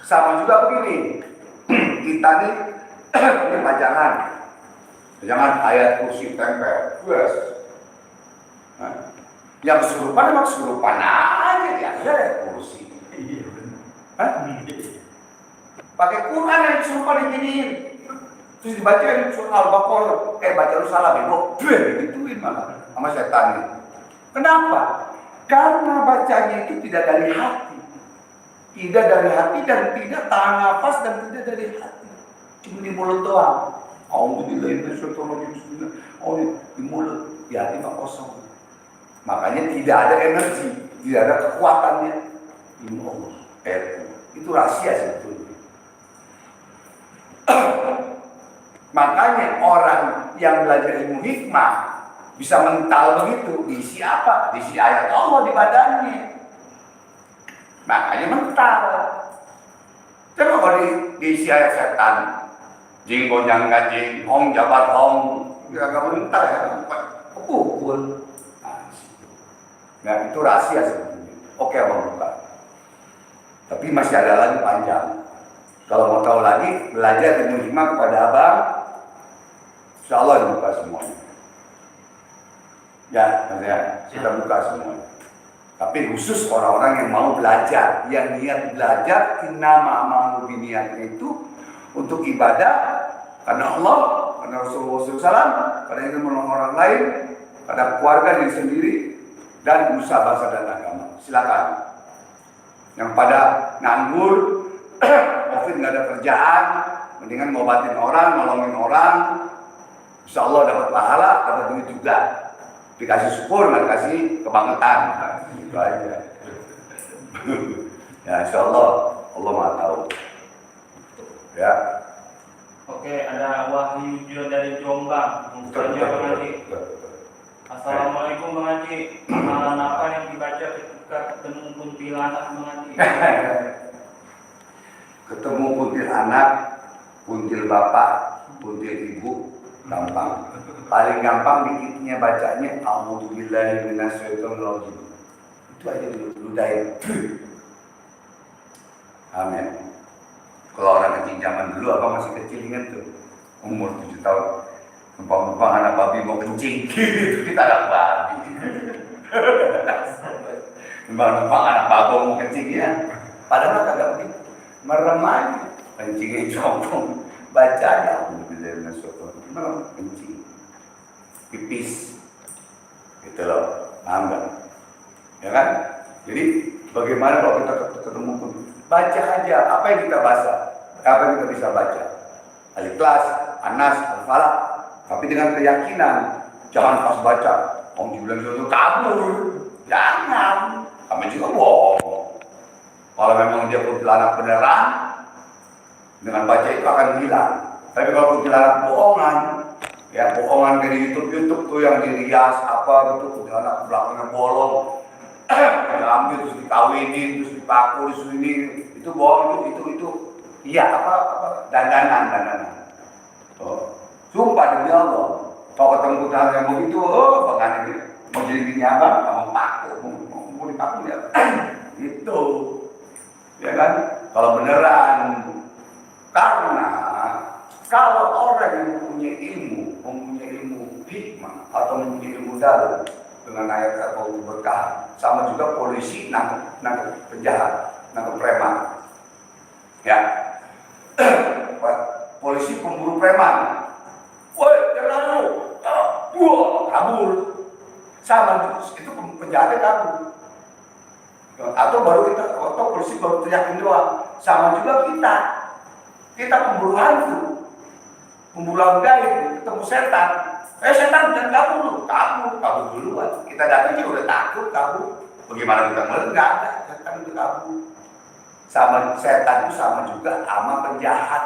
Sama juga begini. Kita nih pajangan ayat kursi tempel. Yes. Nah. Yang kesurupan emang kesurupan aja ya. Ada kursi. Hah? Pakai Quran yang kesurupan diginiin. Terus dibacain surah Al-Baqarah, baca lu salah bego, digituin malah sama setan ini. Kenapa? Karena bacanya itu tidak dari hati. Tidak dari hati dan tidak tahan nafas dan tidak dari hati. Cuma di mulut doang. Alhamdulillah, di mulut, di hati mah kosong. Makanya tidak ada energi, tidak ada kekuatannya. Ilmu Allah. Itu rahasia sebetulnya. Makanya orang yang belajar ilmu hikmah bisa mental begitu, diisi apa? Diisi ayat Allah di badannya. Makanya mental. Coba kalau diisi ayat setan, jing gonjang gajing, hong jabat hong, gak mental ya, kepukul. Nah itu rahasia sebetulnya. Oke abang buka. Tapi masih ada lagi panjang. Kalau mau tahu lagi, belajar ilmu hikmah kepada abang. Insya Allah dibuka semuanya. Ya, kita buka semuanya. Tapi khusus orang-orang yang mau belajar, yang niat belajar, innama a'malu binniyat itu untuk ibadah karena Allah, karena Rasulullah SAW, karena ingin menolong orang lain, karena keluarga diri sendiri, dan usaha bangsa dan agama. Silakan. Yang pada nganggur, COVID nggak ada kerjaan, mendingan ngobatin orang, nolongin orang. Insya Allah dapat pahala, dapat duit juga. Dikasih syukur, nggak dikasih kebangetan. Nah, gitu aja. Ya insya Allah, Allah maha tahu. Ya. Oke, ada Wahyu dari Jombang. Bertanya Bang Haji. Assalamualaikum Bang Haji. Amalan apa yang dibaca ketika ketemu kuntilanak Bang Haji? Ketemu kuntilanak, kuntil bapak, kuntil ibu, gampang. Paling gampang dikitnya bacanya A'udzubillahi minasyaitonirrajim. Itu aja ludahin. Amin. Kalau orang kecil zaman dulu, apa masih kecil ingat tuh, umur 7 tahun. Numpang-numpang anak babi mau kencing, gitu kita anak babi. Numpang-numpang anak bagong mau kencing ya. Padahal kagak begitu. Merem aja, kencingnya jompong, bacanya alhamdulillah merem kencing, pipis, gitu loh, paham nggak? Ya kan? Jadi bagaimana kalau kita ketemu pun baca aja apa yang kita baca, apa yang kita bisa baca. Al-Ikhlas, An-Nas, Al-Falaq, tapi dengan keyakinan, jangan pas baca, om bilang itu kabur, jangan, kami juga bohong. Kalau memang dia kuntilanak beneran, dengan baca itu akan hilang. Tapi kalau kuntilanak bohongan, ya bohongan dari YouTube tuh yang dirias apa gitu, kuntilanak belakangnya bolong, diambil terus dikawinin, terus dipaku, terus ini, itu bohong, itu iya apa dandanan. Oh, sumpah demi Allah, kalau ketemu kuntilanak yang begitu, bagaimana ini mau jadi bini abang, mau paku, mau dipaku ya, itu. Ya kan, kalau beneran, karena kalau orang yang mempunyai ilmu hikmah atau mempunyai ilmu dalam dengan ayat atau berkah, sama juga polisi nangkep penjahat, nangkep preman, ya, polisi pemburu preman, woi jangan lu, kabur, sama itu penjahatnya kabur. Atau polisi baru teriakin doang, sama juga kita pemburu hantu, pemburu gaib, ketemu setan, setan jangan kabur duluan, kita datang juga udah takut kabur, bagaimana kita ngeliat nggak ada setan itu kabur, sama setan itu sama juga sama penjahat,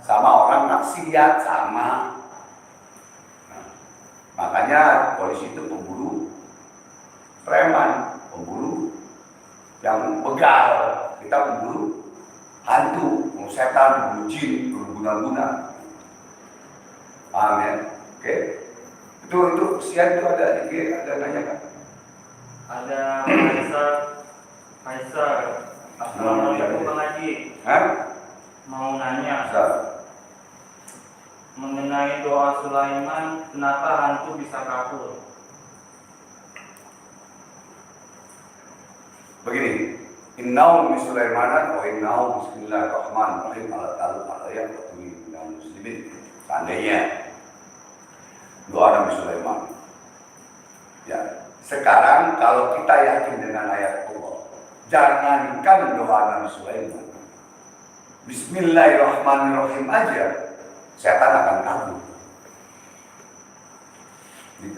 sama orang maksiat sama, makanya polisi itu pemburu preman, pemburu yang begal, kita pemburu hantu, setan, pemburu jin, pemburu guna-guna. Paham ya? Oke. Itu siang itu ada nanya kan? Ada Kaisar. Assalamualaikum Bang Haji. Mau nanya. Mengenai doa Sulaiman, kenapa hantu bisa kabur? Begini, innahu min Sulaiman wa innahu bismillahirrahmanirrahim ala ayat minal muslimin. Seandainya doa Nabi Sulaiman. Ya, sekarang kalau kita yakin dengan ayat Allah, jangankan doa Nabi Sulaiman, bismillahirrahmanirrahim aja, setan akan kabur.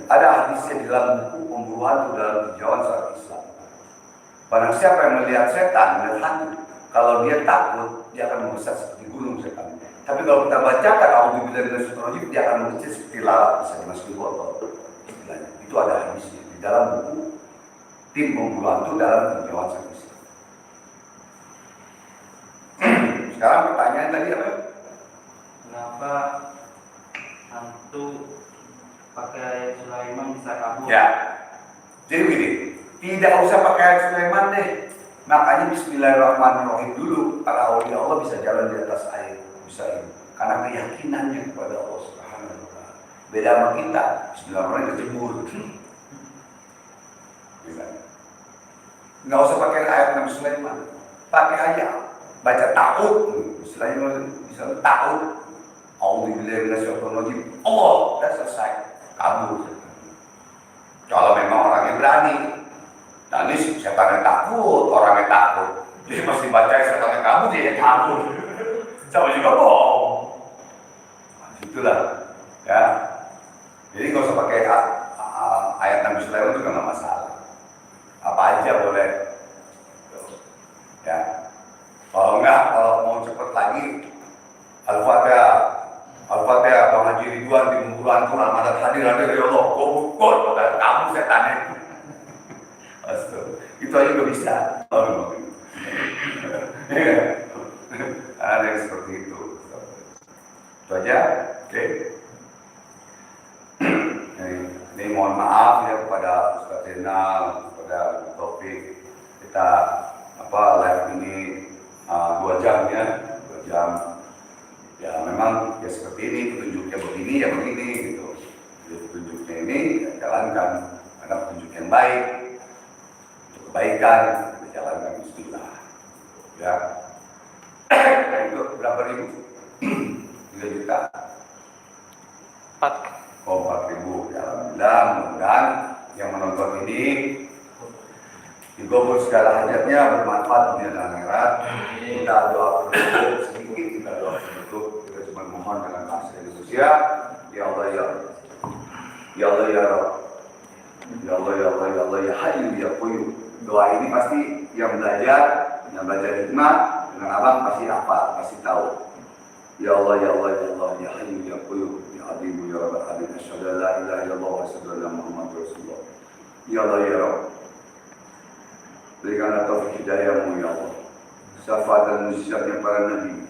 Ada hadisnya di dalam buku Pemburu Hantu dalam Tinjauan Syariat Islam. Barang siapa yang melihat setan, melihat hantu, kalau dia takut, dia akan membesar seperti gunung setan. Tapi kalau kita bacakan A'udzubillahi minasyaitonir, dia akan mengecil seperti lalat, bisa dimasukin botol. Itu ada hadisnya di dalam buku Tim Pemburu Hantu dalam Tinjauan Syariat Islam. Sekarang pertanyaan tadi apa? Kenapa hantu pakai ayat Sulaiman bisa kabur? Ya, jadi begini. Tidak usah pakai ayat Sulaiman deh. Makanya bismillahirrahmanirrahim dulu. Para awliya Allah bisa jalan di atas air. Bisa ini. Karena keyakinannya kepada Allah Subhanahu wa ta'ala. Beda sama kita. Bismillahirrahmanirrahim kejemur. Nggak usah pakai ayat Nabi Sulaiman. Pakai aja. Baca ta'ud. Istilahnya bisa ta'ud. A'udzubillahi minasyaitonir rajim. Allah. Sudah selesai. Kabur. Kalau memang orangnya berani. Nah ini setannya takut, orangnya takut. Jadi mesti baca setannya kabur, dia kabur. Sama juga bohong. Nah, itulah, ya. Jadi nggak usah pakai ayat Nabi Sulaiman juga nggak masalah. Apa aja boleh. Ya. Kalau mau cepet lagi, Al-Fatihah, Bang Haji Ridwan di Menggulan Tuhan, ada hadir ya Allah, gobukut, dan kamu setannya. Itu aja gak bisa. Ada yang seperti itu. Itu aja. Oke. Ini mohon maaf ya kepada Ustaz Zainal, kepada Taufik. Kita live ini 2 jam ya, 2 jam. Ya memang ya seperti ini, petunjuknya begini ya begini gitu. Jadi petunjuknya ini ya jalankan karena petunjuk yang baik, kebaikan kita jalankan bismillah. Ya. Itu berapa ribu? 3 juta. 4.000. Ya alhamdulillah, mudah-mudahan yang menonton ini dikabul segala hajatnya, bermanfaat dunia dan akhirat. Kita doa penutup sedikit, kita doa penutup. Kita cuma mohon dengan bahasa Indonesia. Ya Allah ya Allah. Ya Allah ya Rabb. Ya Allah ya Allah ya Allah ya Hayyu ya Qayyum. Doa ini pasti yang belajar hikmah dengan abang pasti hafal, pasti tahu. Ya Allah ya Allah ya Allah ya Hayyu ya Qayyum ya Azimu ya Rabbal Alamin. Asyhadu an la ilaha illallah wa asyhadu anna Muhammadar Rasulullah. Ya Allah ya Rabb. Berikanlah taufik hidayahmu ya Allah. Syafaat dan mujizatnya para nabi,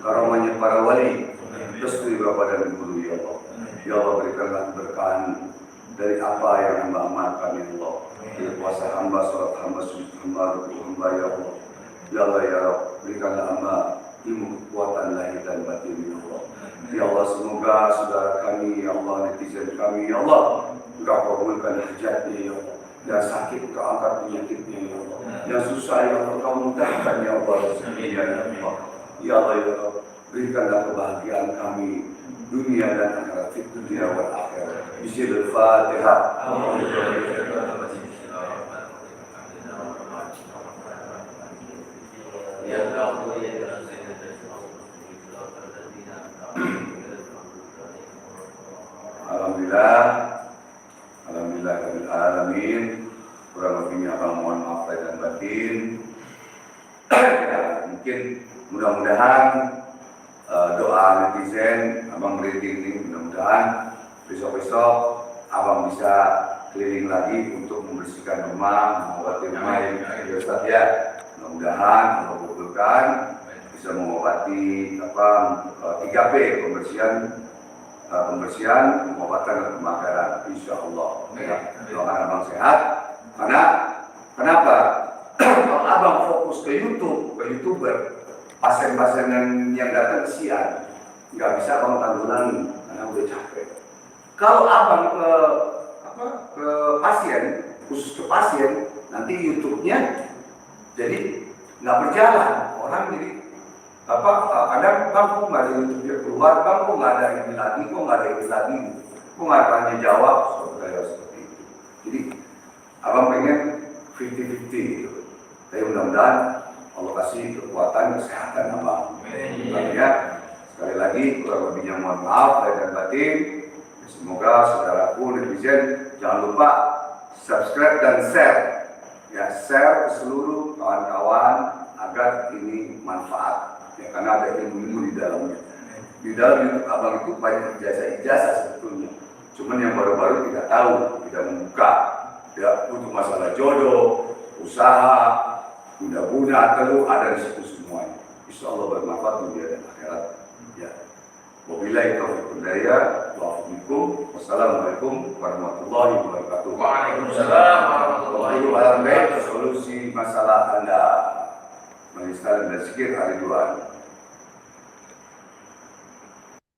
karamahnya para wali, restu bapak dan guru ya Allah. Ya Allah berikanlah keberkahan dari apa yang hamba amalkan ya Allah. Dari puasa hamba, sholat hamba, sujud hamba, rukuk hamba ya Allah. Ya Allah ya Rabb, berikanlah hamba ilmu kekuatan lahir dan batin ya Allah. Ya Allah semoga saudara kami ya Allah, netizen kami ya Allah, Engkau kabulkan hajatnya ya Allah. Yang sakit Engkau angkat penyakitnya ya Allah. Yang susah ya Allah Engkau mudahkan ya Allah. Ya Allah ya Allah, berikanlah kebahagiaan kami dunia dan akhirat, fit dunia wal akhirat. Bismillahirrahmanirrahim. Alhamdulillah, alhamdulillah alamin. Kurang lebihnya abang mohon maaf lahir dan batin. Ya, mungkin mudah-mudahan doa netizen abang merinding ini, mudah-mudahan besok-besok abang bisa keliling lagi untuk membersihkan rumah, mengobati rumah yang ya Ustaz ya. Mudah-mudahan Allah kabulkan bisa mengobati 3P, pembersihan, pengobatan dan pembakaran, insya Allah. Ya, doakan abang sehat. Karena kenapa? Kalau abang fokus ke YouTube, ke YouTuber, pasien-pasien yang datang kesian, nggak bisa abang tanggulangi karena udah capek. Kalau abang ke pasien, khusus ke pasien, nanti YouTube-nya jadi nggak berjalan. Orang jadi kadang bang kok nggak ada YouTube dia keluar, bang kok nggak ada ini lagi, kok nggak ada ini lagi, kok nggak tanya jawab seperti itu. Jadi abang pengen 50-50 gitu. Tapi mudah-mudahan Allah kasih kekuatan, kesehatan abang. Ya, sekali lagi kurang lebihnya mohon maaf lahir dan batin. Semoga saudaraku netizen jangan lupa subscribe dan share. Ya, share ke seluruh kawan-kawan agar ini manfaat. Ya, karena ada ilmu-ilmu di dalamnya. Di dalam YouTube abang itu banyak ijazah-ijazah sebetulnya. Cuman yang baru-baru tidak tahu, tidak membuka. Ya, untuk masalah jodoh, usaha, guna-guna, telur ada di situ semuanya. Insya Allah bermanfaat dunia dan akhirat. Ya. Wabillahi taufiq wal hidayah. Wassalamualaikum warahmatullahi wabarakatuh. Waalaikumsalam warahmatullahi wabarakatuh. Solusi masalah Anda. Menginstal dan zikir hari 2.